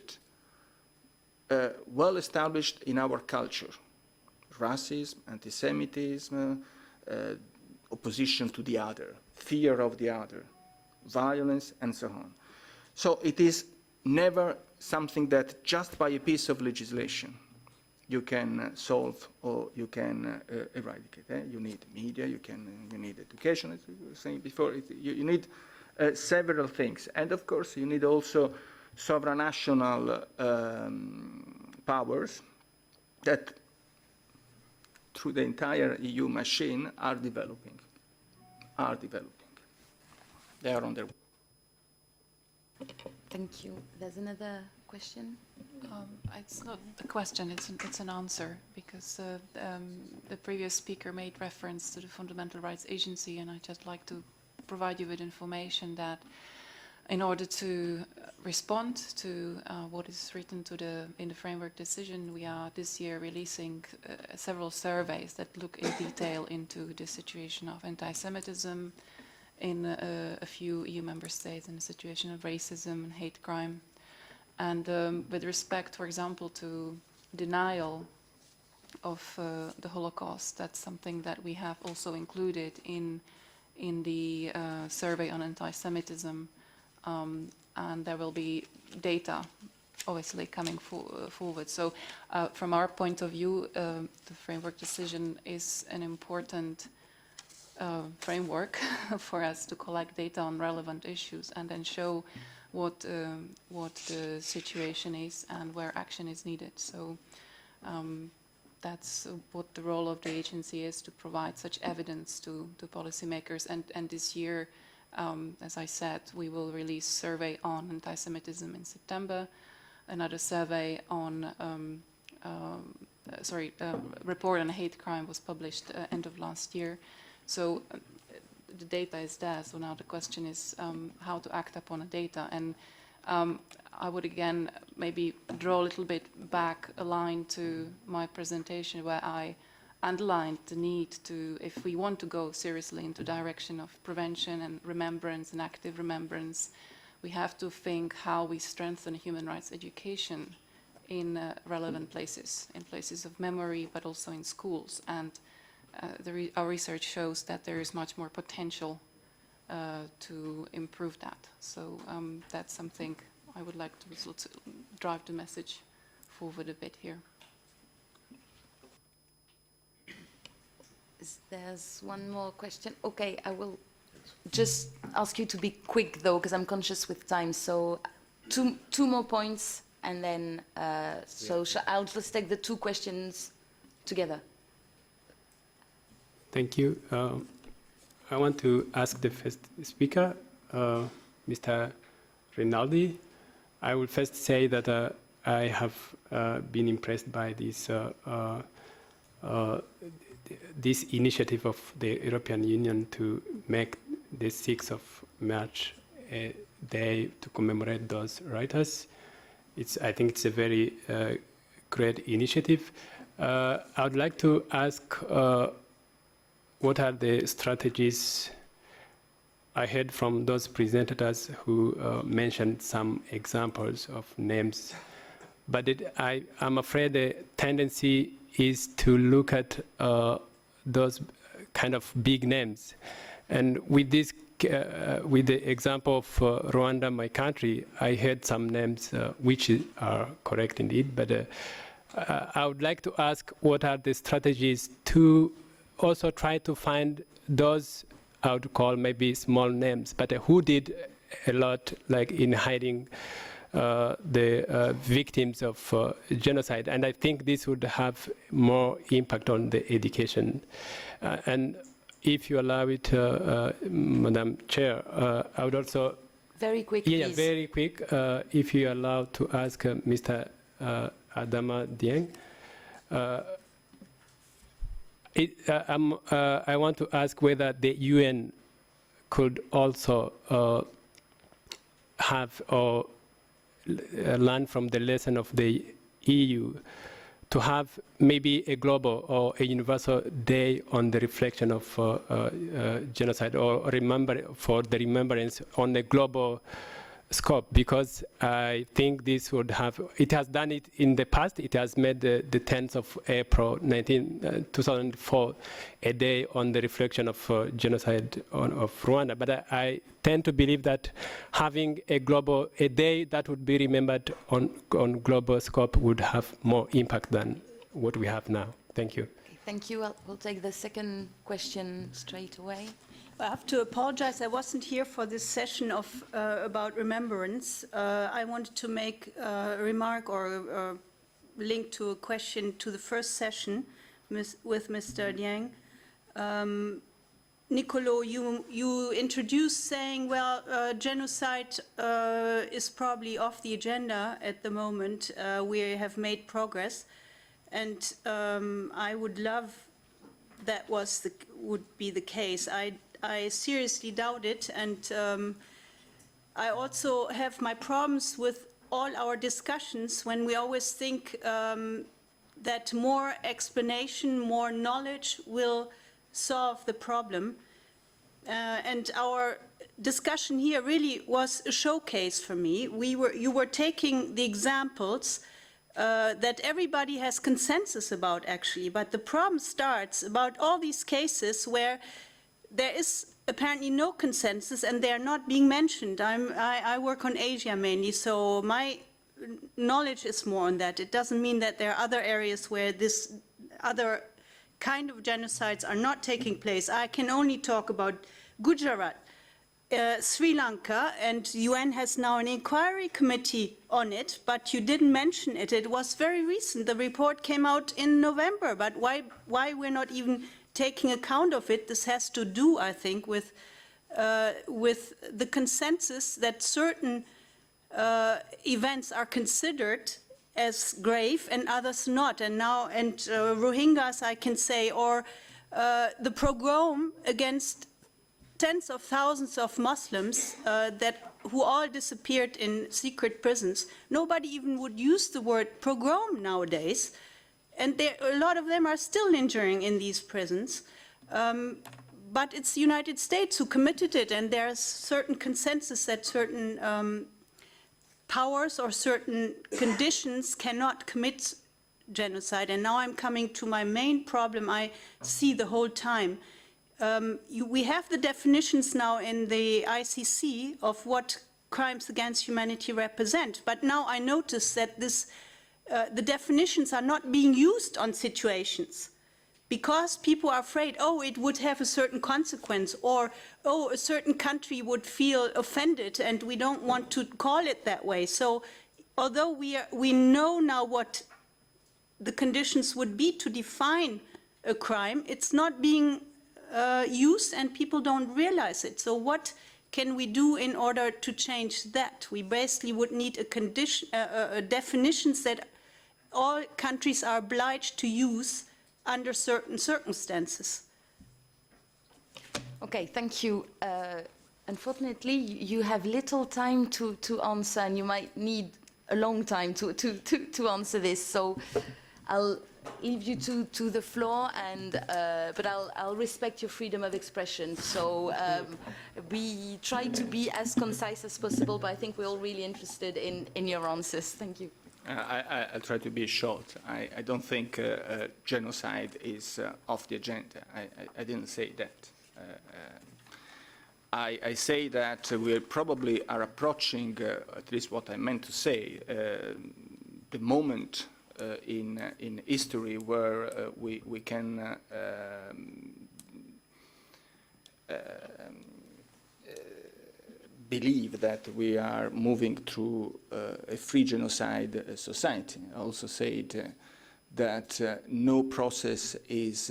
well established in our culture. Racism, anti-Semitism, opposition to the other, fear of the other, violence, and so on. So it is never something that just by a piece of legislation you can solve or you can eradicate. You need media, you need education, as we were saying before. You need several things. And of course, you need also supranational powers that, through the entire EU machine, are developing. They are on their way. Thank you. There's another question. It's not a question, it's an answer, because the previous speaker made reference to the Fundamental Rights Agency, and I'd just like to provide you with information that in order to respond to what is written in the framework decision, we are this year releasing several surveys that look in detail into the situation of anti-Semitism in a few EU member states, in the situation of racism and hate crime. And with respect, for example, to denial of the Holocaust, that's something that we have also included in the survey on anti-Semitism, and there will be data obviously coming forward. So from our point of view, the framework decision is an important framework for us to collect data on relevant issues and then show what the situation is and where action is needed. So that's what the role of the agency is, to provide such evidence to policymakers. And this year, as I said, we will release a survey on anti-Semitism in September, another survey on, report on hate crime was published end of last year. So the data is there, so now the question is how to act upon the data. And I would again maybe draw a little bit back a line to my presentation where I underlined the need to, if we want to go seriously into the direction of prevention and remembrance and active remembrance, we have to think how we strengthen human rights education in relevant places, in places of memory, but also in schools. And our research shows that there is much more potential to improve that. So that's something I would like to drive the message forward a bit here. There's one more question. Okay, I will just ask you to be quick though, because I'm conscious with time. So two more points, and then I'll just take the two questions together. Thank you. I want to ask the first speaker, Mr. Rinaldi. I will first say that I have been impressed by this initiative of the European Union to make the 6th of March a day to commemorate those writers. I think it's a very great initiative. I would like to ask what are the strategies? I heard from those presenters who mentioned some examples of names, but I'm afraid the tendency is to look at those kind of big names. And with this, with the example of Rwanda, my country, I heard some names which are correct indeed, but I would like to ask what are the strategies to also try to find those, I would call maybe small names, but who did a lot, like in hiding the victims of genocide. And I think this would have more impact on the education. And if you allow it, Madam Chair, I would also... Very quick, yeah, please. very quick. If you allow to ask Mr. Adama Dieng. I want to ask whether the UN could also have or learn from the lesson of the EU to have maybe a global or a universal day on the reflection of genocide, or for the remembrance on a global scope, because I think this would have, it has done it in the past. It has made the 10th of April 2004 a day on the reflection of genocide of Rwanda. But I tend to believe that having a day that would be remembered on global scope would have more impact than what we have now. Thank you. Okay, thank you. We'll take the second question straight away. I have to apologize. I wasn't here for this session of about remembrance. I wanted to make a remark or link to a question to the first session with Mr. Dieng. Nicolo, you introduced saying, well, genocide is probably off the agenda at the moment. We have made progress, and I would love that would be the case. I seriously doubt it, and I also have my problems with all our discussions when we always think that more explanation, more knowledge will solve the problem. And our discussion here really was a showcase for me. You were taking the examples that everybody has consensus about, actually, but the problem starts about all these cases where there is apparently no consensus and they are not being mentioned. I work on Asia mainly, so my knowledge is more on that. It doesn't mean that there are other areas where this other kind of genocides are not taking place. I can only talk about Gujarat, Sri Lanka, and UN has now an inquiry committee on it, but you didn't mention it. It was very recent. The report came out in November, but why we're not even taking account of it? This has to do, I think, with the consensus that certain events are considered as grave and others not. And now, Rohingyas, I can say, or the pogrom against tens of thousands of Muslims who all disappeared in secret prisons. Nobody even would use the word pogrom nowadays. And a lot of them are still lingering in these prisons. But it's the United States who committed it, and there's certain consensus that certain powers or certain conditions cannot commit genocide. And now I'm coming to my main problem I see the whole time. We have the definitions now in the ICC of what crimes against humanity represent, but now I notice that the definitions are not being used on situations because people are afraid, oh, it would have a certain consequence, or, oh, a certain country would feel offended and we don't want to call it that way. So although we know now what the conditions would be to define a crime, it's not being used and people don't realize it. So what can we do in order to change that? We basically would need definitions that all countries are obliged to use under certain circumstances. Okay, thank you. Unfortunately, you have little time to answer, and you might need a long time to answer this. So I'll leave you to the floor, but I'll respect your freedom of expression. So we try to be as concise as possible, but I think we're all really interested in your answers. Thank you. I'll try to be short. I don't think genocide is off the agenda. I didn't say that. I say that we probably are approaching, at least what I meant to say, the moment in history where we can believe that we are moving through a free genocide society. I also said that no process is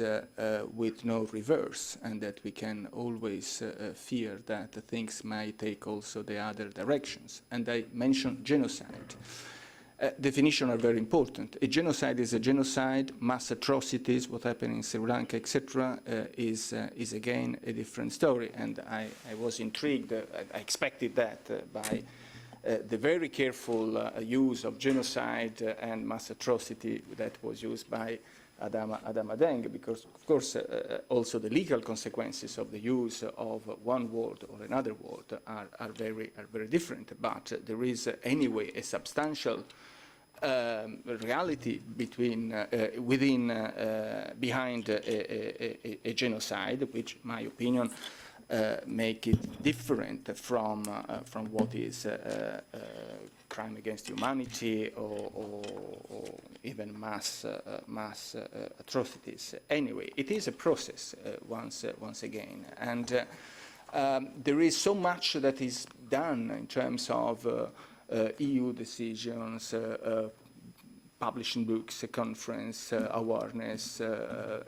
with no reverse, and that we can always fear that things might take also the other directions. And I mentioned genocide. Definitions are very important. A genocide is a genocide. Mass atrocities, what happened in Sri Lanka, etc., is again a different story. And I was intrigued, I expected that by the very careful use of genocide and mass atrocity that was used by Adama Deng, because, of course, also the legal consequences of the use of one word or another word are very different. But there is anyway a substantial reality behind a genocide, which, in my opinion, make it different from what is crime against humanity or even mass atrocities. Anyway, it is a process once again, and there is so much that is done in terms of EU decisions, publishing books, a conference, awareness,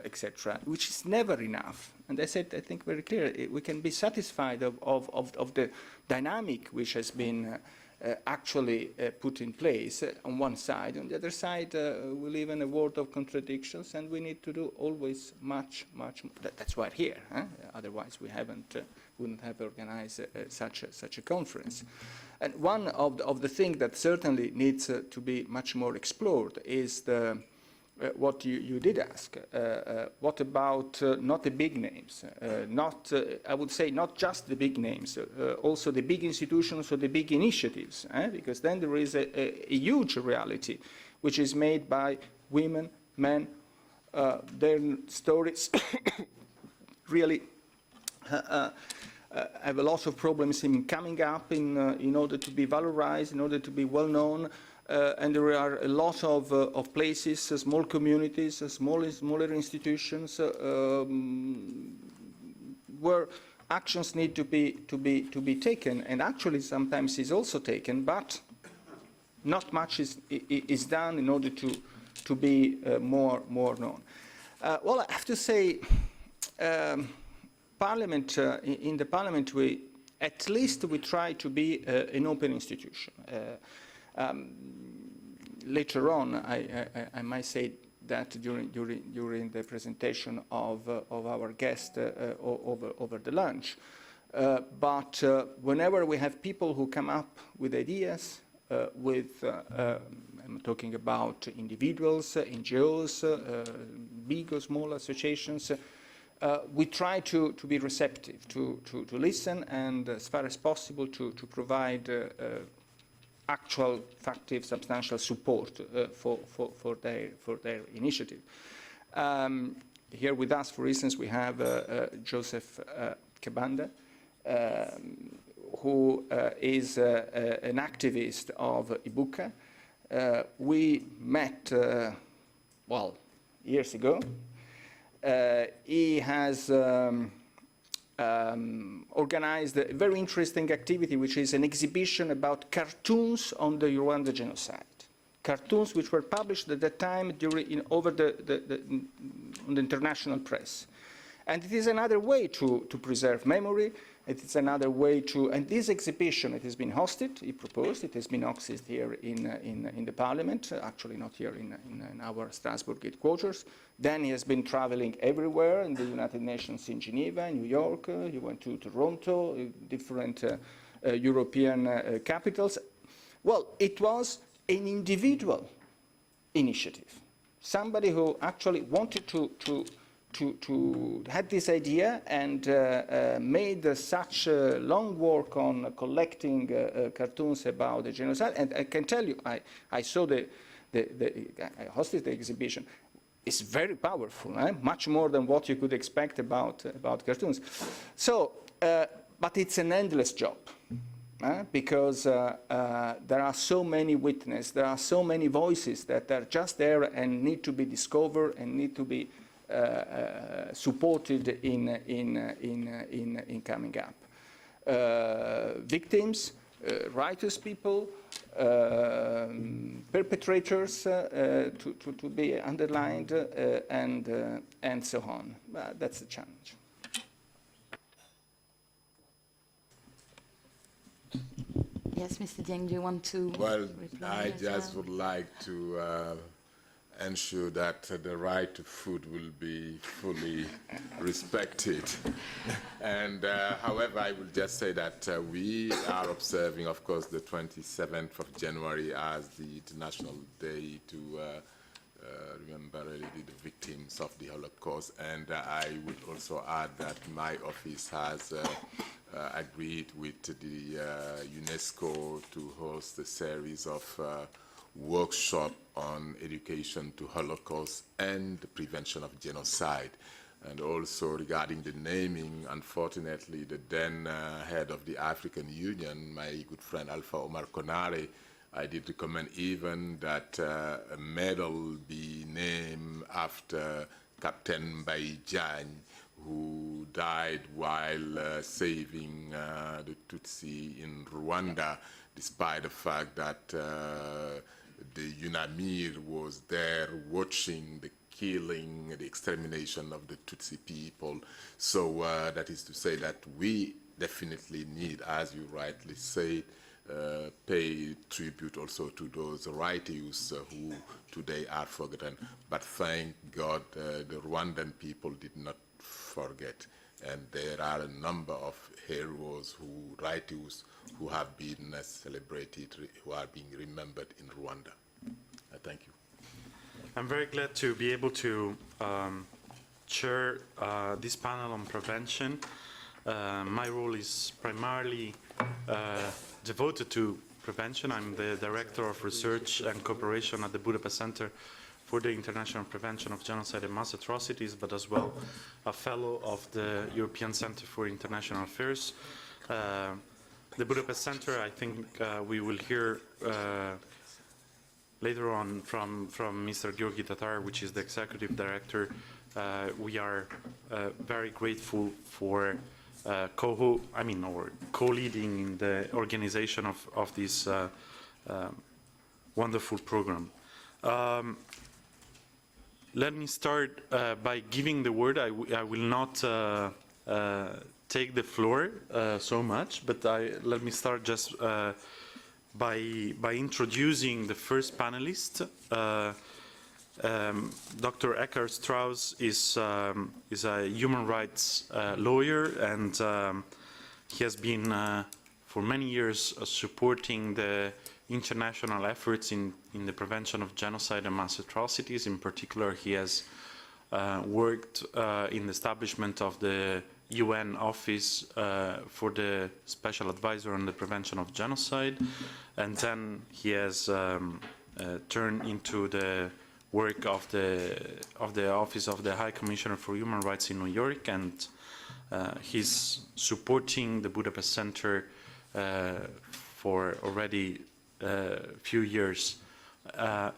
etc., which is never enough. And I said, I think very clear, we can be satisfied of the dynamic which has been actually put in place on one side. On the other side, we live in a world of contradictions, and we need to do always much more. That's why we're here. Otherwise, we wouldn't have organized such a conference. And one of the things that certainly needs to be much more explored is what you did ask. What about not the big names? I would say not just the big names, also the big institutions or the big initiatives, because then there is a huge reality which is made by women, men, their stories really have a lot of problems in coming up in order to be valorized, in order to be well known, and there are a lot of places, small communities, smaller institutions where actions need to be taken, and actually sometimes is also taken, but not much is done in order to be more known. Well, I have to say. Parliament, in the Parliament, at least we try to be an open institution. Later on, I might say that during the presentation of our guest over the lunch. But whenever we have people who come up with ideas, I'm talking about individuals, NGOs, big or small associations. We try to be receptive, to listen, and as far as possible to provide actual, factive, substantial support for their initiative. Here with us, for instance, we have Joseph Kabanda, who is an activist of Ibuka. We met, years ago. He has organized a very interesting activity, which is an exhibition about cartoons on the Rwanda genocide. Cartoons which were published at that time on the international press. And it is another way to preserve memory. It is another way and this exhibition, it has been hosted, he proposed, it has been hosted here in the Parliament, actually not here in our Strasbourg headquarters. Then he has been traveling everywhere in the United Nations, in Geneva, New York, he went to Toronto, different European capitals. Well, it was an individual initiative. Somebody who actually wanted to had this idea and made such long work on collecting cartoons about the genocide. And I can tell you, I saw I hosted the exhibition. It's very powerful, much more than what you could expect about cartoons. So, but it's an endless job. Because there are so many witnesses, there are so many voices that are just there and need to be discovered and need to be supported in coming up. Victims, righteous people, perpetrators to be underlined, and so on. That's the challenge. Yes, Mr. Dieng, do you want to reply? I just would like to ensure that the right to food will be fully respected. And however, I will just say that we are observing, of course, the 27th of January as the International Day to remember really the victims of the Holocaust. And I would also add that my office has agreed with the UNESCO to host a series of workshops on education to Holocaust and the prevention of genocide. And also regarding the naming, unfortunately, the then head of the African Union, my good friend Alpha Omar Konare, I did recommend even that a medal be named after Captain Baijani, who died while saving the Tutsi in Rwanda, despite the fact that the UNAMIR was there watching the killing, the extermination of the Tutsi people. So that is to say that we definitely need, as you rightly said, pay tribute also to those righteous who today are forgotten. But thank God the Rwandan people did not forget. And there are a number of heroes, righteous, who have been celebrated, who are being remembered in Rwanda. Thank you. I'm very glad to be able to chair this panel on prevention. My role is primarily devoted to prevention. I'm the Director of Research and Cooperation at the Budapest Center for the International Prevention of Genocide and Mass Atrocities, but as well a Fellow of the European Center for International Affairs. The Budapest Center, I think we will hear later on from Mr. Gheorghe Tatar, which is the Executive Director. We are very grateful for co-leading in the organization of this wonderful program. Let me start by giving the word. I will not take the floor so much, but let me start just by introducing the first panelist. Dr. Eckhard Strauss is a human rights lawyer, and he has been for many years supporting the international efforts in the prevention of genocide and mass atrocities. In particular, he has worked in the establishment of the UN Office for the Special Advisor on the Prevention of Genocide, and then he has turned into the work of the Office of the High Commissioner for Human Rights in New York, and he's supporting the Budapest Center for already a few years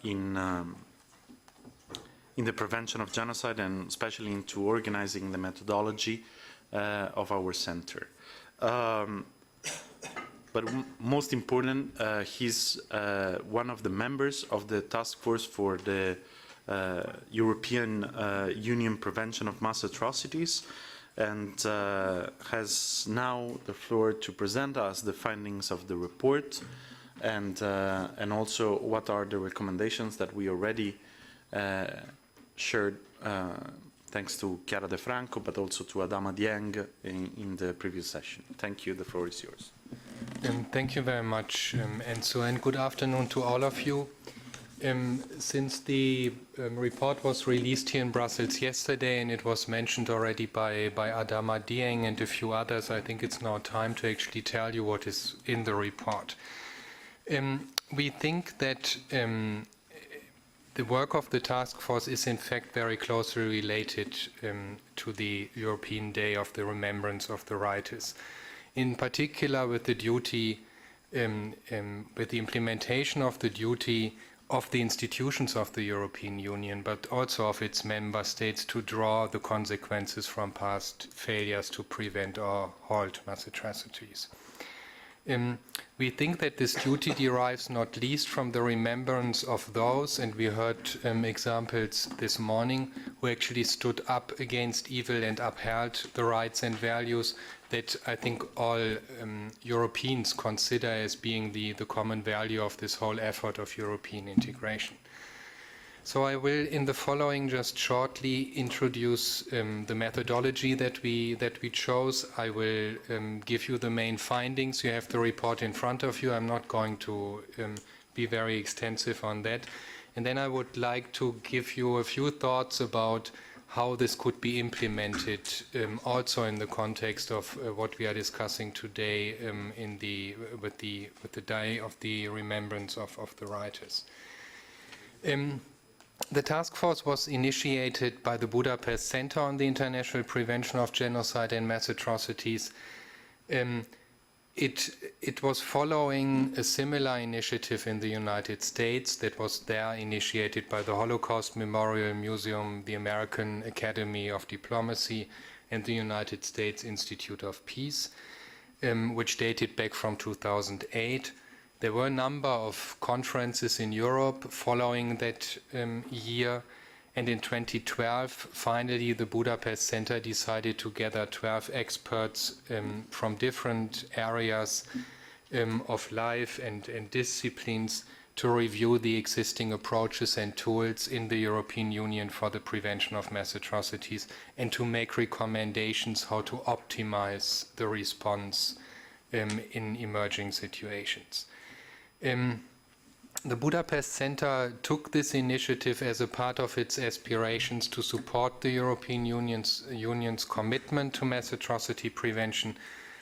in the prevention of genocide, and especially into organizing the methodology of our center. But most important, he's one of the members of the task force for the European Union Prevention of Mass Atrocities, and has now the floor to present us the findings of the report, and also what are the recommendations that we already shared thanks to Chiara De Franco, but also to Adama Dieng in the previous session. Thank you. The floor is yours. Thank you very much, Enzo, and good afternoon to all of you. Since the report was released here in Brussels yesterday, and it was mentioned already by Adama Dieng and a few others, I think it's now time to actually tell you what is in the report. We think that the work of the task force is in fact very closely related to the European Day of the Remembrance of the Writers. In particular with the duty, with the implementation of the duty of the institutions of the European Union, but also of its member states to draw the consequences from past failures to prevent or halt mass atrocities. We think that this duty derives not least from the remembrance of those, and we heard examples this morning, who actually stood up against evil and upheld the rights and values that I think all Europeans consider as being the common value of this whole effort of European integration. So I will, in the following, just shortly introduce the methodology that we chose. I will give you the main findings. You have the report in front of you. I'm not going to be very extensive on that. And then I would like to give you a few thoughts about how this could be implemented, also in the context of what we are discussing today with the Day of the Remembrance of the Writers. The task force was initiated by the Budapest Center on the International Prevention of Genocide and Mass Atrocities. It was following a similar initiative in the United States that was there initiated by the Holocaust Memorial Museum, the American Academy of Diplomacy, and the United States Institute of Peace, which dated back from 2008. There were a number of conferences in Europe following that year, and in 2012, finally, the Budapest Center decided to gather 12 experts from different areas of life and disciplines to review the existing approaches and tools in the European Union for the prevention of mass atrocities and to make recommendations how to optimize the response in emerging situations. The Budapest Center took this initiative as a part of its aspirations to support the European Union's commitment to mass atrocity prevention,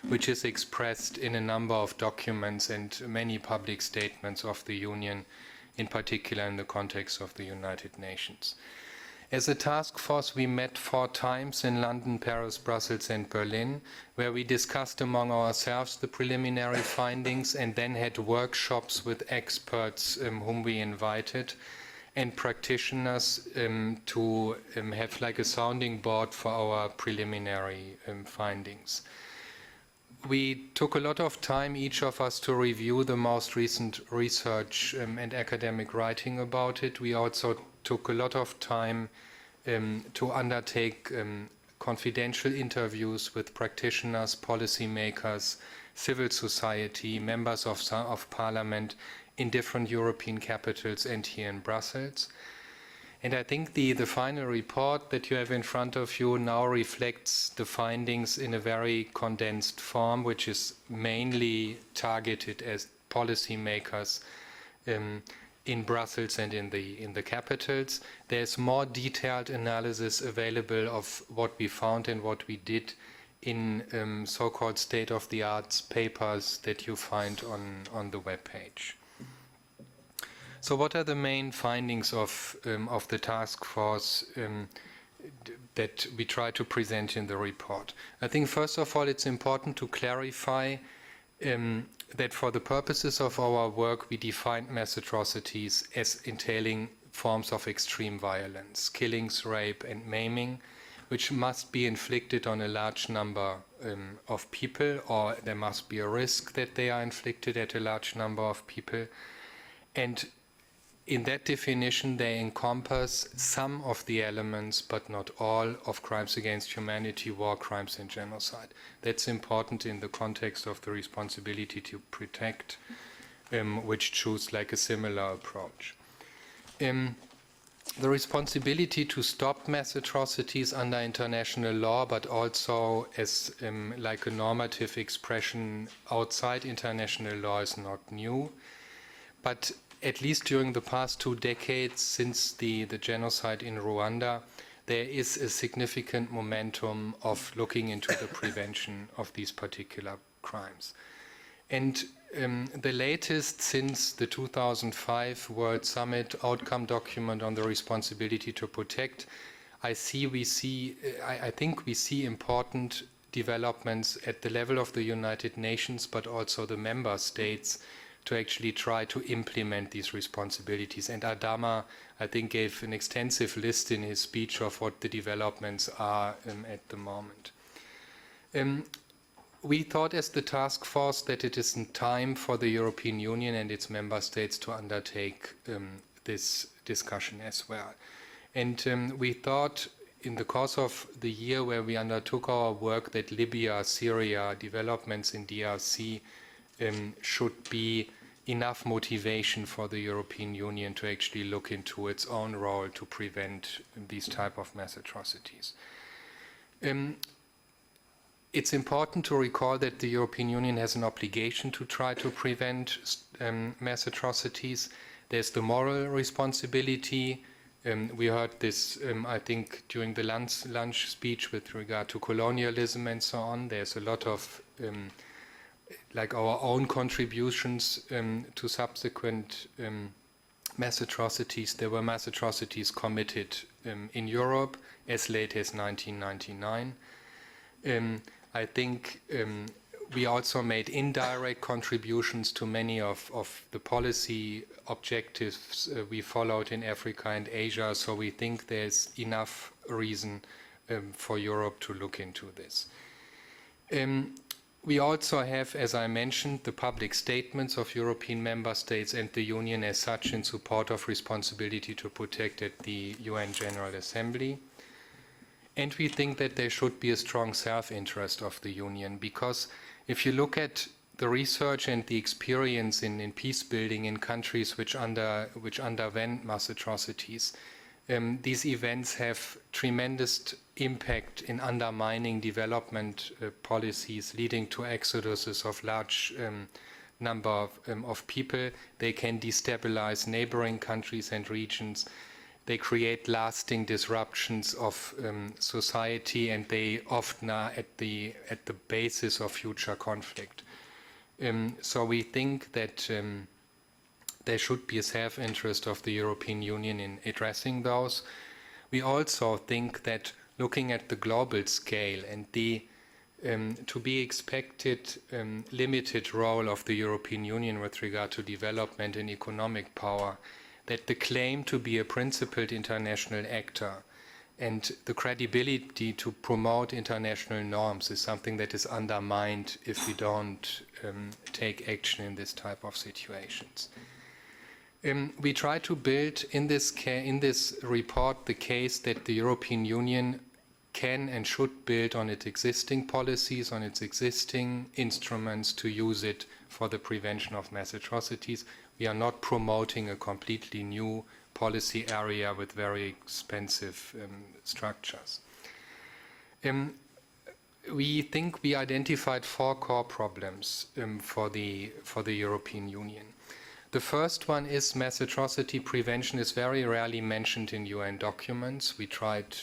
which is expressed in a number of documents and many public statements of the Union, in particular in the context of the United Nations. As a task force, we met 4 times in London, Paris, Brussels, and Berlin, where we discussed among ourselves the preliminary findings and then had workshops with experts whom we invited and practitioners to have like a sounding board for our preliminary findings. We took a lot of time, each of us, to review the most recent research and academic writing about it. We also took a lot of time to undertake confidential interviews with practitioners, policymakers, civil society, members of parliament in different European capitals and here in Brussels. And I think the final report that you have in front of you now reflects the findings in a very condensed form, which is mainly targeted as policymakers in Brussels and in the capitals. There's more detailed analysis available of what we found and what we did in so-called state-of-the-art papers that you find on the webpage. So what are the main findings of the task force that we try to present in the report? I think first of all it's important to clarify that for the purposes of our work we defined mass atrocities as entailing forms of extreme violence, killings, rape and maiming, which must be inflicted on a large number of people, or there must be a risk that they are inflicted at a large number of people. And in that definition, they encompass some of the elements, but not all, of crimes against humanity, war crimes, and genocide. That's important in the context of the responsibility to protect, which choose like a similar approach. The responsibility to stop mass atrocities under international law, but also as like a normative expression outside international law, is not new. But at least during the past 2 decades since the genocide in Rwanda, there is a significant momentum of looking into the prevention of these particular crimes. And the latest since the 2005 World Summit outcome document on the responsibility to protect, I think we see important developments at the level of the United Nations, but also the member states, to actually try to implement these responsibilities. And Adama, I think, gave an extensive list in his speech of what the developments are at the moment. We thought as the task force that it is time for the European Union and its member states to undertake this discussion as well. And we thought in the course of the year where we undertook our work that Libya, Syria, developments in DRC should be enough motivation for the European Union to actually look into its own role to prevent these type of mass atrocities. It's important to recall that the European Union has an obligation to try to prevent mass atrocities. There's the moral responsibility. We heard this, I think, during the lunch speech with regard to colonialism and so on. There's a lot of, like our own contributions to subsequent mass atrocities. There were mass atrocities committed in Europe as late as 1999. I think we also made indirect contributions to many of the policy objectives we followed in Africa and Asia, so we think there's enough reason for Europe to look into this. We also have, as I mentioned, the public statements of European member states and the Union as such in support of responsibility to protect at the UN General Assembly. And we think that there should be a strong self-interest of the Union, because if you look at the research and the experience in peace building in countries which underwent mass atrocities, these events have tremendous impact in undermining development policies, leading to exoduses of large number of people. They can destabilize neighboring countries and regions. They create lasting disruptions of society, and they often are at the basis of future conflict. So we think that there should be a self-interest of the European Union in addressing those. We also think that looking at the global scale and the to be expected limited role of the European Union with regard to development and economic power, that the claim to be a principled international actor and the credibility to promote international norms is something that is undermined if we don't take action in this type of situations. We try to build in this report the case that the European Union can and should build on its existing policies, on its existing instruments to use it for the prevention of mass atrocities. We are not promoting a completely new policy area with very expensive structures. We think we identified 4 core problems for the European Union. The first one is mass atrocity prevention is very rarely mentioned in UN documents. We tried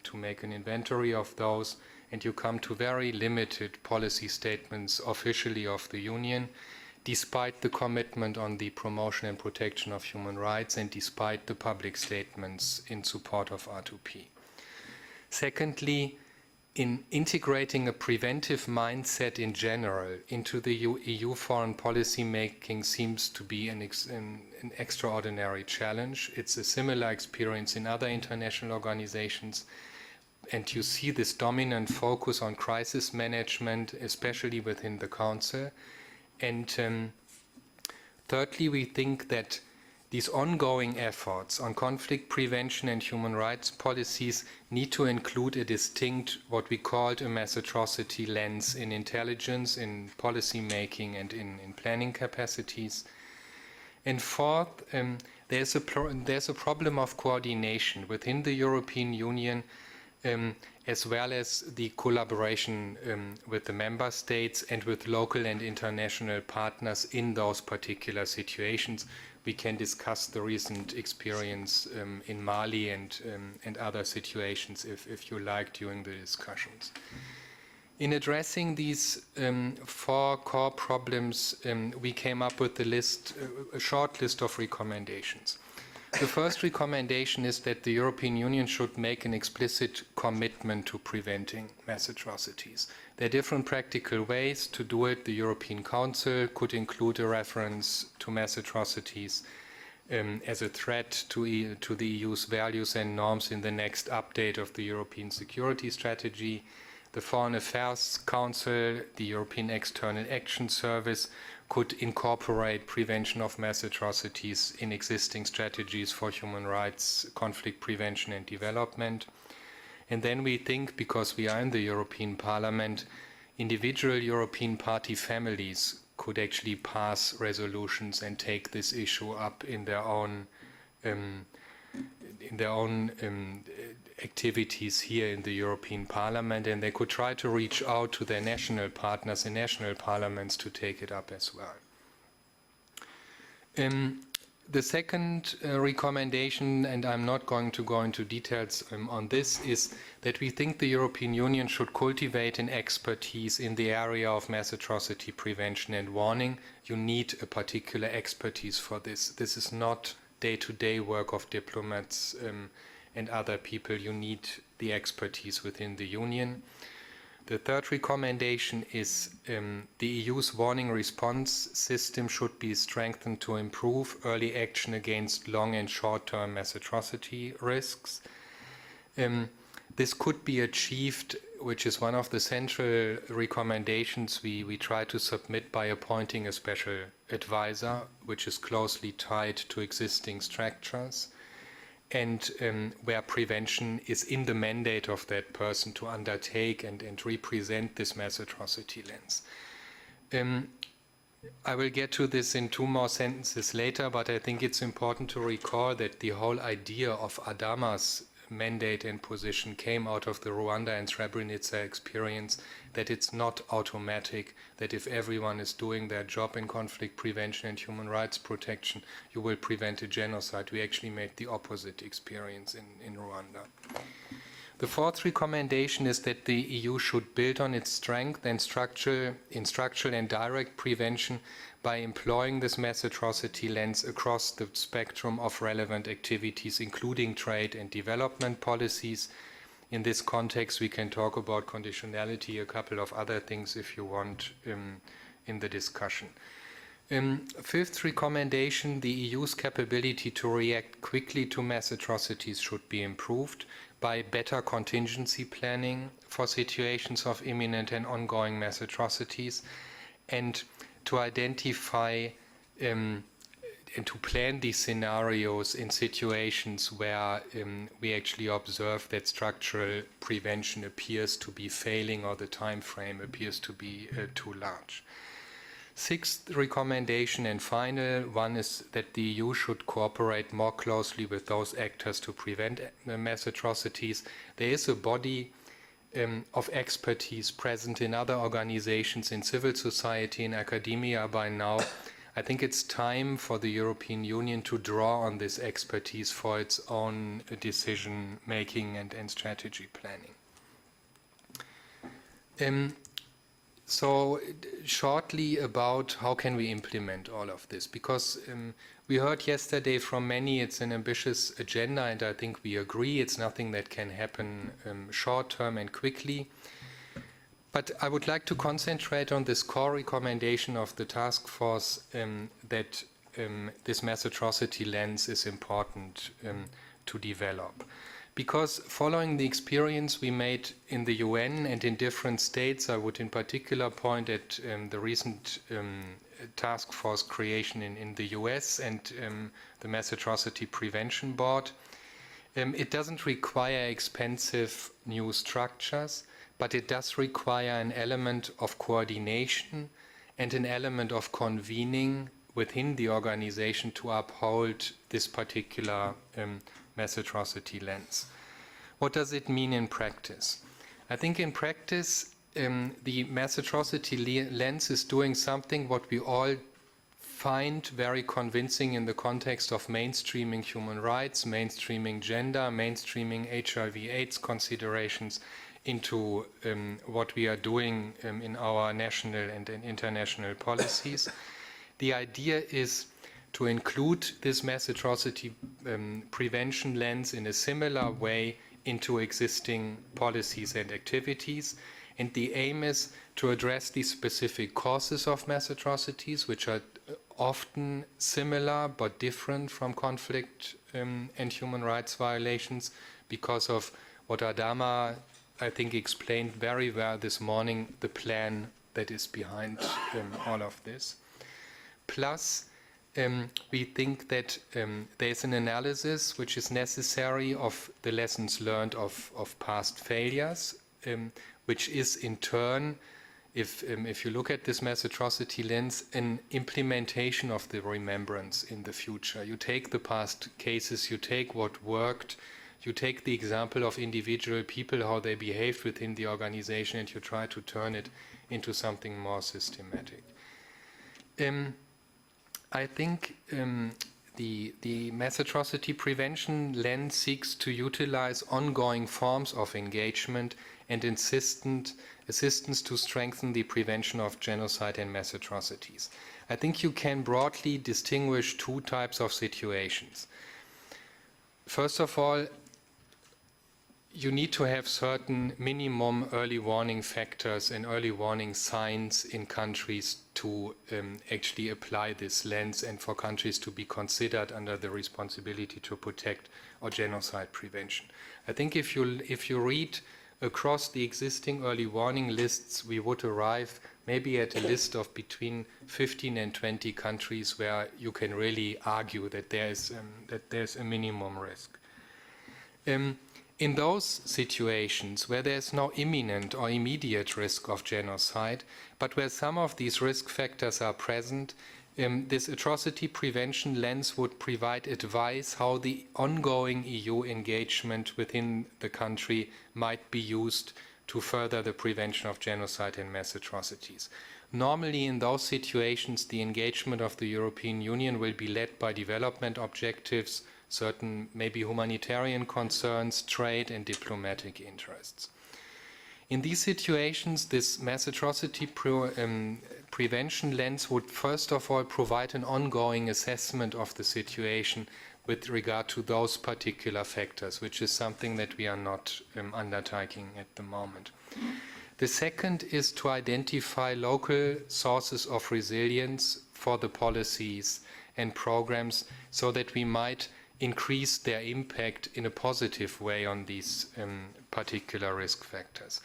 to make an inventory of those, and you come to very limited policy statements officially of the Union, despite the commitment on the promotion and protection of human rights and despite the public statements in support of R2P. Secondly, in integrating a preventive mindset in general into the EU foreign policy making seems to be an extraordinary challenge. It's a similar experience in other international organizations, and you see this dominant focus on crisis management, especially within the Council. And thirdly, we think that these ongoing efforts on conflict prevention and human rights policies need to include a distinct, what we called a mass atrocity lens in intelligence, in policy making, and in planning capacities. And fourth, there's a problem of coordination within the European Union, as well as the collaboration with the member states and with local and international partners in those particular situations, we can discuss the recent experience in Mali and other situations if you like during the discussions. In addressing these 4 core problems, we came up with a short list of recommendations. The first recommendation is that the European Union should make an explicit commitment to preventing mass atrocities. There are different practical ways to do it. The European Council could include a reference to mass atrocities as a threat to the EU's values and norms in the next update of the European Security Strategy. The Foreign Affairs Council, the European External Action Service, could incorporate prevention of mass atrocities in existing strategies for human rights, conflict prevention and development. And then we think, because we are in the European Parliament, individual European party families could actually pass resolutions and take this issue up in their own activities here in the European Parliament, and they could try to reach out to their national partners in national parliaments to take it up as well. The second recommendation, and I'm not going to go into details on this, is that we think the European Union should cultivate an expertise in the area of mass atrocity prevention and warning. You need a particular expertise for this. This is not day-to-day work of diplomats and other people. You need the expertise within the Union. The third recommendation is the EU's warning response system should be strengthened to improve early action against long and short-term mass atrocity risks. This could be achieved, which is one of the central recommendations we try to submit, by appointing a special advisor, which is closely tied to existing structures, and where prevention is in the mandate of that person to undertake and represent this mass atrocity lens. I will get to this in 2 more sentences later, but I think it's important to recall that the whole idea of Adama's mandate and position came out of the Rwanda and Srebrenica experience, that it's not automatic, that if everyone is doing their job in conflict prevention and human rights protection, you will prevent a genocide. We actually made the opposite experience in Rwanda. The fourth recommendation is that the EU should build on its strength and structural and direct prevention by employing this mass atrocity lens across the spectrum of relevant activities, including trade and development policies. In this context, we can talk about conditionality, a couple of other things if you want in the discussion. Fifth recommendation, the EU's capability to react quickly to mass atrocities should be improved by better contingency planning for situations of imminent and ongoing mass atrocities, and to identify and to plan these scenarios in situations where we actually observe that structural prevention appears to be failing or the time frame appears to be too large. Sixth recommendation and final one is that the EU should cooperate more closely with those actors to prevent mass atrocities. There is a body of expertise present in other organizations, in civil society, in academia by now. I think it's time for the European Union to draw on this expertise for its own decision making and strategy planning. So shortly about how can we implement all of this, because we heard yesterday from many it's an ambitious agenda, and I think we agree it's nothing that can happen short term and quickly. But I would like to concentrate on this core recommendation of the task force, that this mass atrocity lens is important to develop. Because following the experience we made in the UN and in different states, I would in particular point at the recent task force creation in the US and the Mass Atrocity Prevention Board. It doesn't require expensive new structures, but it does require an element of coordination and an element of convening within the organization to uphold this particular mass atrocity lens. What does it mean in practice? I think in practice, the mass atrocity lens is doing something what we all find very convincing in the context of mainstreaming human rights, mainstreaming gender, mainstreaming HIV/AIDS considerations into what we are doing in our national and in international policies. The idea is to include this mass atrocity prevention lens in a similar way into existing policies and activities. And the aim is to address the specific causes of mass atrocities, which are often similar but different from conflict and human rights violations, because of what Adama, I think, explained very well this morning, the plan that is behind all of this. Plus, we think that there's an analysis which is necessary of the lessons learned of past failures, which is in turn, if you look at this mass atrocity lens, an implementation of the remembrance in the future. You take the past cases, you take what worked, you take the example of individual people, how they behaved within the organization, and you try to turn it into something more systematic. I think the mass atrocity prevention lens seeks to utilize ongoing forms of engagement and assistance to strengthen the prevention of genocide and mass atrocities. I think you can broadly distinguish two types of situations. First of all, you need to have certain minimum early warning factors and early warning signs in countries to actually apply this lens, and for countries to be considered under the responsibility to protect or genocide prevention. I think if you read across the existing early warning lists, we would arrive maybe at a list of between 15 and 20 countries where you can really argue that there's a minimum risk. In those situations where there's no imminent or immediate risk of genocide, but where some of these risk factors are present, this atrocity prevention lens would provide advice how the ongoing EU engagement within the country might be used to further the prevention of genocide and mass atrocities. Normally, in those situations, the engagement of the European Union will be led by development objectives, certain maybe humanitarian concerns, trade and diplomatic interests. In these situations, this mass atrocity prevention lens would first of all provide an ongoing assessment of the situation with regard to those particular factors, which is something that we are not undertaking at the moment. The second is to identify local sources of resilience for the policies and programs so that we might increase their impact in a positive way on these particular risk factors.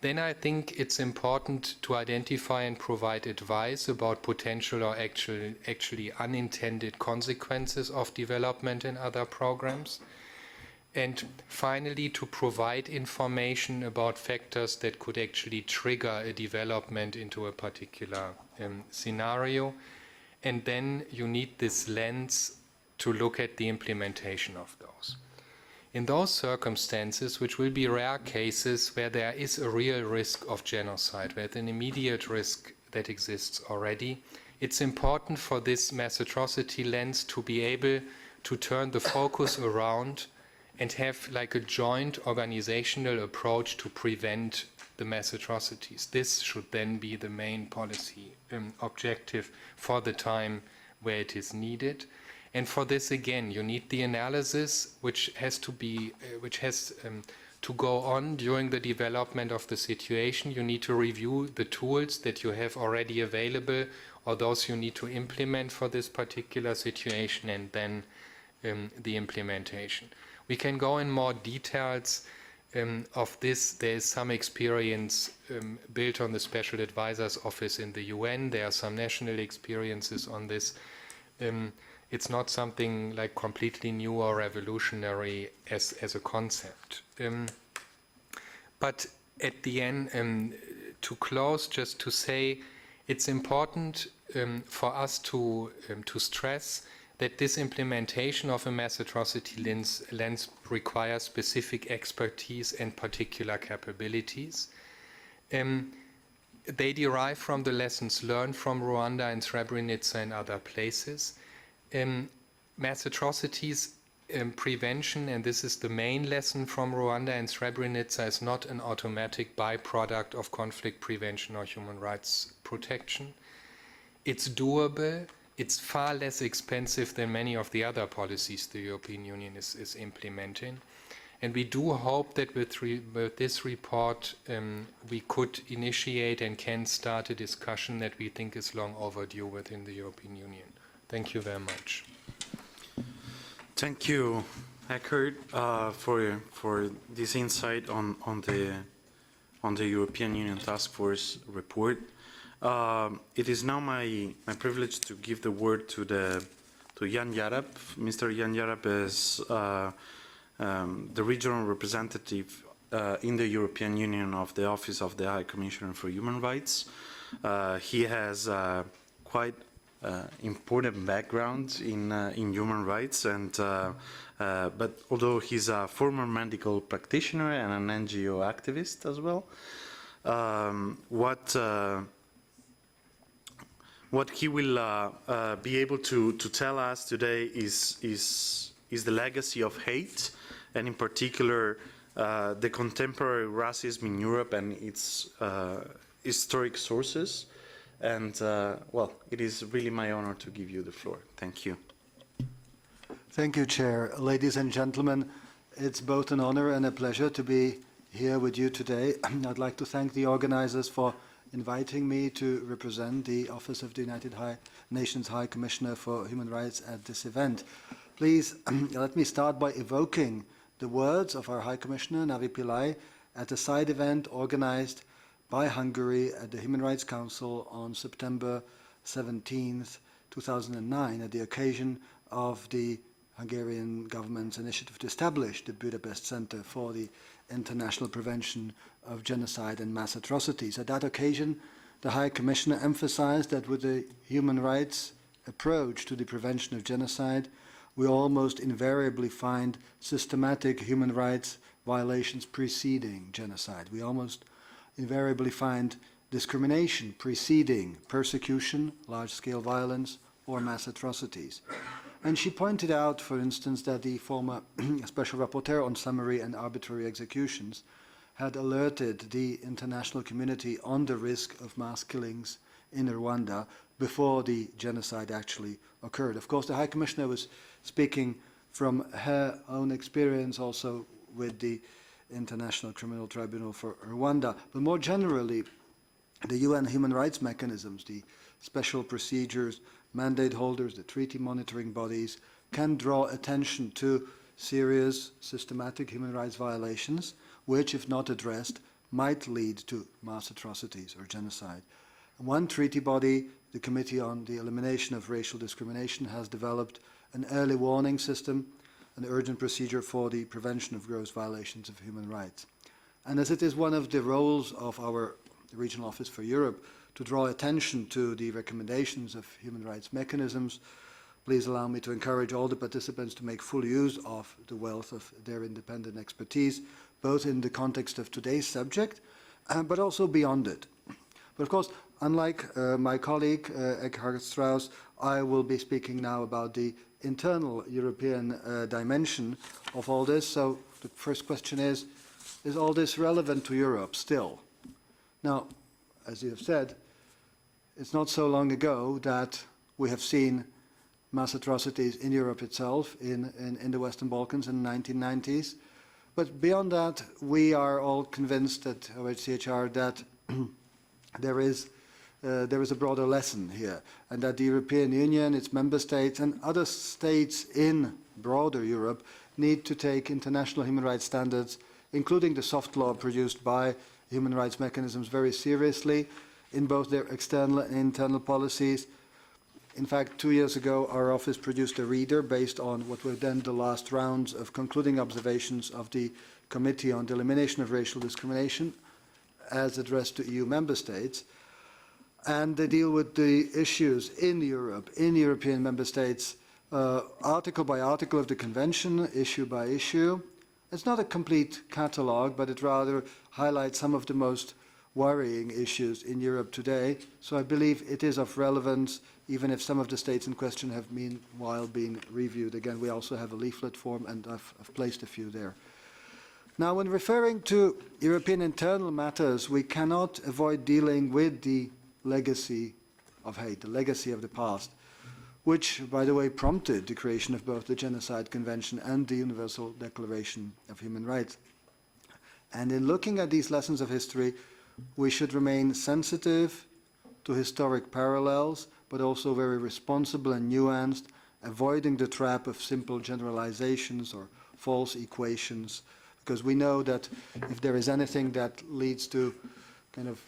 Then I think it's important to identify and provide advice about potential or actually unintended consequences of development in other programs. And finally, to provide information about factors that could actually trigger a development into a particular scenario. And then you need this lens to look at the implementation of those. In those circumstances, which will be rare cases where there is a real risk of genocide, where there's an immediate risk that exists already, it's important for this mass atrocity lens to be able to turn the focus around and have like a joint organizational approach to prevent the mass atrocities. This should then be the main policy objective for the time where it is needed. And for this, again, you need the analysis, which has to go on during the development of the situation. You need to review the tools that you have already available, or those you need to implement for this particular situation, and then the implementation. We can go in more details of this. There is some experience built on the Special Advisor's Office in the UN. There are some national experiences on this. It's not something like completely new or revolutionary as a concept. But at the end, to close, just to say, it's important for us to stress that this implementation of a mass atrocity lens requires specific expertise and particular capabilities. they derive from the lessons learned from Rwanda and Srebrenica and other places. Mass atrocities prevention, and this is the main lesson from Rwanda and Srebrenica, is not an automatic byproduct of conflict prevention or human rights protection. It's doable. It's far less expensive than many of the other policies the European Union is implementing. And we do hope that with this report we could initiate and can start a discussion that we think is long overdue within the European Union. Thank you very much. Thank you, Eckhard, for this insight on the European Union Task Force report. It is now my privilege to give the word to Jan Jarab. Mr. Jan Jarab is the regional representative in the European Union of the Office of the High Commissioner for Human Rights. He has quite important background in human rights, and but although he's a former medical practitioner and an NGO activist as well, what he will be able to tell us today is the legacy of hate, and in particular the contemporary racism in Europe and its historic sources. And well, it is really my honor to give you the floor. Thank you. Thank you, Chair. Ladies and gentlemen, it's both an honor and a pleasure to be here with you today. I'd like to thank the organizers for inviting me to represent the Office of the United Nations High Commissioner for Human Rights at this event. Please let me start by evoking the words of our High Commissioner, Navi Pillay, at a side event organized by Hungary at the Human Rights Council on September 17th, 2009, at the occasion of the Hungarian government's initiative to establish the Budapest Center for the International Prevention of Genocide and Mass Atrocities. At that occasion, the High Commissioner emphasized that with the human rights approach to the prevention of genocide, we almost invariably find systematic human rights violations preceding genocide. We almost invariably find discrimination preceding persecution, large-scale violence, or mass atrocities. And she pointed out, for instance, that the former Special Rapporteur on Summary and Arbitrary Executions had alerted the international community on the risk of mass killings in Rwanda before the genocide actually occurred. Of course, the High Commissioner was speaking from her own experience also with the International Criminal Tribunal for Rwanda. But more generally, the UN human rights mechanisms, the special procedures, mandate holders, the treaty monitoring bodies, can draw attention to serious, systematic human rights violations, which, if not addressed, might lead to mass atrocities or genocide. One treaty body, the Committee on the Elimination of Racial Discrimination, has developed an early warning system, an urgent procedure for the prevention of gross violations of human rights. And as it is one of the roles of our Regional Office for Europe to draw attention to the recommendations of human rights mechanisms, please allow me to encourage all the participants to make full use of the wealth of their independent expertise, both in the context of today's subject, but also beyond it. But of course, unlike my colleague, Eckhard Strauss, I will be speaking now about the internal European dimension of all this. So the first question is all this relevant to Europe still? Now, as you have said, it's not so long ago that we have seen mass atrocities in Europe itself, in the Western Balkans in the 1990s. But beyond that, we are all convinced at OHCHR that there is a broader lesson here, and that the European Union, its member states, and other states in broader Europe need to take international human rights standards, including the soft law produced by human rights mechanisms, very seriously in both their external and internal policies. In fact, 2 years ago, our office produced a reader based on what were then the last rounds of concluding observations of the Committee on the Elimination of Racial Discrimination, as addressed to EU member states. And they deal with the issues in Europe, in European member states, article by article of the Convention, issue by issue. It's not a complete catalogue, but it rather highlights some of the most worrying issues in Europe today. So I believe it is of relevance, even if some of the states in question have meanwhile been reviewed. Again, we also have a leaflet form, and I've placed a few there. Now, when referring to European internal matters, we cannot avoid dealing with the legacy of hate, the legacy of the past, which, by the way, prompted the creation of both the Genocide Convention and the Universal Declaration of Human Rights. And in looking at these lessons of history, we should remain sensitive to historic parallels, but also very responsible and nuanced, avoiding the trap of simple generalizations or false equations, because we know that if there is anything that leads to kind of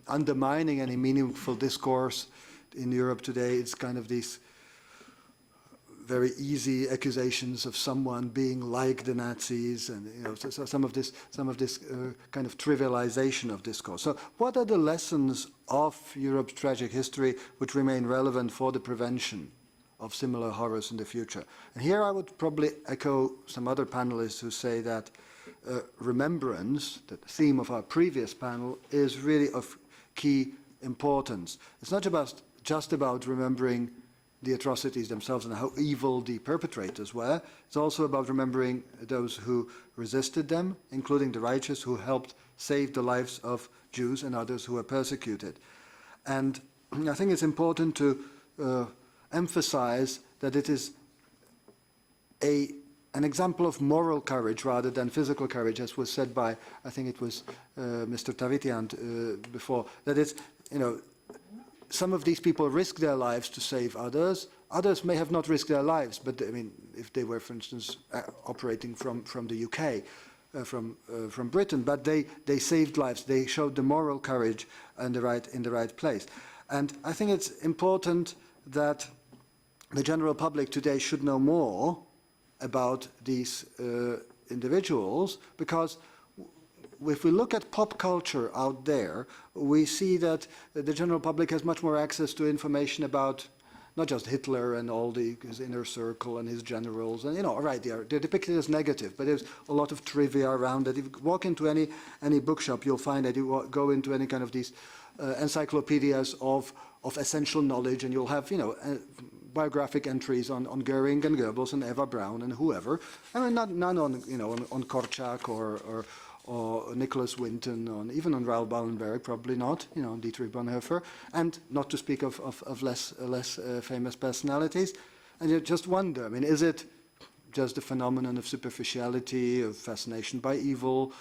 undermining any meaningful discourse in Europe today, it's kind of these very easy accusations of someone being like the Nazis, and so some of this kind of trivialization of discourse. So, what are the lessons of Europe's tragic history which remain relevant for the prevention of similar horrors in the future? And here I would probably echo some other panelists who say that remembrance, the theme of our previous panel, is really of key importance. It's not just about remembering the atrocities themselves and how evil the perpetrators were. It's also about remembering those who resisted them, including the righteous who helped save the lives of Jews and others who were persecuted. And I think it's important to emphasize that it is an example of moral courage rather than physical courage, as was said by, I think it was Mr. Tavitian before, that it's, some of these people risk their lives to save others. Others may have not risked their lives, but I mean, if they were, for instance, operating from the UK, from Britain, but they saved lives. They showed the moral courage in the right place. And I think it's important that the general public today should know more about these individuals, because if we look at pop culture out there, we see that the general public has much more access to information about not just Hitler and all his inner circle and his generals, and right, they're depicted as negative, but there's a lot of trivia around it. If you walk into any bookshop, you'll find that you go into any kind of these encyclopedias of essential knowledge, and you'll have biographic entries on Goering and Goebbels and Eva Braun and whoever. I mean, none on Korczak or Nicholas Winton, even on Raoul Wallenberg, probably not, Dietrich Bonhoeffer, and not to speak of less famous personalities. And you just wonder, I mean, is it just a phenomenon of superficiality, of fascination by evil,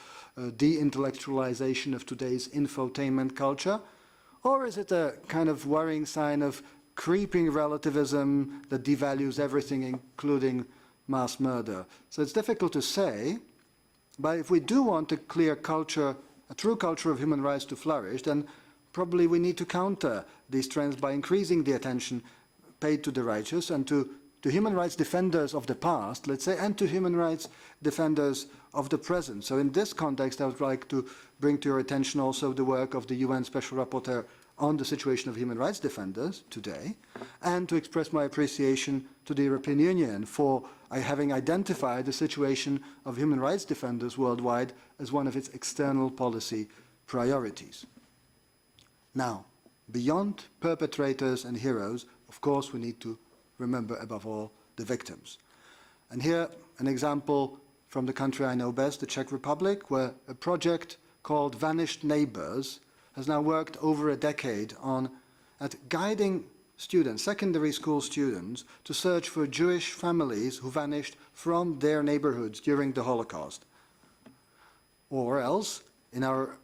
de-intellectualization of today's infotainment culture? Or is it a kind of worrying sign of creeping relativism that devalues everything, including mass murder? So it's difficult to say. But if we do want a clear culture, a true culture of human rights to flourish, then probably we need to counter these trends by increasing the attention paid to the righteous and to human rights defenders of the past, let's say, and to human rights defenders of the present. So in this context, I would like to bring to your attention also the work of the UN Special Rapporteur on the situation of human rights defenders today, and to express my appreciation to the European Union for having identified the situation of human rights defenders worldwide as one of its external policy priorities. Now, beyond perpetrators and heroes, of course, we need to remember above all the victims. And here, an example from the country I know best, the Czech Republic, where a project called Vanished Neighbors has now worked over a decade at guiding students, secondary school students, to search for Jewish families who vanished from their neighborhoods during the Holocaust. Or else, in our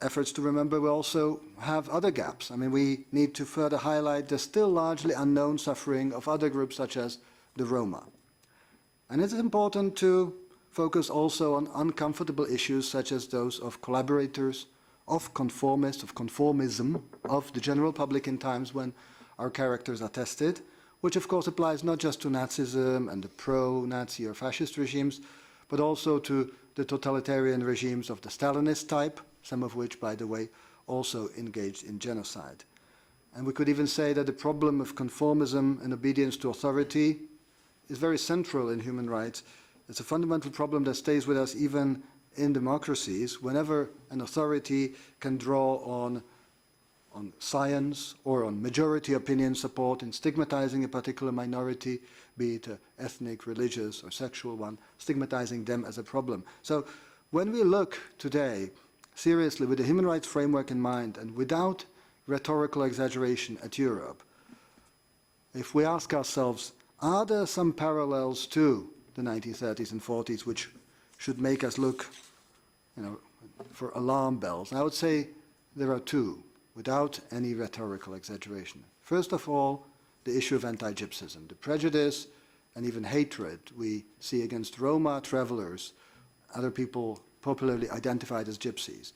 efforts to remember, we also have other gaps. I mean, we need to further highlight the still largely unknown suffering of other groups such as the Roma. And it's important to focus also on uncomfortable issues such as those of collaborators, of conformists, of conformism, of the general public in times when our characters are tested, which of course applies not just to Nazism and the pro-Nazi or fascist regimes, but also to the totalitarian regimes of the Stalinist type, some of which, by the way, also engaged in genocide. And we could even say that the problem of conformism and obedience to authority is very central in human rights. It's a fundamental problem that stays with us even in democracies, whenever an authority can draw on science or on majority opinion support in stigmatizing a particular minority, be it ethnic, religious, or sexual one, stigmatizing them as a problem. So when we look today seriously with the human rights framework in mind and without rhetorical exaggeration at Europe, if we ask ourselves, are there some parallels to the 1930s and 40s which should make us look, for alarm bells? I would say there are two, without any rhetorical exaggeration. First of all, the issue of anti-Gypsyism, the prejudice and even hatred we see against Roma travelers, other people popularly identified as gypsies.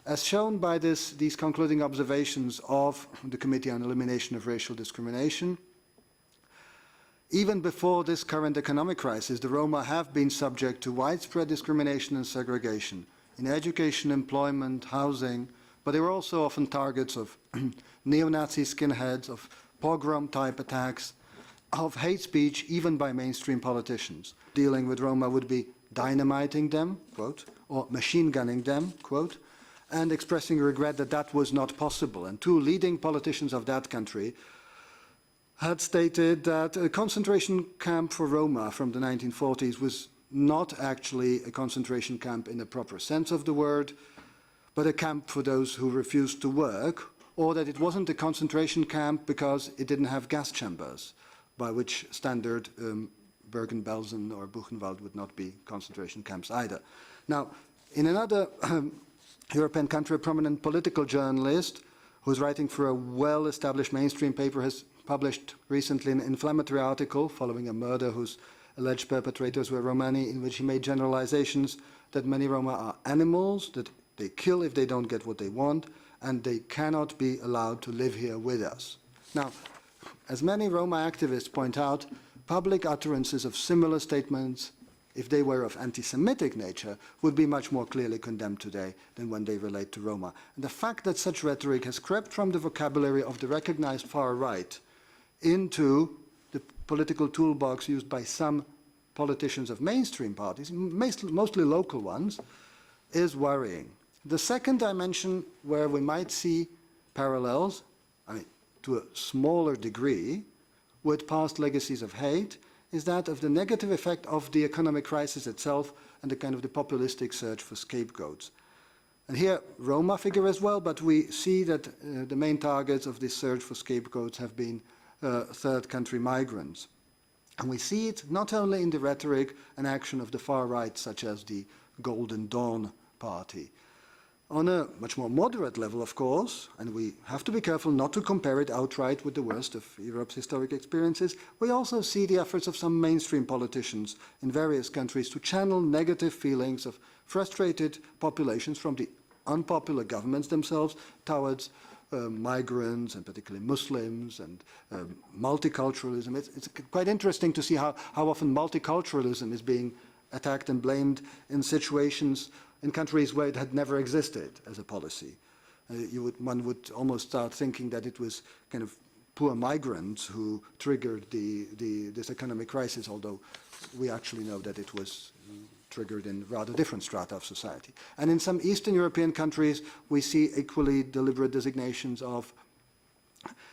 As shown by these concluding observations of the Committee on Elimination of Racial Discrimination, even before this current economic crisis, the Roma have been subject to widespread discrimination and segregation in education, employment, housing, but they were also often targets of neo-Nazi skinheads, of pogrom-type attacks, of hate speech, even by mainstream politicians. Dealing with Roma would be dynamiting them, quote, or machine gunning them, quote, and expressing regret that that was not possible. And two leading politicians of that country had stated that a concentration camp for Roma from the 1940s was not actually a concentration camp in the proper sense of the word, but a camp for those who refused to work, or that it wasn't a concentration camp because it didn't have gas chambers, by which standard Bergen-Belsen or Buchenwald would not be concentration camps either. Now, in another European country, a prominent political journalist who's writing for a well-established mainstream paper has published recently an inflammatory article following a murder whose alleged perpetrators were Romani, in which he made generalizations that many Roma are animals, that they kill if they don't get what they want, and they cannot be allowed to live here with us. Now, as many Roma activists point out, public utterances of similar statements, if they were of anti-Semitic nature, would be much more clearly condemned today than when they relate to Roma. And the fact that such rhetoric has crept from the vocabulary of the recognized far right into the political toolbox used by some politicians of mainstream parties, mostly local ones, is worrying. The second dimension where we might see parallels, to a smaller degree, with past legacies of hate, is that of the negative effect of the economic crisis itself and the kind of the populistic search for scapegoats. And here Roma figure as well, but we see that the main targets of this search for scapegoats have been third country migrants. And we see it not only in the rhetoric and action of the far right, such as the Golden Dawn Party. On a much more moderate level, of course, and we have to be careful not to compare it outright with the worst of Europe's historic experiences, we also see the efforts of some mainstream politicians in various countries to channel negative feelings of frustrated populations from the unpopular governments themselves towards migrants, and particularly Muslims, and multiculturalism. It's quite interesting to see how often multiculturalism is being attacked and blamed in situations in countries where it had never existed as a policy. One would almost start thinking that it was kind of poor migrants who triggered this economic crisis, although we actually know that it was triggered in rather different strata of society. And in some Eastern European countries, we see equally deliberate designations of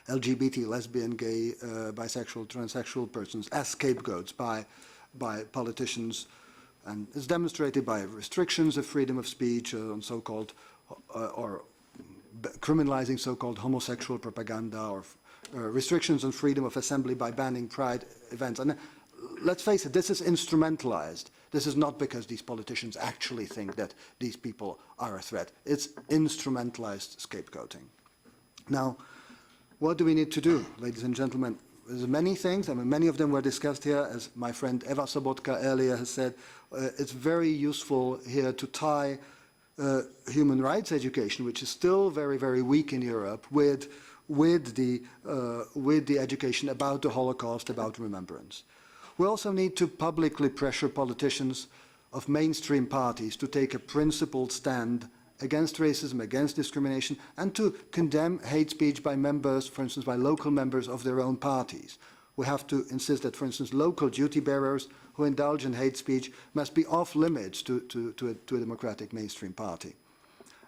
LGBT, lesbian, gay, bisexual, transsexual persons as scapegoats by politicians. And it's demonstrated by restrictions of freedom of speech on so-called, or criminalizing so-called homosexual propaganda, or restrictions on freedom of assembly by banning pride events. And let's face it, this is instrumentalized. This is not because these politicians actually think that these people are a threat. It's instrumentalized scapegoating. Now, what do we need to do, ladies and gentlemen? There's many things. Many of them were discussed here. As my friend Eva Sobotka earlier has said, it's very useful here to tie human rights education, which is still very, very weak in Europe, with the education about the Holocaust, about remembrance. We also need to publicly pressure politicians of mainstream parties to take a principled stand against racism, against discrimination, and to condemn hate speech by members, for instance, by local members of their own parties. We have to insist that, for instance, local duty bearers who indulge in hate speech must be off limits to a democratic mainstream party.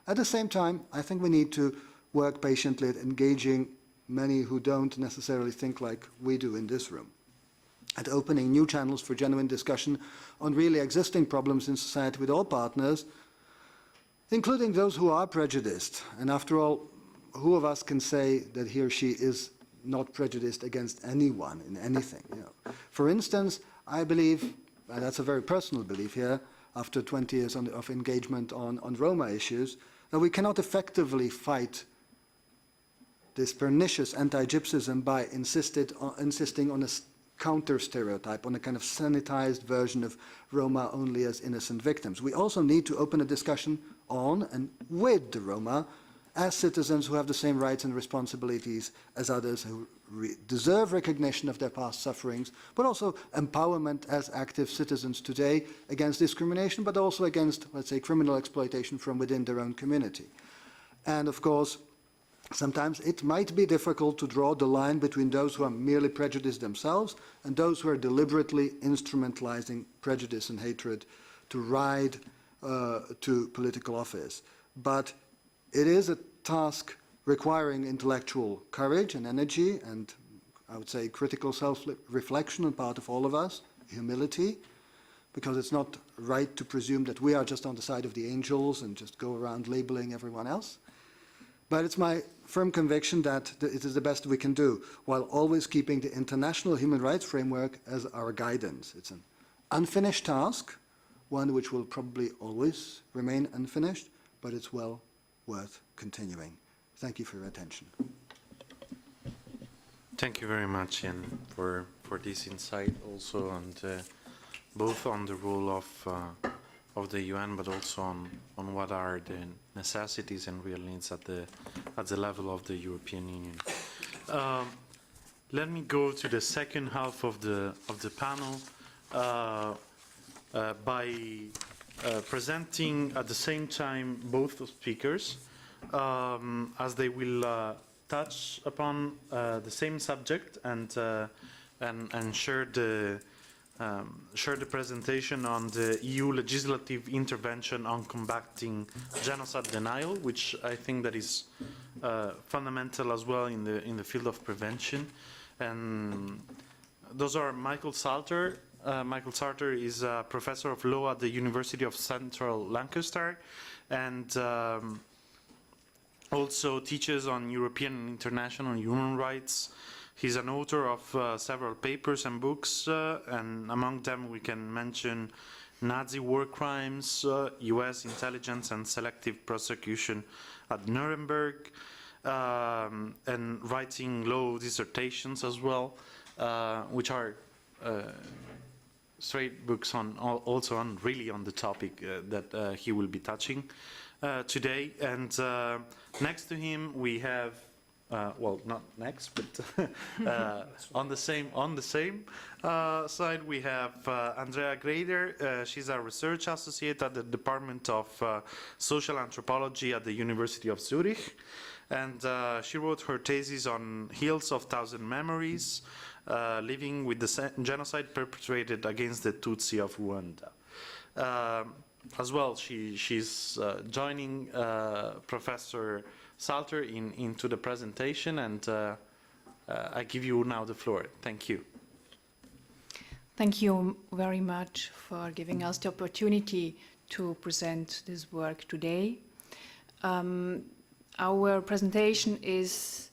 At the same time, I think we need to work patiently at engaging many who don't necessarily think like we do in this room, at opening new channels for genuine discussion on really existing problems in society with all partners, including those who are prejudiced. And after all, who of us can say that he or she is not prejudiced against anyone in anything? You know? For instance, I believe, and that's a very personal belief here, after 20 years of engagement on Roma issues, that we cannot effectively fight this pernicious anti-Gypsyism by insisting on a counter-stereotype, on a kind of sanitized version of Roma only as innocent victims. We also need to open a discussion on and with the Roma as citizens who have the same rights and responsibilities as others, who deserve recognition of their past sufferings, but also empowerment as active citizens today against discrimination, but also against, let's say, criminal exploitation from within their own community. And of course, sometimes it might be difficult to draw the line between those who are merely prejudiced themselves and those who are deliberately instrumentalizing prejudice and hatred to ride to political office. But it is a task requiring intellectual courage and energy and, I would say, critical self-reflection on part of all of us, humility, because it's not right to presume that we are just on the side of the angels and just go around labeling everyone else. But it's my firm conviction that it is the best we can do, while always keeping the international human rights framework as our guidance. It's an unfinished task, one which will probably always remain unfinished, but it's well worth continuing. Thank you for your attention. Thank you very much, Ian, for this insight also, and both on the role of the UN, but also on what are the necessities and real needs at the level of the European Union. Let me go to the second half of the panel by presenting at the same time both the speakers, as they will touch upon the same subject and share the presentation on the EU legislative intervention on combating genocide denial, which I think that is fundamental as well in the field of prevention. And those are Michael Salter. Michael Salter is a professor of law at the University of Central Lancaster, and also teaches on European and international human rights. He's an author of several papers and books, and among them we can mention Nazi war crimes, US intelligence and selective prosecution at Nuremberg, and writing law dissertations as well, which are straight books on also on really on the topic that he will be touching today. And next to him we have well, not next, but on the same side we have Andrea Grader. She's a research associate at the Department of Social Anthropology at the University of Zurich, and she wrote her thesis on Hills of Thousand Memories, living with the genocide perpetrated against the Tutsi of Rwanda. As well, she's joining Professor Salter into the presentation, and I give you now the floor. Thank you. Thank you very much for giving us the opportunity to present this work today. Our presentation is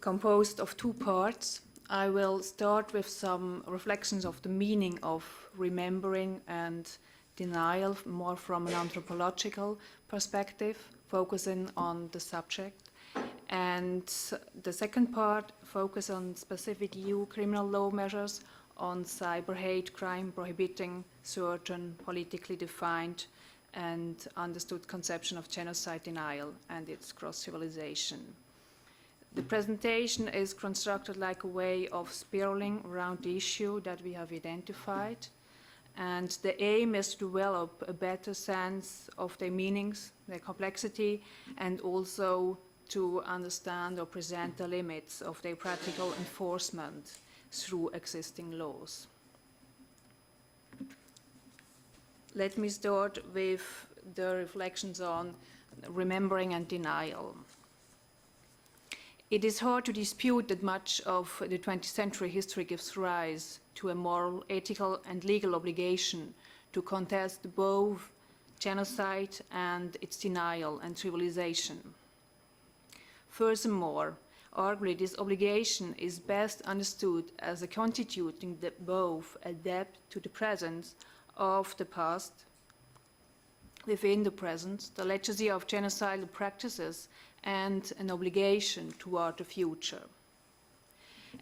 composed of two parts. I will start with some reflections of the meaning of remembering and denial, more from an anthropological perspective, focusing on the subject. And the second part focus on specific EU criminal law measures on cyber hate crime, prohibiting certain politically defined and understood conception of genocide denial and its cross-civilization. The presentation is constructed like a way of spiraling around the issue that we have identified, and the aim is to develop a better sense of their meanings, their complexity, and also to understand or present the limits of their practical enforcement through existing laws. Let me start with the reflections on remembering and denial. It is hard to dispute that much of the 20th century history gives rise to a moral, ethical, and legal obligation to contest both genocide and its denial and trivialization. Furthermore, arguably this obligation is best understood as constituting both a debt to the present of the past, within the present, the legacy of genocidal practices, and an obligation toward the future.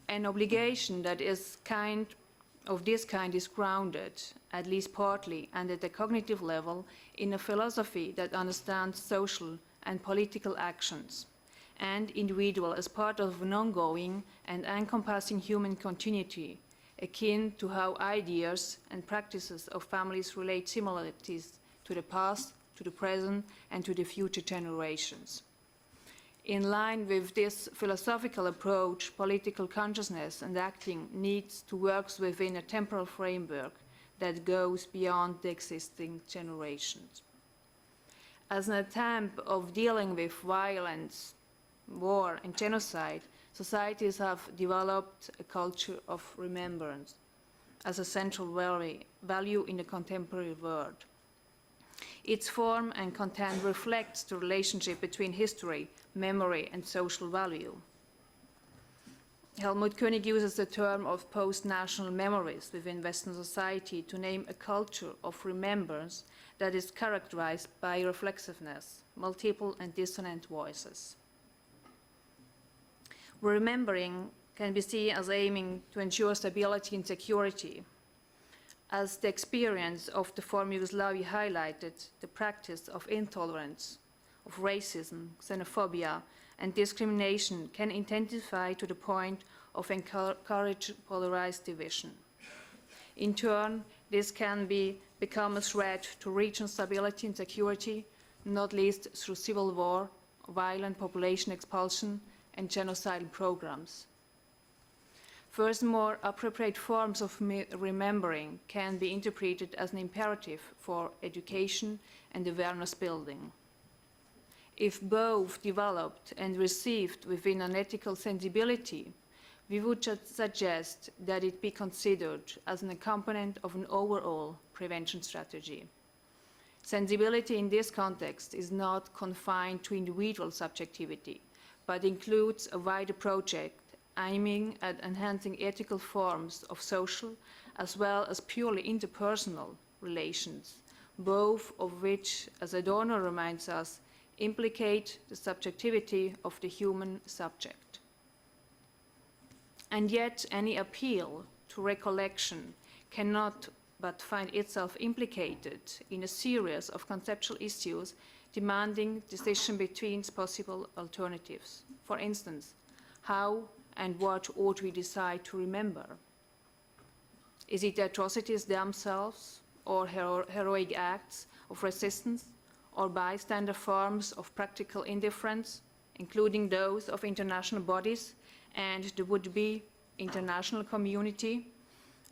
An obligation that is this kind is grounded, at least partly and at a cognitive level, in a philosophy that understands social and political actions and individual as part of an ongoing and encompassing human continuity, akin to how ideas and practices of families relate similarities to the past, to the present, and to the future generations. In line with this philosophical approach, political consciousness and acting needs to work within a temporal framework that goes beyond the existing generations. As an attempt of dealing with violence, war, and genocide, societies have developed a culture of remembrance as a central value in the contemporary world. Its form and content reflects the relationship between history, memory, and social value. Helmut Koenig uses the term of post-national memories within Western society to name a culture of remembrance that is characterized by reflexiveness, multiple and dissonant voices. Remembering can be seen as aiming to ensure stability and security. As the experience of the former Yugoslavia highlighted, the practice of intolerance, of racism, xenophobia, and discrimination can intensify to the point of encourage polarized division. In turn, this can become a threat to regional stability and security, not least through civil war, violent population expulsion, and genocidal programs. Furthermore, appropriate forms of remembering can be interpreted as an imperative for education and awareness building. If both developed and received within an ethical sensibility, we would suggest that it be considered as an component of an overall prevention strategy. Sensibility in this context is not confined to individual subjectivity, but includes a wider project aiming at enhancing ethical forms of social as well as purely interpersonal relations, both of which, as Adorno reminds us, implicate the subjectivity of the human subject. And yet any appeal to recollection cannot but find itself implicated in a series of conceptual issues demanding decision between possible alternatives. For instance, how and what ought we decide to remember? Is it the atrocities themselves, or heroic acts of resistance, or bystander forms of practical indifference, including those of international bodies and the would-be international community,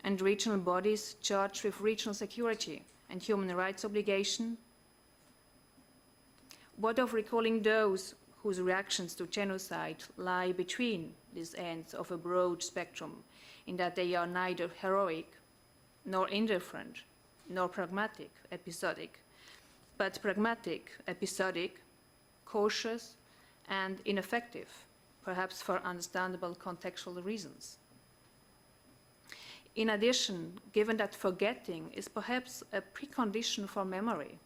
and regional bodies charged with regional security and human rights obligation? What of recalling those whose reactions to genocide lie between these ends of a broad spectrum, in that they are neither heroic, nor indifferent, nor pragmatic, episodic, but pragmatic, episodic, cautious, and ineffective, perhaps for understandable contextual reasons? In addition, given that forgetting is perhaps a precondition for memory,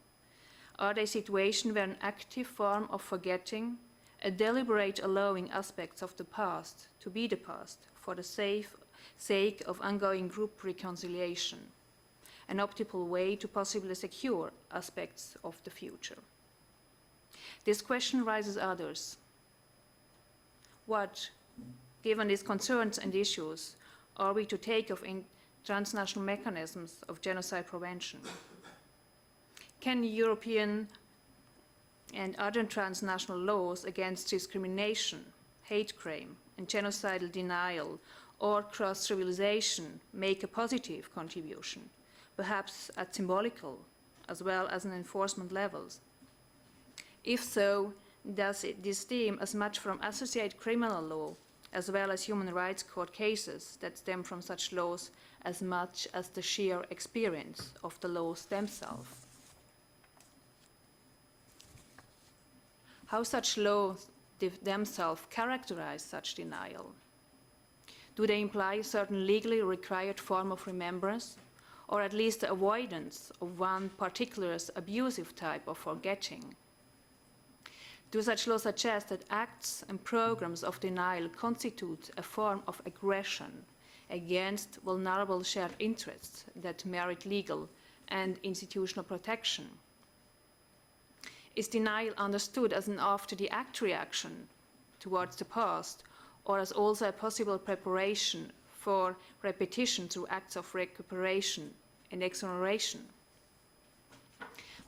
are they situations where an active form of forgetting, a deliberate allowing aspects of the past to be the past for the sake of ongoing group reconciliation, an optimal way to possibly secure aspects of the future? This question raises others. What, given these concerns and issues, are we to take of transnational mechanisms of genocide prevention? Can European and other transnational laws against discrimination, hate crime, and genocidal denial or cross-trivialization make a positive contribution, perhaps at symbolical as well as in enforcement levels? If so, does this stem as much from associated criminal law as well as human rights court cases that stem from such laws as much as the sheer experience of the laws themselves? How such laws themselves characterize such denial? Do they imply a certain legally required form of remembrance, or at least the avoidance of one particular abusive type of forgetting? Do such laws suggest that acts and programs of denial constitute a form of aggression against vulnerable shared interests that merit legal and institutional protection? Is denial understood as an after-the-act reaction towards the past, or as also a possible preparation for repetition through acts of recuperation and exoneration?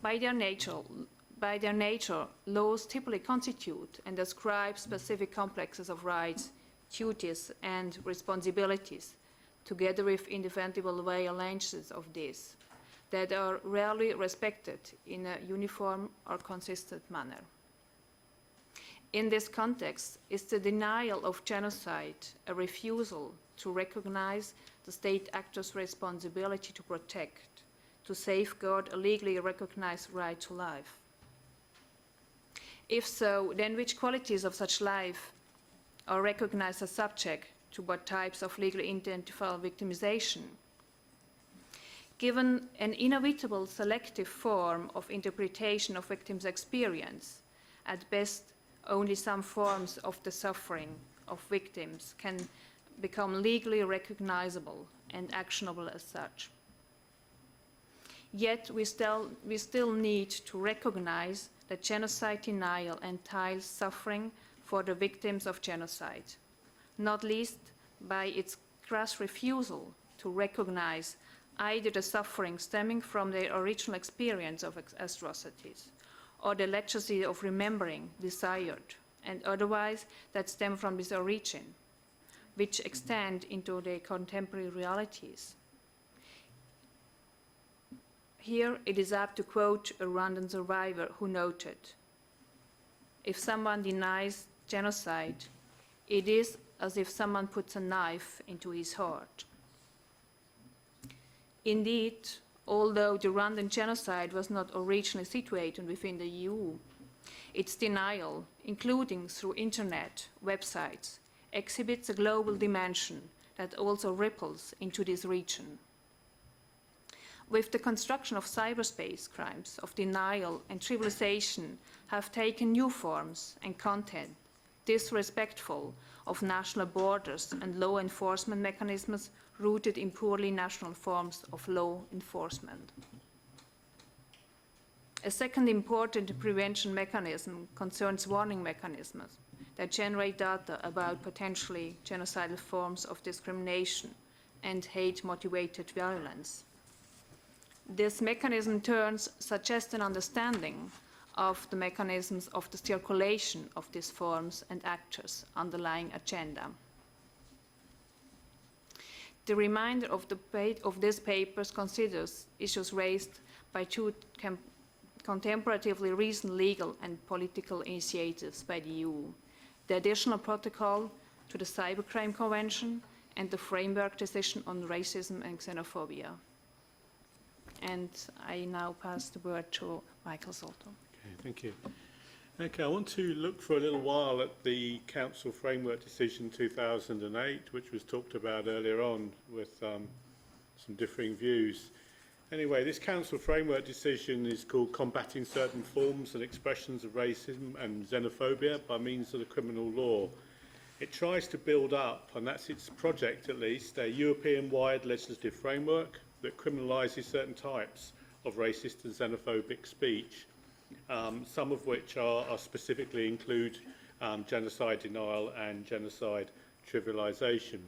By their nature, laws typically constitute and describe specific complexes of rights, duties, and responsibilities, together with indefensible violations of these, that are rarely respected in a uniform or consistent manner. In this context, is the denial of genocide a refusal to recognize the state actor's responsibility to protect, to safeguard a legally recognized right to life? If so, then which qualities of such life are recognized as subject to what types of legally identifiable victimization? Given an inevitable selective form of interpretation of victims' experience, at best only some forms of the suffering of victims can become legally recognizable and actionable as such. Yet we still need to recognize that genocide denial entails suffering for the victims of genocide, not least by its crass refusal to recognize either the suffering stemming from their original experience of atrocities, or the legacy of remembering desired and otherwise that stem from this origin, which extend into their contemporary realities. Here it is apt to quote a Rwandan survivor who noted, "If someone denies genocide, it is as if someone puts a knife into his heart." Indeed, although the Rwandan genocide was not originally situated within the EU, its denial, including through internet, websites, exhibits a global dimension that also ripples into this region. With the construction of cyberspace, crimes of denial and trivialization have taken new forms and content, disrespectful of national borders and law enforcement mechanisms rooted in poorly national forms of law enforcement. A second important prevention mechanism concerns warning mechanisms that generate data about potentially genocidal forms of discrimination and hate-motivated violence. This mechanism in turn suggests an understanding of the mechanisms of the circulation of these forms and actors' underlying agenda. The remainder of this paper considers issues raised by two contemplatively recent legal and political initiatives by the EU, the additional protocol to the Cybercrime Convention and the Framework Decision on Racism and Xenophobia. And I now pass the word to Michael Solto. Okay, thank you. Okay, I want to look for a little while at the Council Framework Decision 2008, which was talked about earlier on with some differing views. Anyway, this Council Framework Decision is called Combating Certain Forms and Expressions of Racism and Xenophobia by Means of the Criminal Law. It tries to build up, and that's its project at least, a European-wide legislative framework that criminalises certain types of racist and xenophobic speech, some of which are specifically include genocide denial and genocide trivialisation.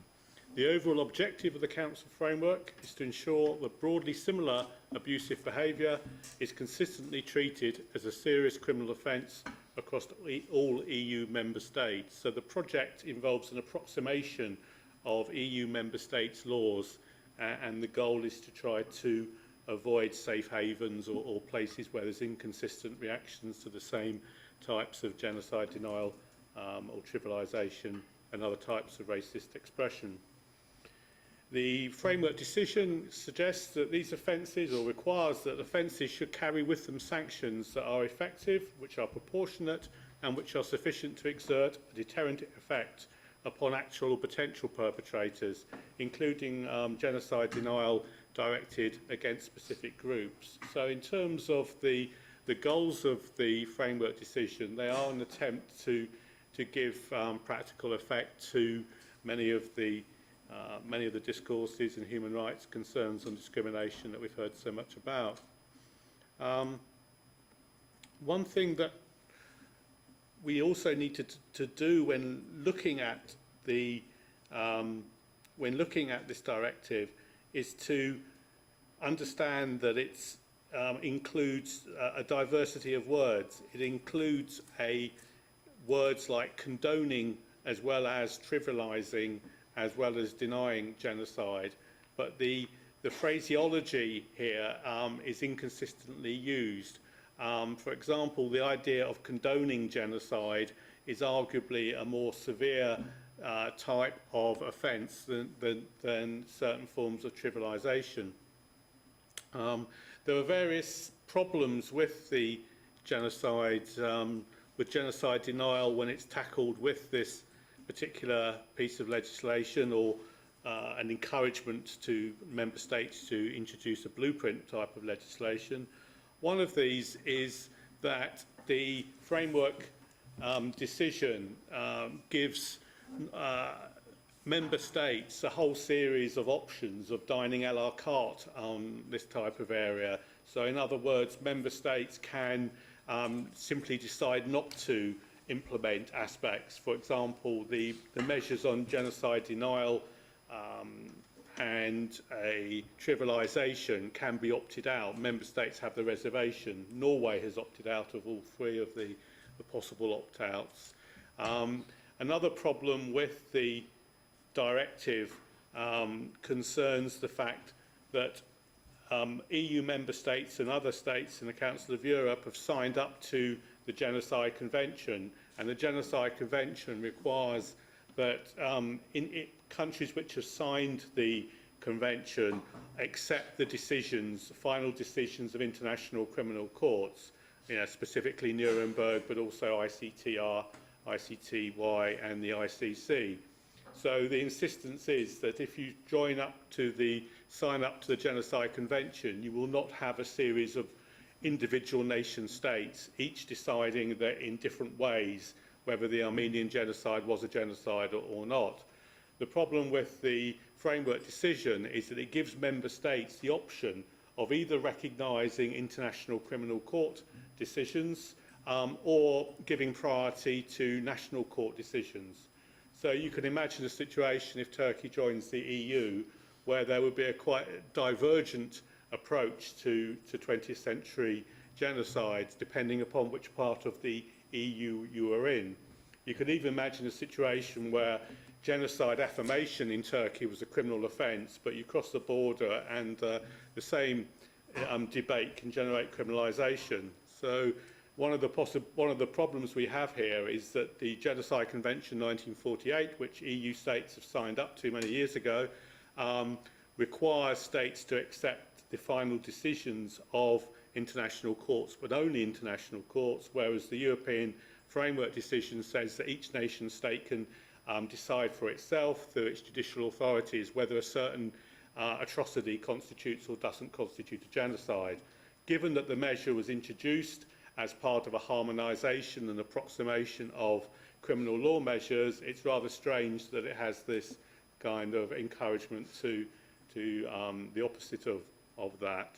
The overall objective of the Council framework is to ensure that broadly similar abusive behaviour is consistently treated as a serious criminal offence across all EU member states. So the project involves an approximation of EU member states' laws, and the goal is to try to avoid safe havens or places where there's inconsistent reactions to the same types of genocide denial or trivialisation and other types of racist expression. The framework decision suggests that these offences, or requires that offences should carry with them sanctions that are effective, which are proportionate, and which are sufficient to exert a deterrent effect upon actual or potential perpetrators, including genocide denial directed against specific groups. So in terms of the goals of the framework decision, they are an attempt to give practical effect to many of the discourses and human rights concerns on discrimination that we've heard so much about. One thing that we also need to do when looking at this directive is to understand that it includes a diversity of words. It includes words like condoning as well as trivialising, as well as denying genocide, but the phraseology here is inconsistently used. For example, the idea of condoning genocide is arguably a more severe type of offence than certain forms of trivialisation. There are various problems with the genocide denial when it's tackled with this particular piece of legislation, or an encouragement to member states to introduce a blueprint type of legislation. One of these is that the framework decision gives member states a whole series of options of dining a la carte on this type of area. So in other words, member states can simply decide not to implement aspects. For example, the measures on genocide denial and a trivialisation can be opted out. Member states have the reservation. Norway has opted out of all three of the possible opt-outs. Another problem with the directive concerns the fact that EU member states and other states in the Council of Europe have signed up to the Genocide Convention, and the Genocide Convention requires that countries which have signed the Convention accept the decisions, final decisions of international criminal courts, specifically Nuremberg, but also ICTR, ICTY and the ICC. So the insistence is that if you sign up to the Genocide Convention, you will not have a series of individual nation states, each deciding that in different ways whether the Armenian genocide was a genocide or not. The problem with the framework decision is that it gives member states the option of either recognising international criminal court decisions or giving priority to national court decisions. So you can imagine a situation if Turkey joins the EU where there would be a quite divergent approach to 20th century genocides depending upon which part of the EU you are in. You could even imagine a situation where genocide affirmation in Turkey was a criminal offence, but you cross the border and the same debate can generate criminalisation. So one of the problems we have here is that the Genocide Convention 1948, which EU states have signed up to many years ago, requires states to accept the final decisions of international courts, but only international courts, whereas the European Framework Decision says that each nation state can decide for itself through its judicial authorities whether a certain atrocity constitutes or doesn't constitute a genocide. Given that the measure was introduced as part of a harmonisation and approximation of criminal law measures, it's rather strange that it has this kind of encouragement to the opposite of that.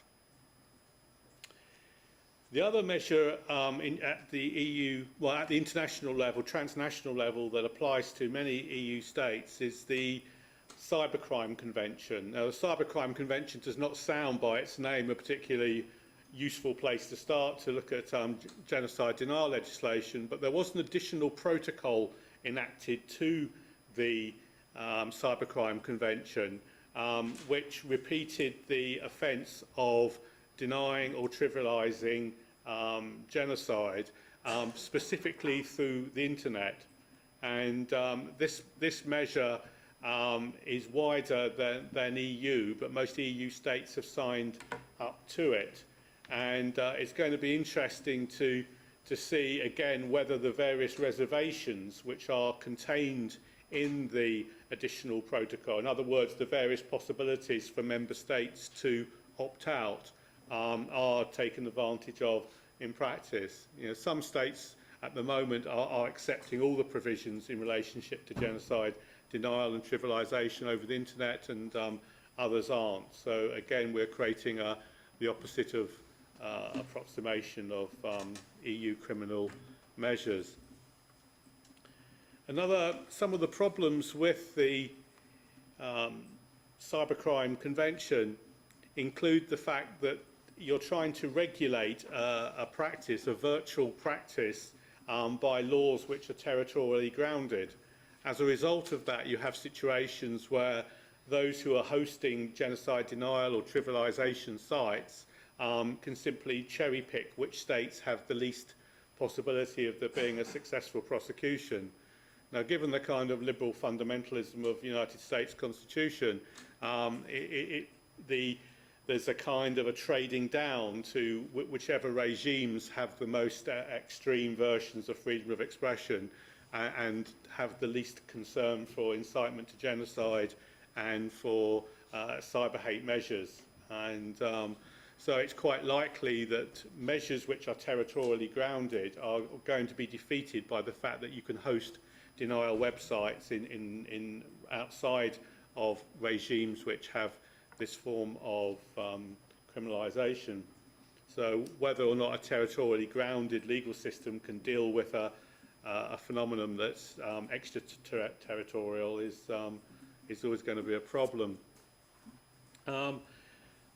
The other measure at the EU, well, at the international level, transnational level, that applies to many EU states is the Cybercrime Convention. Now, the Cybercrime Convention does not sound by its name a particularly useful place to start to look at genocide denial legislation, but there was an additional protocol enacted to the Cybercrime Convention, which repeated the offence of denying or trivialising genocide, specifically through the internet. And this measure is wider than EU, but most EU states have signed up to it. And it's going to be interesting to see, again, whether the various reservations which are contained in the additional protocol, in other words, the various possibilities for member states to opt out, are taken advantage of in practice. You know, some states at the moment are accepting all the provisions in relationship to genocide denial and trivialisation over the internet, and others aren't. So again, we're creating the opposite of approximation of EU criminal measures. Some of the problems with the Cybercrime Convention include the fact that you're trying to regulate a practice, a virtual practice, by laws which are territorially grounded. As a result of that, you have situations where those who are hosting genocide denial or trivialisation sites can simply cherry-pick which states have the least possibility of there being a successful prosecution. Now, given the kind of liberal fundamentalism of the United States Constitution, there's a kind of a trading down to whichever regimes have the most extreme versions of freedom of expression and have the least concern for incitement to genocide and for cyber hate measures. And so it's quite likely that measures which are territorially grounded are going to be defeated by the fact that you can host denial websites in outside of regimes which have this form of criminalisation. So whether or not a territorially grounded legal system can deal with a phenomenon that's extraterritorial is always going to be a problem.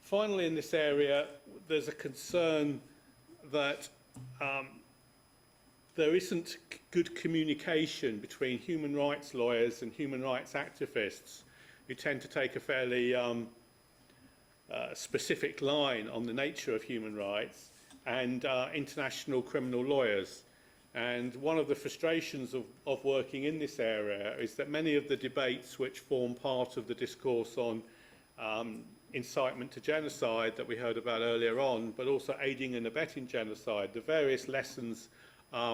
Finally, in this area, there's a concern that there isn't good communication between human rights lawyers and human rights activists, who tend to take a fairly specific line on the nature of human rights, and international criminal lawyers. And one of the frustrations of working in this area is that many of the debates which form part of the discourse on incitement to genocide that we heard about earlier on, but also aiding and abetting genocide, the various lessons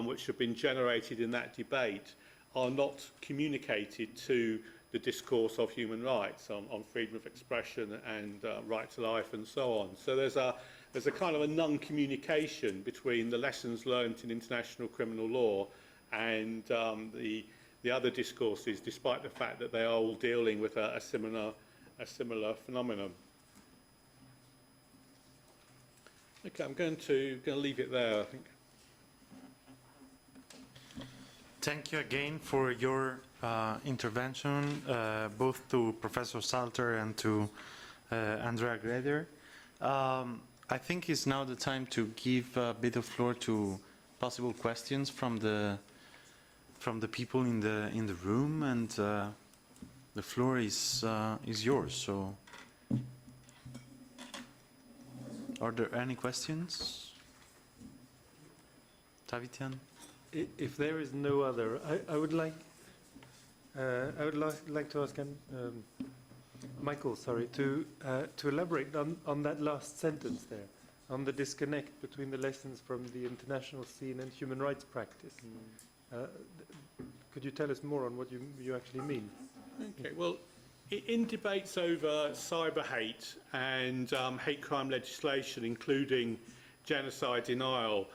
which have been generated in that debate are not communicated to the discourse of human rights on freedom of expression and right to life and so on. So there's a kind of a non-communication between the lessons learned in international criminal law and the other discourses, despite the fact that they are all dealing with a similar phenomenon. Okay, I'm going to leave it there, I think. Thank you again for your intervention, both to Professor Salter and to Andrea Greder. I think it's now the time to give a bit of floor to possible questions from the people in the room, and the floor is yours. So, are there any questions? Tavitian? If there is no other, I would like to ask Michael, sorry, to elaborate on that last sentence there, on the disconnect between the lessons from the international scene and human rights practice. Could you tell us more on what you actually mean? Okay, well, in debates over cyber hate and hate crime legislation, including genocide denial,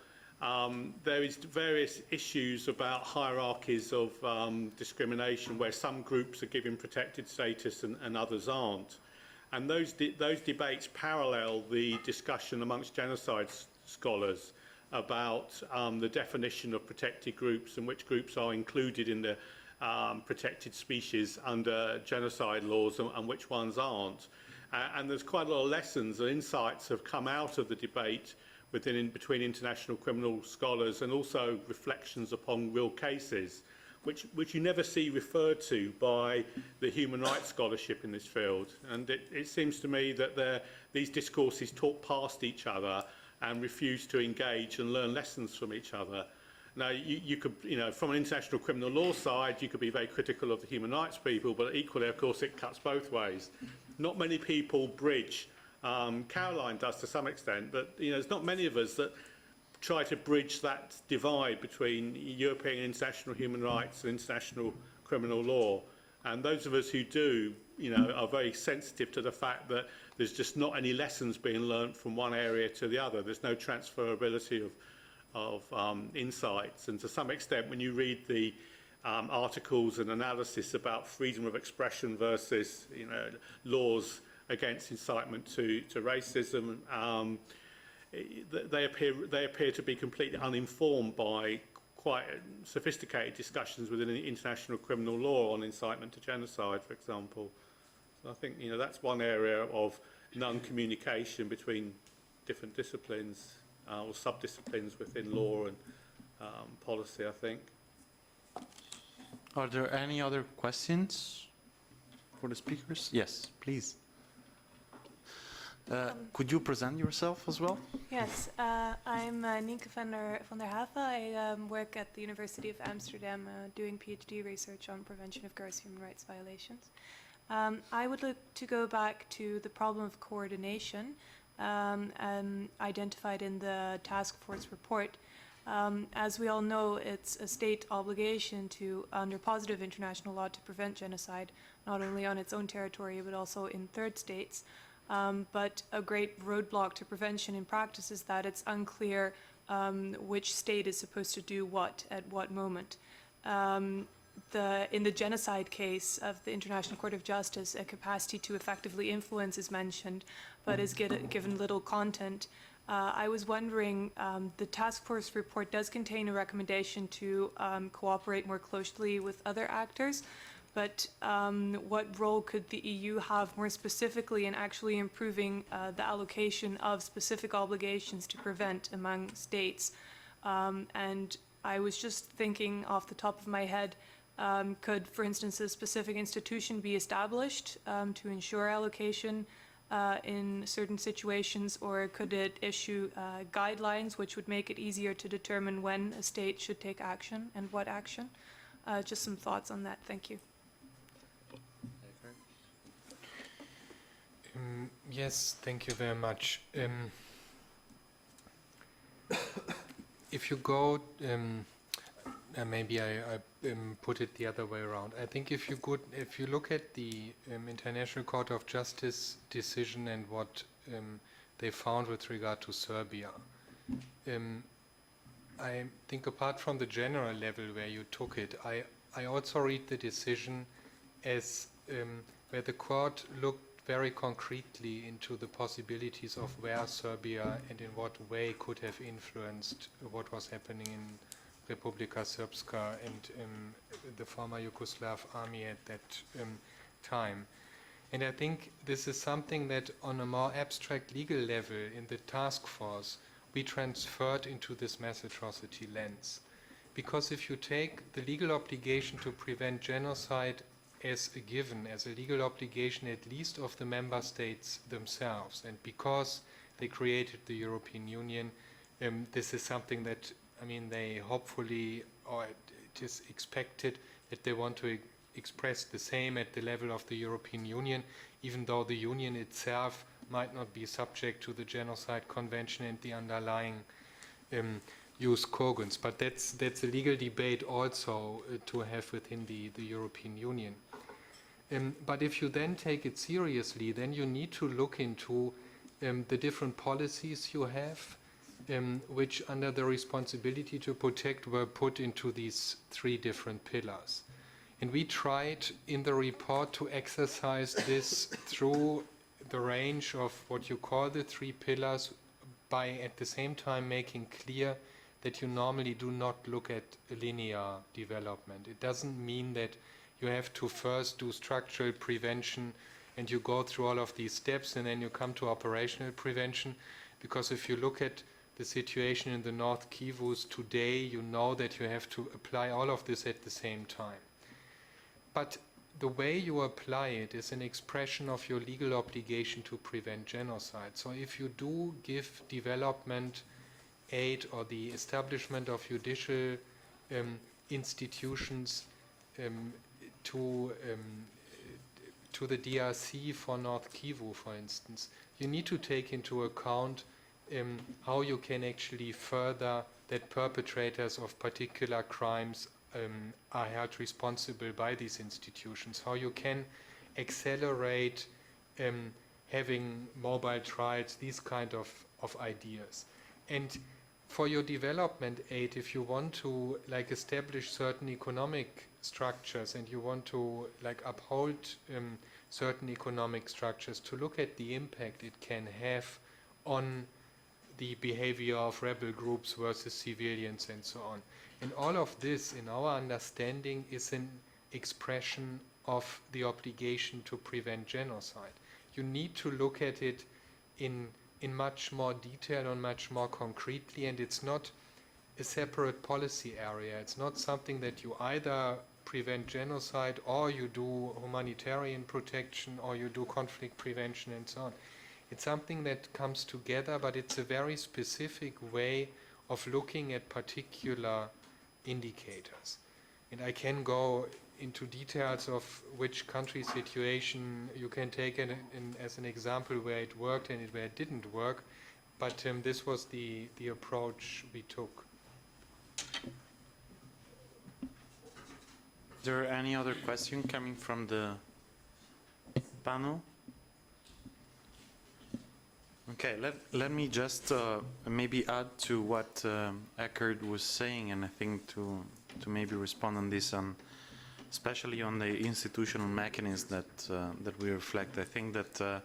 there is various issues about hierarchies of discrimination, where some groups are given protected status and others aren't. And those debates parallel the discussion amongst genocide scholars about the definition of protected groups and which groups are included in the protected species under genocide laws and which ones aren't. And there's quite a lot of lessons and insights have come out of the debate between international criminal scholars, and also reflections upon real cases, which you never see referred to by the human rights scholarship in this field. And it seems to me that these discourses talk past each other and refuse to engage and learn lessons from each other. Now, you could, from an international criminal law side, you could be very critical of the human rights people, but equally, of course, it cuts both ways. Not many people bridge. Caroline does to some extent, but there's not many of us that try to bridge that divide between European international human rights and international criminal law. And those of us who do, are very sensitive to the fact that there's just not any lessons being learnt from one area to the other. There's no transferability of insights. And to some extent, when you read the articles and analysis about freedom of expression versus, laws against incitement to racism, they appear to be completely uninformed by quite sophisticated discussions within the international criminal law on incitement to genocide, for example. So I think that's one area of non-communication between different disciplines or sub-disciplines within law and policy, I think. Are there any other questions for the speakers? Yes, please. Could you present yourself as well? Yes, I'm Nienke van der Haven. I work at the University of Amsterdam doing PhD research on prevention of gross human rights violations. I would like to go back to the problem of coordination identified in the task force report. As we all know, it's a state obligation to, under positive international law, to prevent genocide, not only on its own territory, but also in third states. But a great roadblock to prevention in practice is that it's unclear which state is supposed to do what at what moment. In the genocide case of the International Court of Justice, a capacity to effectively influence is mentioned, but is given little content. I was wondering, the task force report does contain a recommendation to cooperate more closely with other actors, but what role could the EU have more specifically in actually improving the allocation of specific obligations to prevent among states? And I was just thinking off the top of my head, could, for instance, a specific institution be established to ensure allocation in certain situations, or could it issue guidelines which would make it easier to determine when a state should take action and what action? Just some thoughts on that. Thank you. Yes, thank you very much. If you go, maybe I put it the other way around. I think if you look at the International Court of Justice decision and what they found with regard to Serbia, I think apart from the general level where you took it, I also read the decision as where the court looked very concretely into the possibilities of where Serbia and in what way could have influenced what was happening in Republika Srpska and the former Yugoslav army at that time. And I think this is something that on a more abstract legal level in the task force we transferred into this mass atrocity lens. Because if you take the legal obligation to prevent genocide as a given, as a legal obligation at least of the member states themselves, and because they created the European Union, this is something that, I mean, they hopefully, or it is expected that they want to express the same at the level of the European Union, even though the Union itself might not be subject to the Genocide Convention and the underlying jus cogens. But that's a legal debate also to have within the European Union. But if you then take it seriously, then you need to look into the different policies you have, which under the responsibility to protect were put into these three different pillars. And we tried in the report to exercise this through the range of what you call the three pillars, by at the same time making clear that you normally do not look at a linear development. It doesn't mean that you have to first do structural prevention and you go through all of these steps and then you come to operational prevention, because if you look at the situation in the North Kivus today, you know that you have to apply all of this at the same time. But the way you apply it is an expression of your legal obligation to prevent genocide. So if you do give development aid or the establishment of judicial institutions to the DRC for North Kivu, for instance, you need to take into account how you can actually further that perpetrators of particular crimes are held responsible by these institutions, how you can accelerate having mobile trials, these kind of ideas. And for your development aid, if you want to establish certain economic structures and you want to uphold certain economic structures, to look at the impact it can have on the behavior of rebel groups versus civilians and so on. And all of this, in our understanding, is an expression of the obligation to prevent genocide. You need to look at it in much more detail and much more concretely, and it's not a separate policy area. It's not something that you either prevent genocide or you do humanitarian protection or you do conflict prevention and so on. It's something that comes together, but it's a very specific way of looking at particular indicators. And I can go into details of which country situation you can take as an example where it worked and where it didn't work, but this was the approach we took. Is there any other question coming from the panel? Okay, let me just maybe add to what Eckert was saying, and I think to maybe respond on this, especially on the institutional mechanism that we reflect. I think that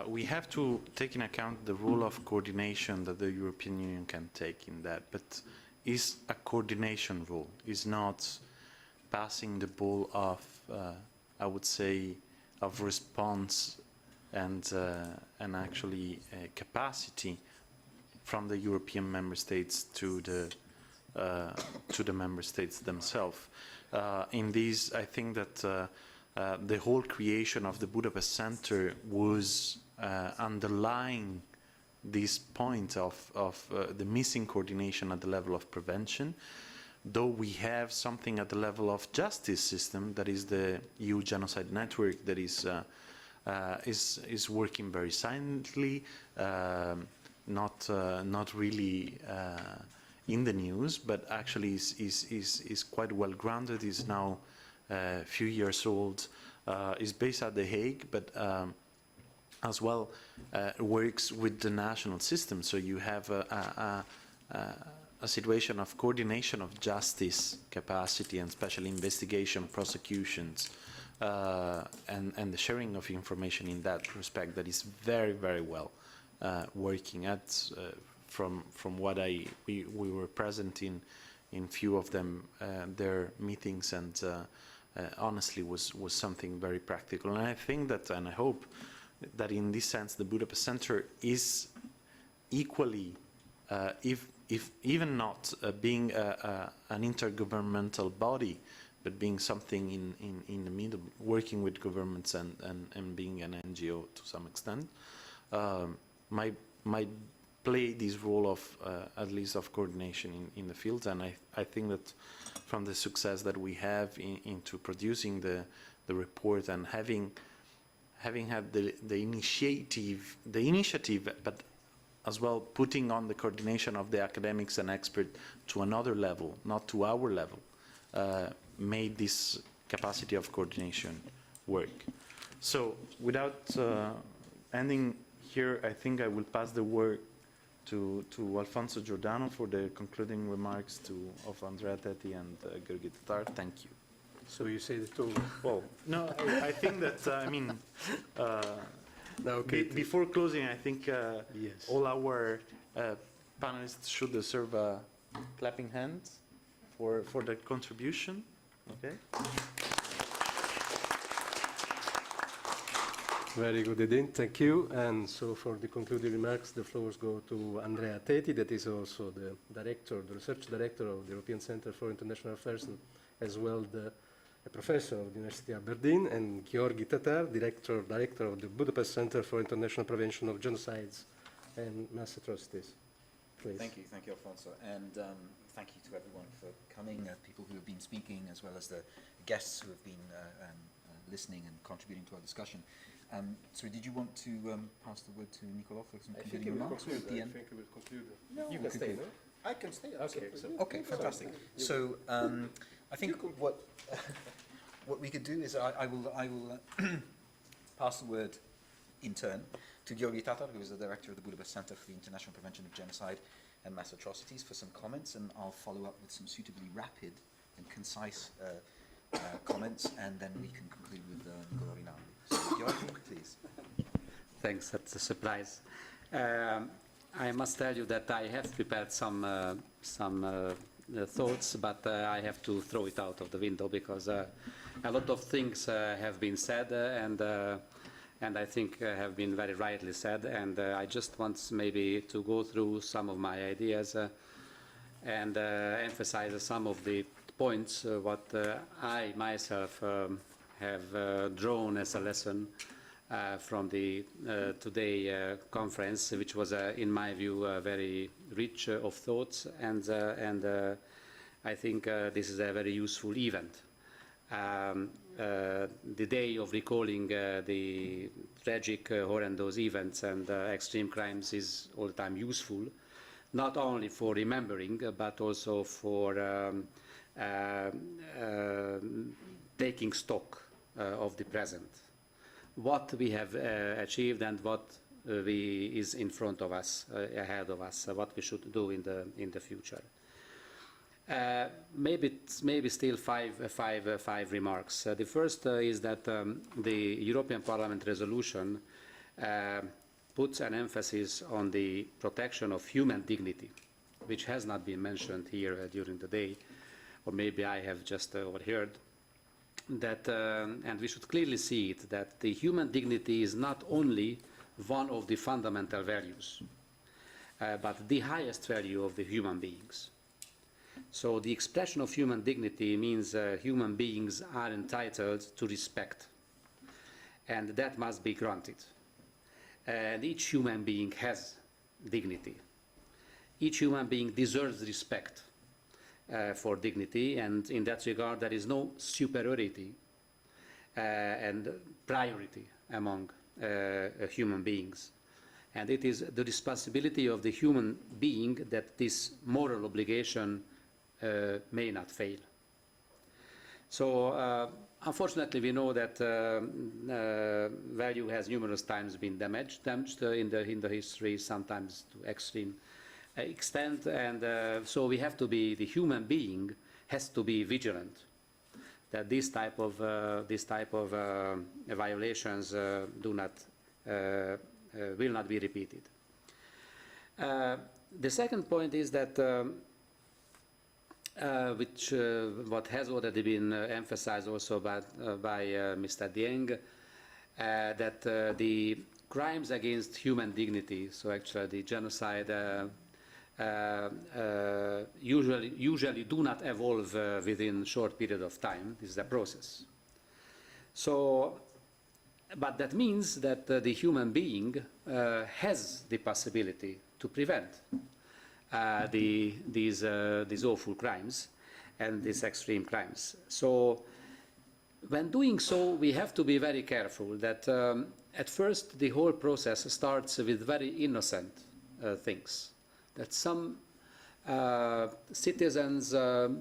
we have to take into account the role of coordination that the European Union can take in that, but is a coordination role, is not passing the ball of, I would say, of response and actually capacity from the European member states to the member states themselves. In this, I think that the whole creation of the Budapest Center was underlying this point of the missing coordination at the level of prevention, though we have something at the level of justice system, that is the EU Genocide Network, that is working very silently, not really in the news, but actually is quite well grounded, is now a few years old, is based at The Hague, but as well works with the national system. So you have a situation of coordination of justice capacity and special investigation, prosecutions, and the sharing of information in that respect that is very, very well working at. From what we were present in few of them, their meetings, and honestly was something very practical. And I think that, and I hope that in this sense, the Budapest Center is equally, if even not being an intergovernmental body, but being something in the middle, working with governments and being an NGO to some extent, might play this role of at least of coordination in the field. And I think that from the success that we have into producing the report and having had the initiative, but as well putting on the coordination of the academics and experts to another level, not to our level, made this capacity of coordination work. So without ending here, I think I will pass the word to Alfonso Giordano for the concluding remarks of Andrea Tetti and Gheorghe Tatar. Thank you. So you say the two. Well, no, I think that, I mean, okay. Before closing, I think yes. all our panelists should deserve a clapping hand for their contribution. Okay. Very good, Edin. Thank you. And so for the concluding remarks, the floors go to Andrea Teti, that is also the director, the research director of the European Center for International Affairs, and as well a professor of the University of Aberdeen, and Georgi Tatar, director of the Budapest Center for International Prevention of Genocides and Mass Atrocities. Please. Thank you, Alfonso, and thank you to everyone for coming, people who have been speaking, as well as the guests who have been listening and contributing to our discussion. So did you want to pass the word to Nicola for some concluding remarks? I think we will conclude. No, you can stay. I can stay. Okay, okay, fantastic. So I think what we could do is I will pass the word in turn to Georgi Tatar, who is the director of the Budapest Center for the International Prevention of Genocide and Mass Atrocities, for some comments, and I'll follow up with some suitably rapid and concise comments, and then we can conclude with Nicola Rinaldi. So, Georgi, please. Thanks, that's a surprise. I must tell you that I have prepared some thoughts, but I have to throw it out of the window because a lot of things have been said, and I think have been very rightly said, and I just want maybe to go through some of my ideas and emphasize some of the points what I myself have drawn as a lesson from the today conference, which was, in my view, very rich of thoughts, and I think this is a very useful event. The day of recalling the tragic, horrendous events and extreme crimes is all the time useful, not only for remembering, but also for taking stock of the present, what we have achieved and what is in front of us, ahead of us, what we should do in the future. Maybe still five remarks. The first is that the European Parliament resolution puts an emphasis on the protection of human dignity, which has not been mentioned here during the day, or maybe I have just overheard. That, and we should clearly see it, that the human dignity is not only one of the fundamental values, but the highest value of the human beings. So the expression of human dignity means human beings are entitled to respect, and that must be granted. And each human being has dignity. Each human being deserves respect for dignity, and in that regard there is no superiority and priority among human beings. And it is the responsibility of the human being that this moral obligation may not fail. So unfortunately we know that value has numerous times been damaged in the history, sometimes to extreme extent, and so we have to be, the human being has to be vigilant that this type of violations will not be repeated. The second point is that what has already been emphasized also by Mr. Dieng, that the crimes against human dignity, so actually the genocide, usually do not evolve within a short period of time. This is a process. So, but that means that the human being has the possibility to prevent these awful crimes and these extreme crimes. So when doing so, we have to be very careful that at first the whole process starts with very innocent things, that some citizens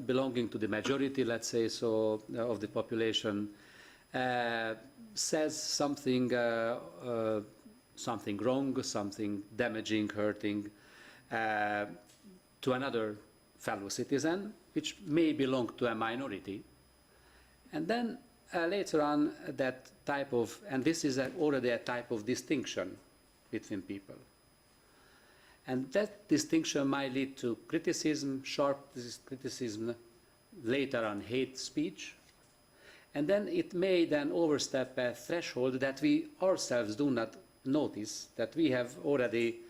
belonging to the majority, let's say so, of the population says something wrong, something damaging, hurting to another fellow citizen, which may belong to a minority. And then later on, that type of, and this is already a type of distinction between people. And that distinction might lead to criticism, sharp criticism, later on hate speech. And then it may then overstep a threshold that we ourselves do not notice, that we are already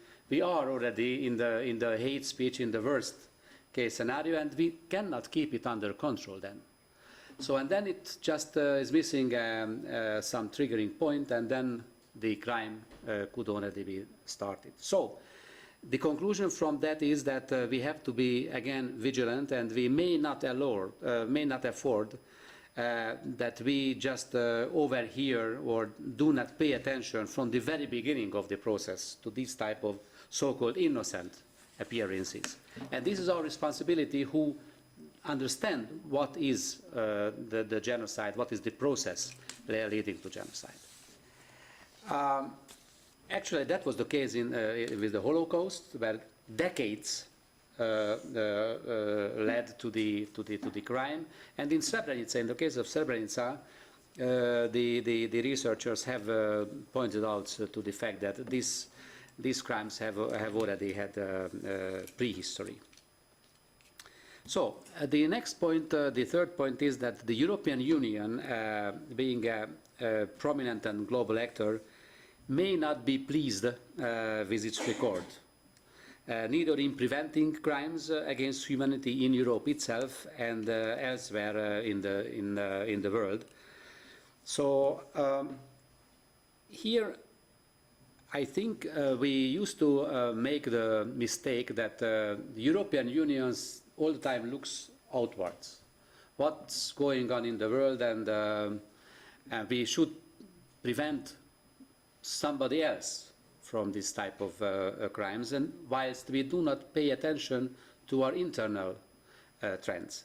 in the hate speech in the worst case scenario, and we cannot keep it under control then. So, and then it just is missing some triggering point, and then the crime could already be started. So, the conclusion from that is that we have to be, again, vigilant, and we may not afford that we just overhear or do not pay attention from the very beginning of the process to these type of so-called innocent appearances. And this is our responsibility, who understand what is the genocide, what is the process leading to genocide. Actually, that was the case with the Holocaust, where decades led to the crime. And in Srebrenica, in the case of Srebrenica, the researchers have pointed out to the fact that these crimes have already had prehistory. So the next point, the third point, is that the European Union, being a prominent and global actor, may not be pleased with its record, neither in preventing crimes against humanity in Europe itself and elsewhere in the world. So here, I think we used to make the mistake that the European Union all the time looks outwards. What's going on in the world, and we should prevent somebody else from this type of crimes, and whilst we do not pay attention to our internal trends.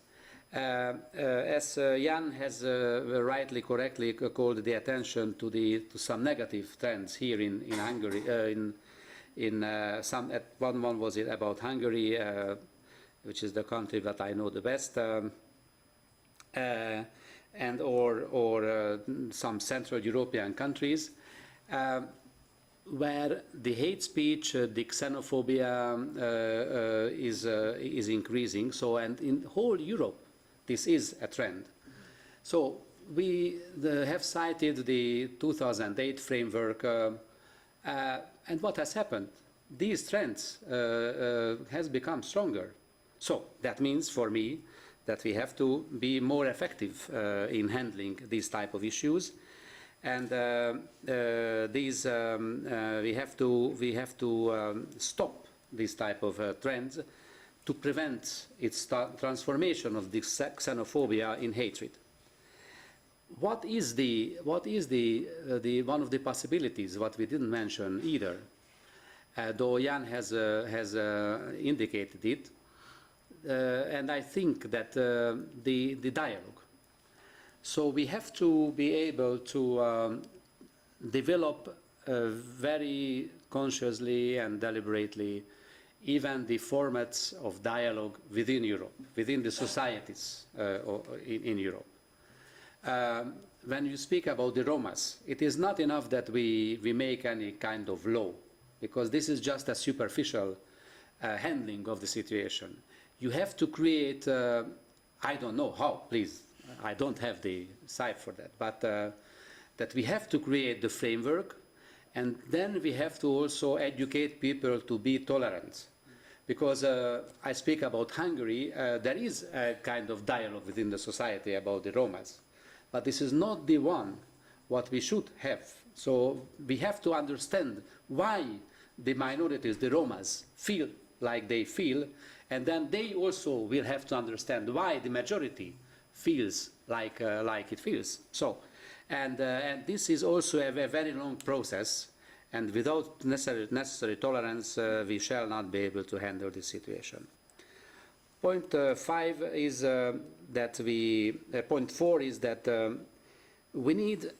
As Jan has rightly, correctly called the attention to some negative trends here in Hungary. At one was it about Hungary, which is the country that I know the best, and or some Central European countries, where the hate speech, the xenophobia is increasing. So, and in whole Europe, this is a trend. So we have cited the 2008 framework, and what has happened? These trends has become stronger. So that means for me that we have to be more effective in handling these type of issues, and we have to stop these type of trends to prevent its transformation of this xenophobia in hatred. What is one of the possibilities, what we didn't mention either, though Jan has indicated it, and I think that the dialogue. So we have to be able to develop very consciously and deliberately even the formats of dialogue within Europe, within the societies in Europe. When you speak about the Romas, it is not enough that we make any kind of law, because this is just a superficial handling of the situation. You have to create, I don't know how, please, I don't have the site for that, but that we have to create the framework, and then we have to also educate people to be tolerant. Because I speak about Hungary, there is a kind of dialogue within the society about the Romas, but this is not the one what we should have. So we have to understand why the minorities, the Romas, feel like they feel, and then they also will have to understand why the majority feels like it feels. So, and this is also a very long process, and without necessary tolerance, we shall not be able to handle this situation. Point 5 is that point 4 is that we need,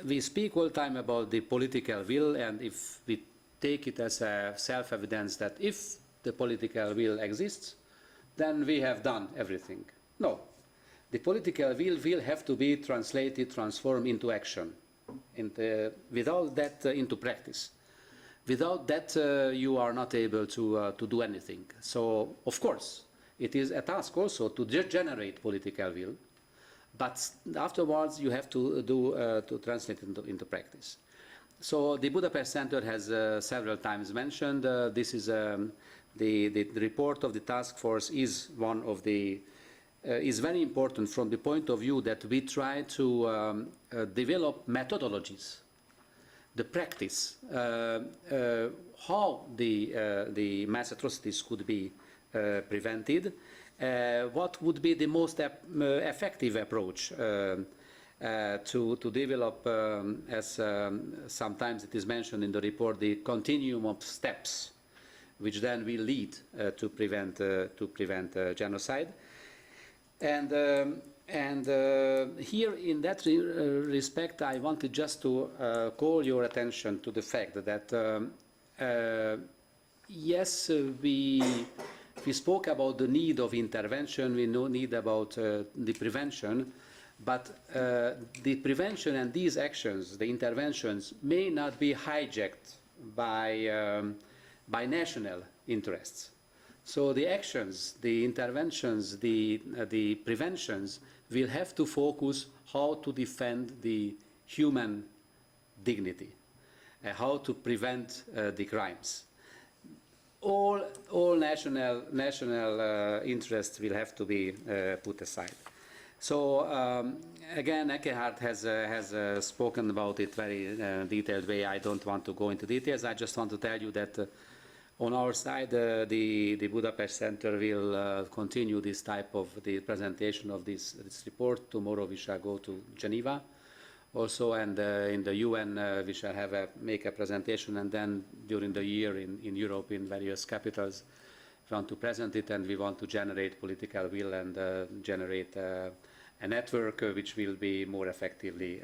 we speak all the time about the political will, and if we take it as a self-evidence that if the political will exists, then we have done everything. No. The political will have to be translated, transformed into action, without that into practice. Without that, you are not able to do anything. So, of course, it is a task also to generate political will, but afterwards you have to translate into practice. So the Budapest Center has several times mentioned this is the report of the task force is one of the is very important from the point of view that we try to develop methodologies, the practice, how the mass atrocities could be prevented, what would be the most effective approach to develop, as sometimes it is mentioned in the report, the continuum of steps which then will lead to prevent genocide. And here, in that respect, I wanted just to call your attention to the fact that yes, we spoke about the need of intervention, we know need about the prevention, but the prevention and these actions, the interventions, may not be hijacked by national interests. So the actions, the interventions, the preventions will have to focus how to defend the human dignity, how to prevent the crimes. All national interests will have to be put aside. So again, Eckehard has spoken about it very detailed way. I don't want to go into details. I just want to tell you that on our side, the Budapest Center will continue this type of the presentation of this report. Tomorrow we shall go to Geneva also, and in the UN we shall make a presentation, and then during the year in Europe, in various capitals, we want to present it, and we want to generate political will and generate a network which will be more effectively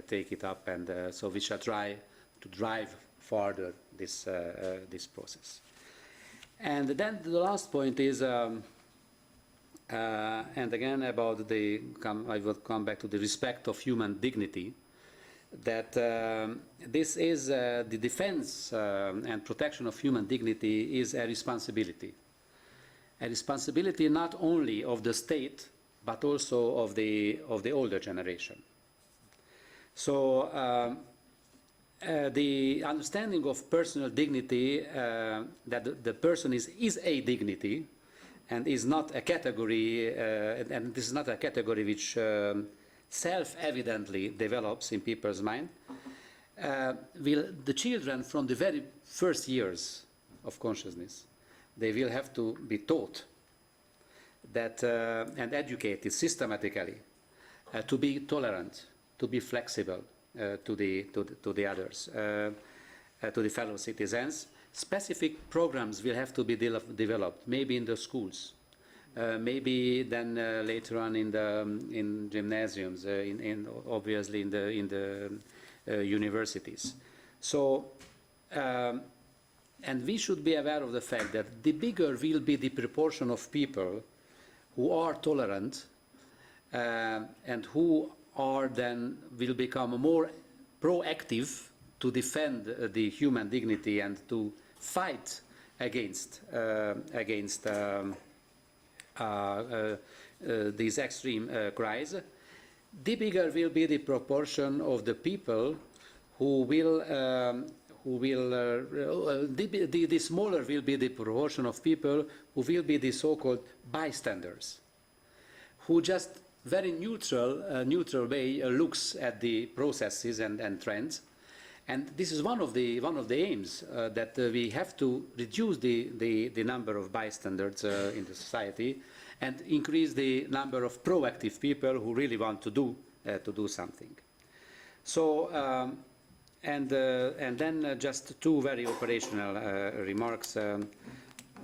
take it up, and so we shall try to drive further this process. And then the last point is, and again about I will come back to the respect of human dignity, that this is the defense and protection of human dignity is a responsibility not only of the state but also of the older generation. So the understanding of personal dignity, that the person is a dignity and is not a category, and this is not a category which self-evidently develops in people's mind, the children from the very first years of consciousness, they will have to be taught that and educated systematically to be tolerant, to be flexible, to the others, to the fellow citizens. Specific programs will have to be developed, maybe in the schools, maybe then later on in gymnasiums, obviously in the universities. So, and we should be aware of the fact that the bigger will be the proportion of people who are tolerant and who will become more proactive to defend the human dignity and to fight against these extreme cries, the bigger will be the proportion of the people the smaller will be the proportion of people who will be the so-called bystanders, who just very neutral way looks at the processes and trends. And this is one of the aims that we have to reduce the number of bystanders in the society and increase the number of proactive people who really want to do something. So and then just two very operational remarks.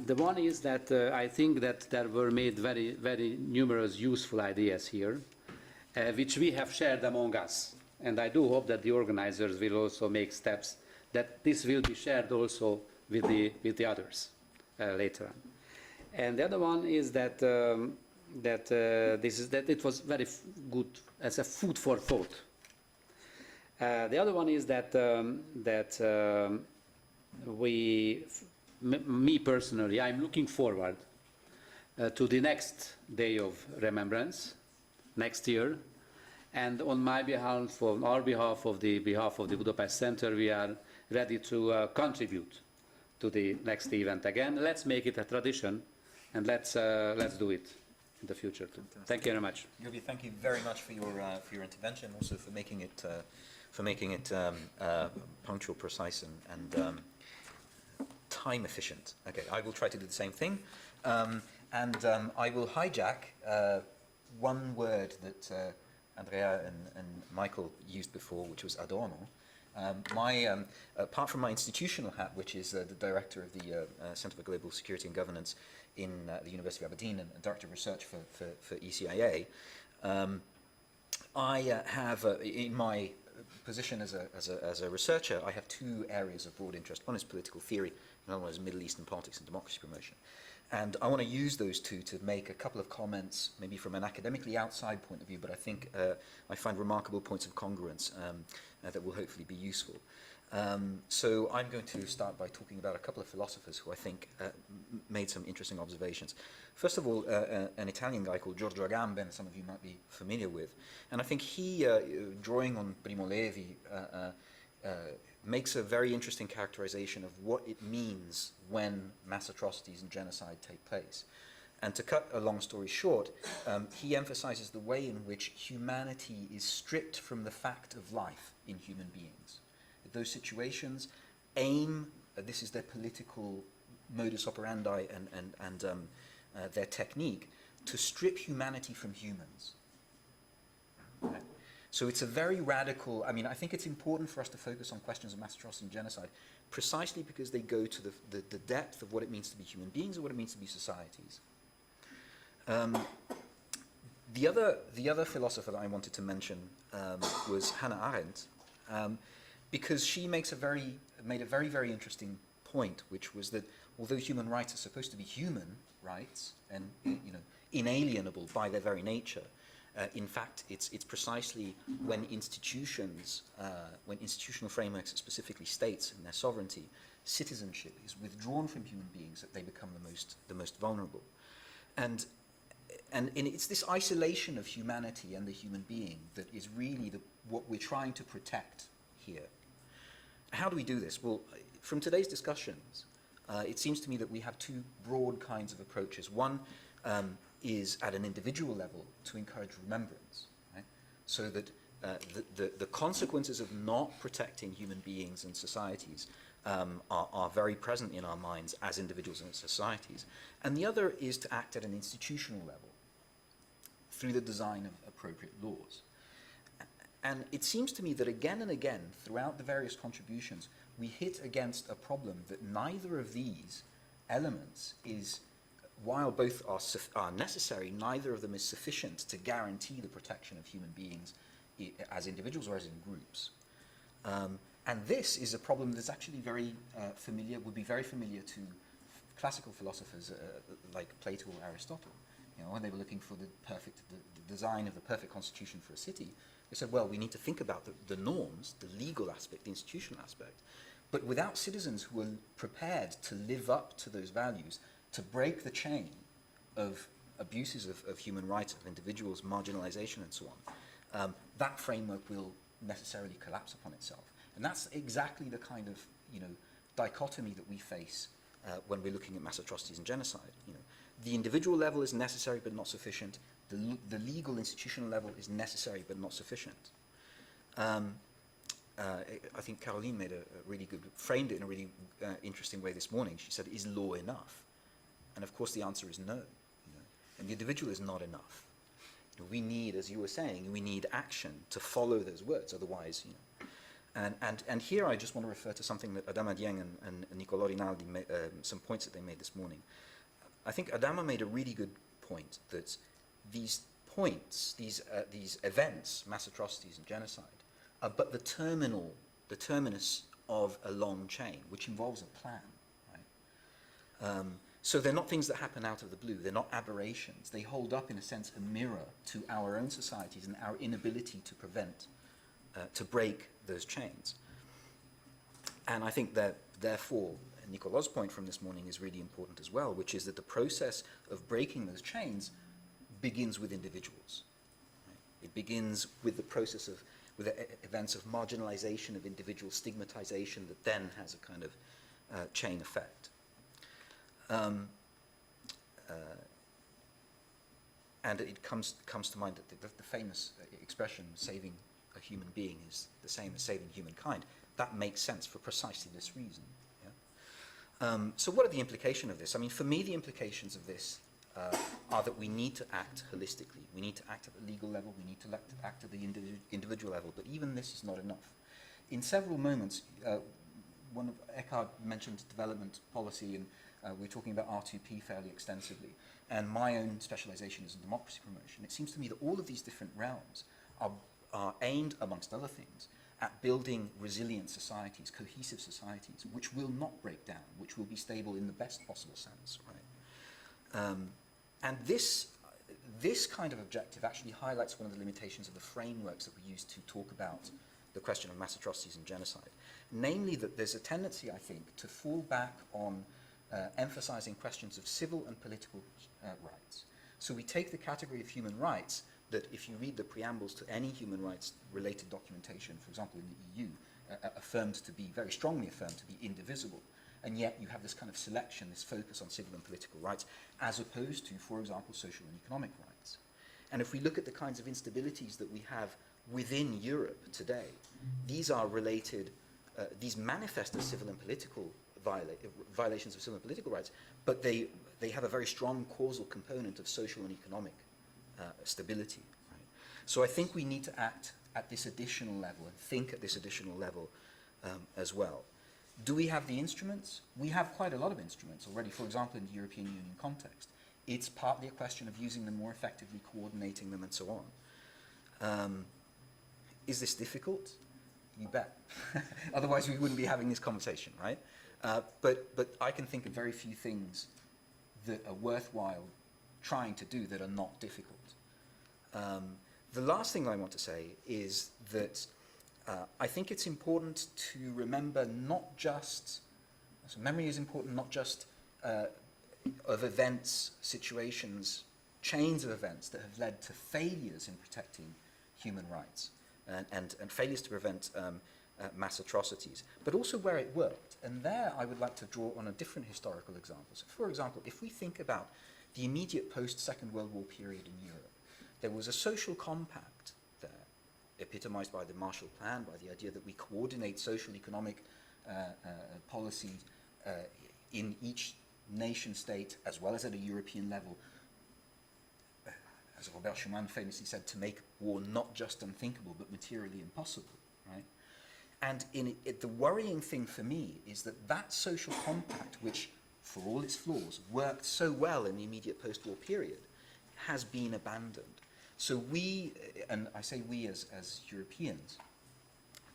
The one is that I think that there were made very numerous useful ideas here, which we have shared among us. And I do hope that the organizers will also make steps that this will be shared also with the others later on. And the other one is that it was very good as a food for thought. The other one is that me personally, I'm looking forward to the next Day of Remembrance next year. And on my behalf, on our behalf of the Budapest Center, we are ready to contribute to the next event again. Let's make it a tradition, and let's do it in the future too. Fantastic. Thank you very much. Yogi, thank you very much for your intervention, also for making it punctual, precise, and time efficient. Okay, I will try to do the same thing, and I will hijack one word that Andrea and Michael used before, which was Adorno. Apart from my institutional hat, which is the director of the Center for Global Security and Governance in the University of Aberdeen and director of research for ECIA, I have, in my position as a researcher, I have two areas of broad interest. One is political theory, and another one is Middle Eastern politics and democracy promotion. And I want to use those two to make a couple of comments, maybe from an academically outside point of view, but I think I find remarkable points of congruence that will hopefully be useful. So I'm going to start by talking about a couple of philosophers who I think made some interesting observations. First of all, an Italian guy called Giorgio Agamben, some of you might be familiar with. And I think he, drawing on Primo Levi, makes a very interesting characterization of what it means when mass atrocities and genocide take place. And to cut a long story short, he emphasizes the way in which humanity is stripped from the fact of life in human beings. Those situations aim, this is their political modus operandi and their technique, to strip humanity from humans. Okay? So it's a very radical, I mean, I think it's important for us to focus on questions of mass atrocity and genocide precisely because they go to the depth of what it means to be human beings and what it means to be societies. The other philosopher that I wanted to mention was Hannah Arendt, because she made a very, very interesting point, which was that although human rights are supposed to be human rights and inalienable by their very nature, in fact, it's precisely when institutions, when institutional frameworks, specifically states and their sovereignty, citizenship is withdrawn from human beings that they become the most vulnerable. And it's this isolation of humanity and the human being that is really what we're trying to protect here. How do we do this? Well, from today's discussions, it seems to me that we have two broad kinds of approaches. One is at an individual level to encourage remembrance, right? So that the consequences of not protecting human beings and societies are very present in our minds as individuals and as societies. And the other is to act at an institutional level through the design of appropriate laws. And it seems to me that again and again, throughout the various contributions, we hit against a problem that neither of these elements is, while both are necessary, neither of them is sufficient to guarantee the protection of human beings as individuals or as in groups. And this is a problem that's actually very familiar, would be very familiar to classical philosophers like Plato or Aristotle. When they were looking for the design of the perfect constitution for a city, they said, well, we need to think about the norms, the legal aspect, the institutional aspect. But without citizens who are prepared to live up to those values, to break the chain of abuses of human rights, of individuals, marginalization, and so on, that framework will necessarily collapse upon itself. And that's exactly the kind of dichotomy that we face when we're looking at mass atrocities and genocide. The individual level is necessary but not sufficient. The legal institutional level is necessary but not sufficient. I think Caroline framed it in a really interesting way this morning. She said, is law enough? And of course the answer is no. And the individual is not enough. We need, as you were saying, we need action to follow those words, otherwise, And here I just want to refer to something that Adama Dieng and Niccolò Rinaldi some points that they made this morning. I think Adama made a really good point that these points, these events, mass atrocities and genocide, are but the terminus of a long chain, which involves a plan, right? So they're not things that happen out of the blue. They're not aberrations. They hold up, in a sense, a mirror to our own societies and our inability to prevent, to break those chains. And I think that therefore, Nicola's point from this morning is really important as well, which is that the process of breaking those chains begins with individuals. Right? It begins with the process of, with events of marginalization of individual stigmatization that then has a kind of chain effect. And it comes to mind that the famous expression, saving a human being is the same as saving humankind. That makes sense for precisely this reason. Yeah? So what are the implications of this? I mean, for me, the implications of this are that we need to act holistically. We need to act at the legal level, we need to act at the individual level, but even this is not enough. In several moments, one of Eckhard mentioned development policy, and we're talking about R2P fairly extensively, and my own specialization is in democracy promotion. It seems to me that all of these different realms are aimed, amongst other things, at building resilient societies, cohesive societies, which will not break down, which will be stable in the best possible sense, right? And this kind of objective actually highlights one of the limitations of the frameworks that we use to talk about the question of mass atrocities and genocide. Namely that there's a tendency, I think, to fall back on emphasizing questions of civil and political rights. So we take the category of human rights that, if you read the preambles to any human rights related documentation, for example in the EU, affirmed to be, very strongly affirmed to be indivisible. And yet you have this kind of selection, this focus on civil and political rights, as opposed to, for example, social and economic rights. And if we look at the kinds of instabilities that we have within Europe today, these are related, these manifest as civil and political violations of civil and political rights, but they have a very strong causal component of social and economic stability. Right? So I think we need to act at this additional level and think at this additional level as well. Do we have the instruments? We have quite a lot of instruments already, for example, in the European Union context. It's partly a question of using them more effectively, coordinating them, and so on. Is this difficult? You bet. Otherwise, we wouldn't be having this conversation, right? But I can think of very few things that are worthwhile trying to do that are not difficult. The last thing I want to say is that I think it's important to remember not just, so memory is important not just of events, situations, chains of events that have led to failures in protecting human rights and failures to prevent mass atrocities, but also where it worked. And there I would like to draw on a different historical example. So for example, if we think about the immediate post-Second World War period in Europe, there was a social compact there, epitomized by the Marshall Plan, by the idea that we coordinate social economic policy in each nation state as well as at a European level, as Robert Schuman famously said, to make war not just unthinkable but materially impossible, right? And the worrying thing for me is that that social compact, which for all its flaws worked so well in the immediate post-war period, has been abandoned. So we, and I say we as Europeans,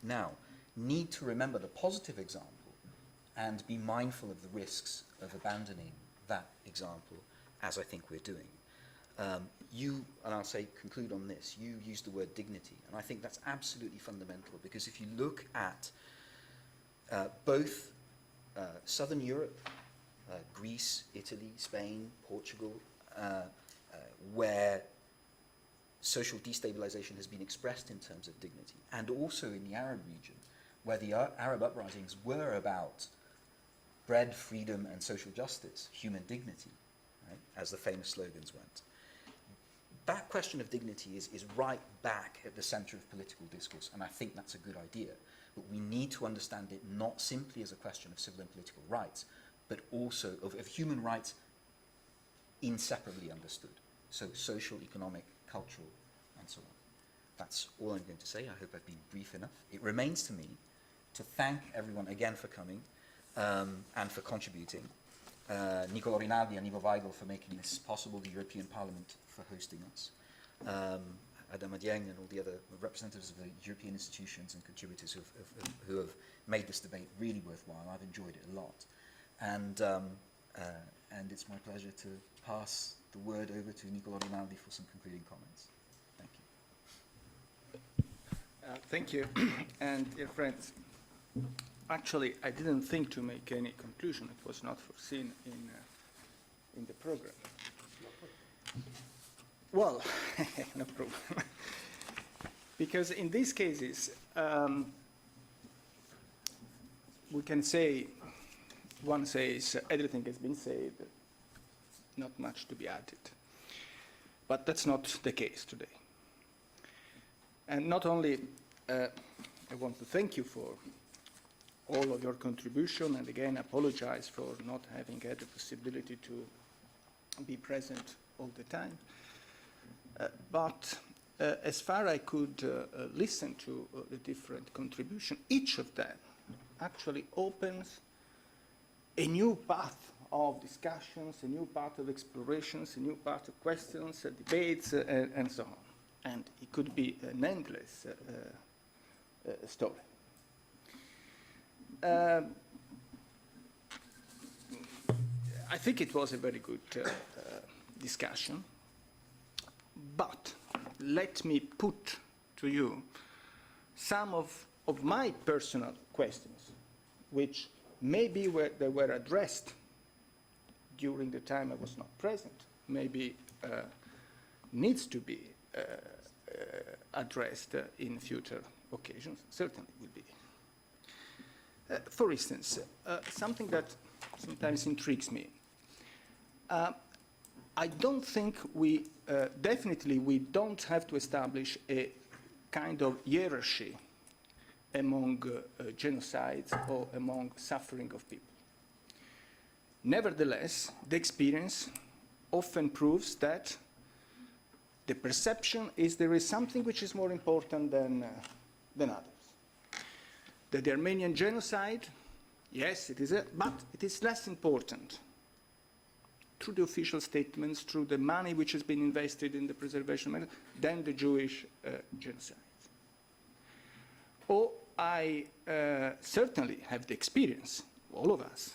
now need to remember the positive example and be mindful of the risks of abandoning that example, as I think we're doing. You, and I'll say conclude on this, you used the word dignity, and I think that's absolutely fundamental, because if you look at both Southern Europe, Greece, Italy, Spain, Portugal, where social destabilization has been expressed in terms of dignity, and also in the Arab region, where the Arab uprisings were about bread, freedom, and social justice, human dignity, right, as the famous slogans went. That question of dignity is right back at the center of political discourse, and I think that's a good idea. But we need to understand it not simply as a question of civil and political rights, but also of human rights inseparably understood. So social, economic, cultural, and so on. That's all I'm going to say. I hope I've been brief enough. It remains to me to thank everyone again for coming and for contributing. Nicola Rinaldi and Ivo Weigel for making this possible, the European Parliament for hosting us, Adam Dieng and all the other representatives of the European institutions and contributors who have made this debate really worthwhile. I've enjoyed it a lot. And it's my pleasure to pass the word over to Nicola Rinaldi for some concluding comments. Thank you. Thank you. And dear friends, Actually, I didn't think to make any conclusion. It was not foreseen in the program. Well, no problem. Because in these cases, we can say, one says everything has been said, not much to be added. But that's not the case today. And not only I want to thank you for all of your contribution, and again apologize for not having had the possibility to be present all the time. But as far I could listen to the different contributions, each of them actually opens a new path of discussions, a new path of explorations, a new path of questions, debates, and so on. And it could be an endless story. I think it was a very good discussion, but let me put to you some of my personal questions, which maybe they were addressed during the time I was not present, maybe needs to be addressed in future occasions, certainly will be. For instance, something that sometimes intrigues me. I don't think definitely we don't have to establish a kind of hierarchy among genocides or among suffering of people. Nevertheless, the experience often proves that the perception is there is something which is more important than others. The Armenian genocide, yes, it is, but it is less important through the official statements, through the money which has been invested in the preservation than the Jewish genocide. Or I certainly have the experience, all of us,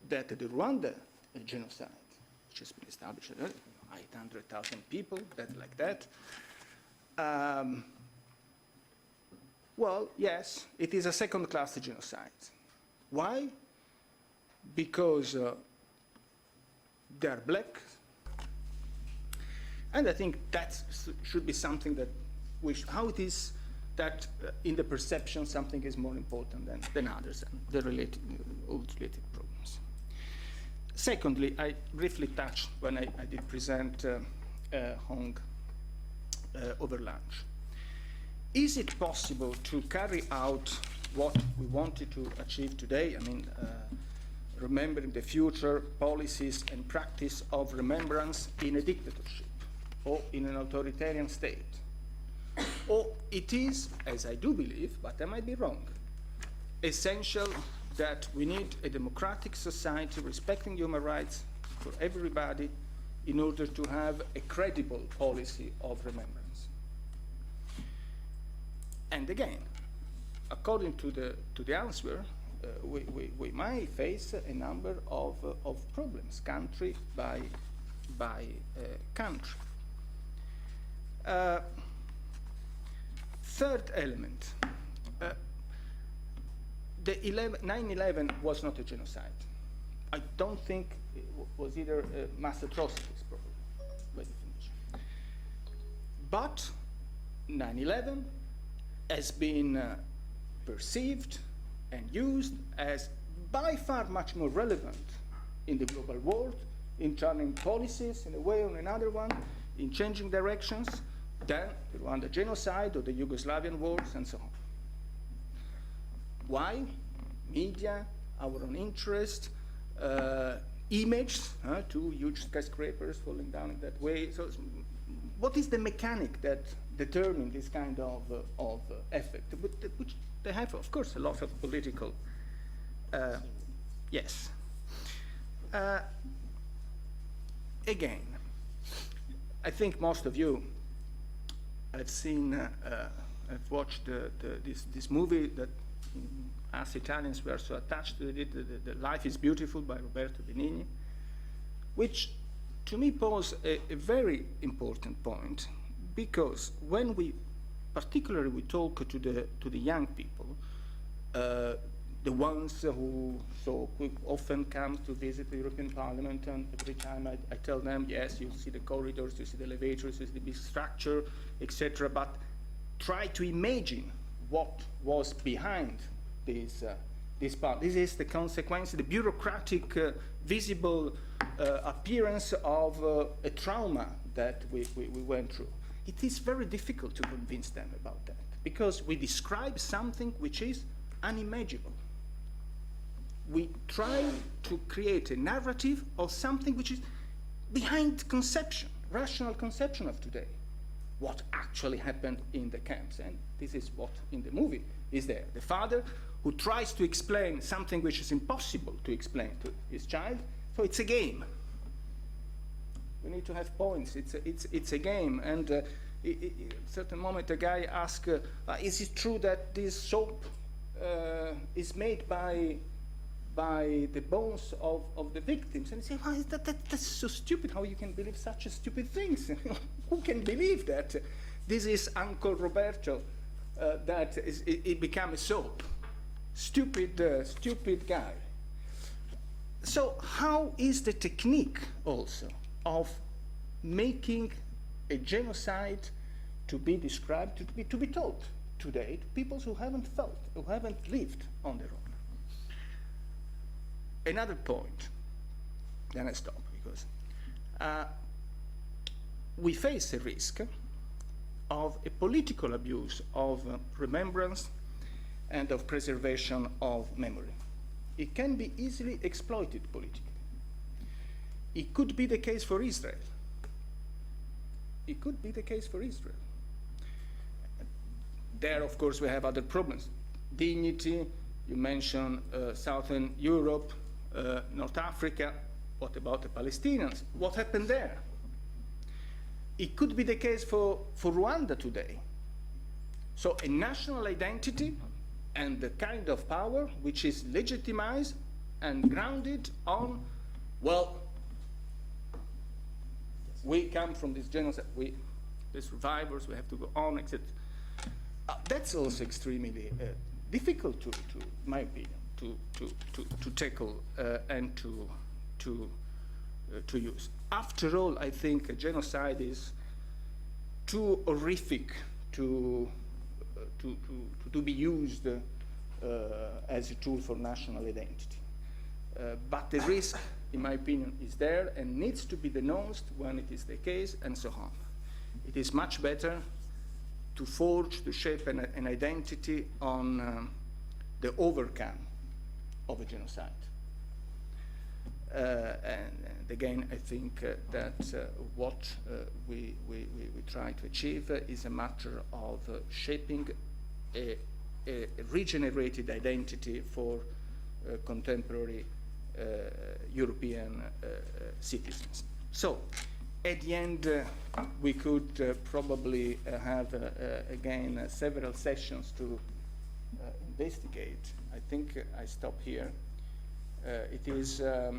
that the Rwanda genocide, which has been established, 800,000 people, like that. Well, yes, it is a second-class genocide. Why? Because they are black. And I think that should be something that how it is that in the perception something is more important than others, and the all related problems. Secondly, I briefly touched when I did present Hong over lunch. Is it possible to carry out what we wanted to achieve today? I mean, remembering the future policies and practice of remembrance in a dictatorship or in an authoritarian state? Or it is, as I do believe, but I might be wrong, essential that we need a democratic society respecting human rights for everybody in order to have a credible policy of remembrance. And again, according to the answer, we might face a number of problems, country by country. Third element, the 9/11 was not a genocide. I don't think it was either mass atrocities, probably, by definition. But 9/11 has been perceived and used as by far much more relevant in the global world, in turning policies in a way or another one, in changing directions, than the Rwanda genocide or the Yugoslavian wars and so on. Why? Media, our own interest, image, two huge skyscrapers falling down in that way. So what is the mechanic that determines this kind of effect, which they have, of course, a lot of political, yes. Again, I think most of you have seen, have watched this movie that us Italians were so attached to it, the Life is Beautiful by Roberto Benigni, which to me pose a very important point, because when particularly we talk to the young people, the ones who often come to visit the European Parliament, and every time I tell them, yes, you see the corridors, you see the elevators, you see the big structure, etc., but try to imagine what was behind this part. This is the consequence, the bureaucratic, visible appearance of a trauma that we went through. It is very difficult to convince them about that, because we describe something which is unimaginable. We try to create a narrative of something which is behind conception, rational conception of today, what actually happened in the camps. And this is what in the movie is there. The father who tries to explain something which is impossible to explain to his child, so it's a game. We need to have points, it's a game. And at a certain moment a guy asks, is it true that this soap is made by the bones of the victims? And he says, well, that's so stupid, how you can believe such a stupid thing? Who can believe that? This is Uncle Roberto, that it became a soap. Stupid guy. So how is the technique also of making a genocide to be described, to be told today to people who haven't felt, who haven't lived on their own? Another point, then I stop, because we face a risk of a political abuse of remembrance and of preservation of memory. It can be easily exploited politically. It could be the case for Israel. It could be the case for Israel. There, of course, we have other problems. Dignity, you mentioned Southern Europe, North Africa. What about the Palestinians? What happened there? It could be the case for Rwanda today. So a national identity and the kind of power which is legitimized and grounded on, well, we come from this genocide, the survivors, we have to go on, etc. That's also extremely difficult to, in my opinion, to tackle and to use. After all, I think a genocide is too horrific to be used as a tool for national identity. But the risk, in my opinion, is there and needs to be denounced when it is the case, and so on. It is much better to forge, to shape an identity on the overcome of a genocide. And again, I think that what we try to achieve is a matter of shaping a regenerated identity for contemporary European citizens. So, at the end, we could probably have, again, several sessions to investigate. I think I stop here. It is a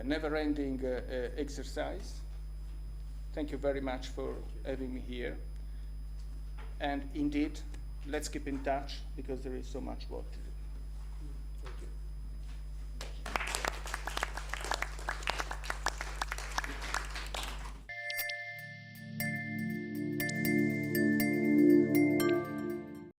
never-ending exercise. Thank you very much for having me here. And indeed, let's keep in touch, because there is so much work to do.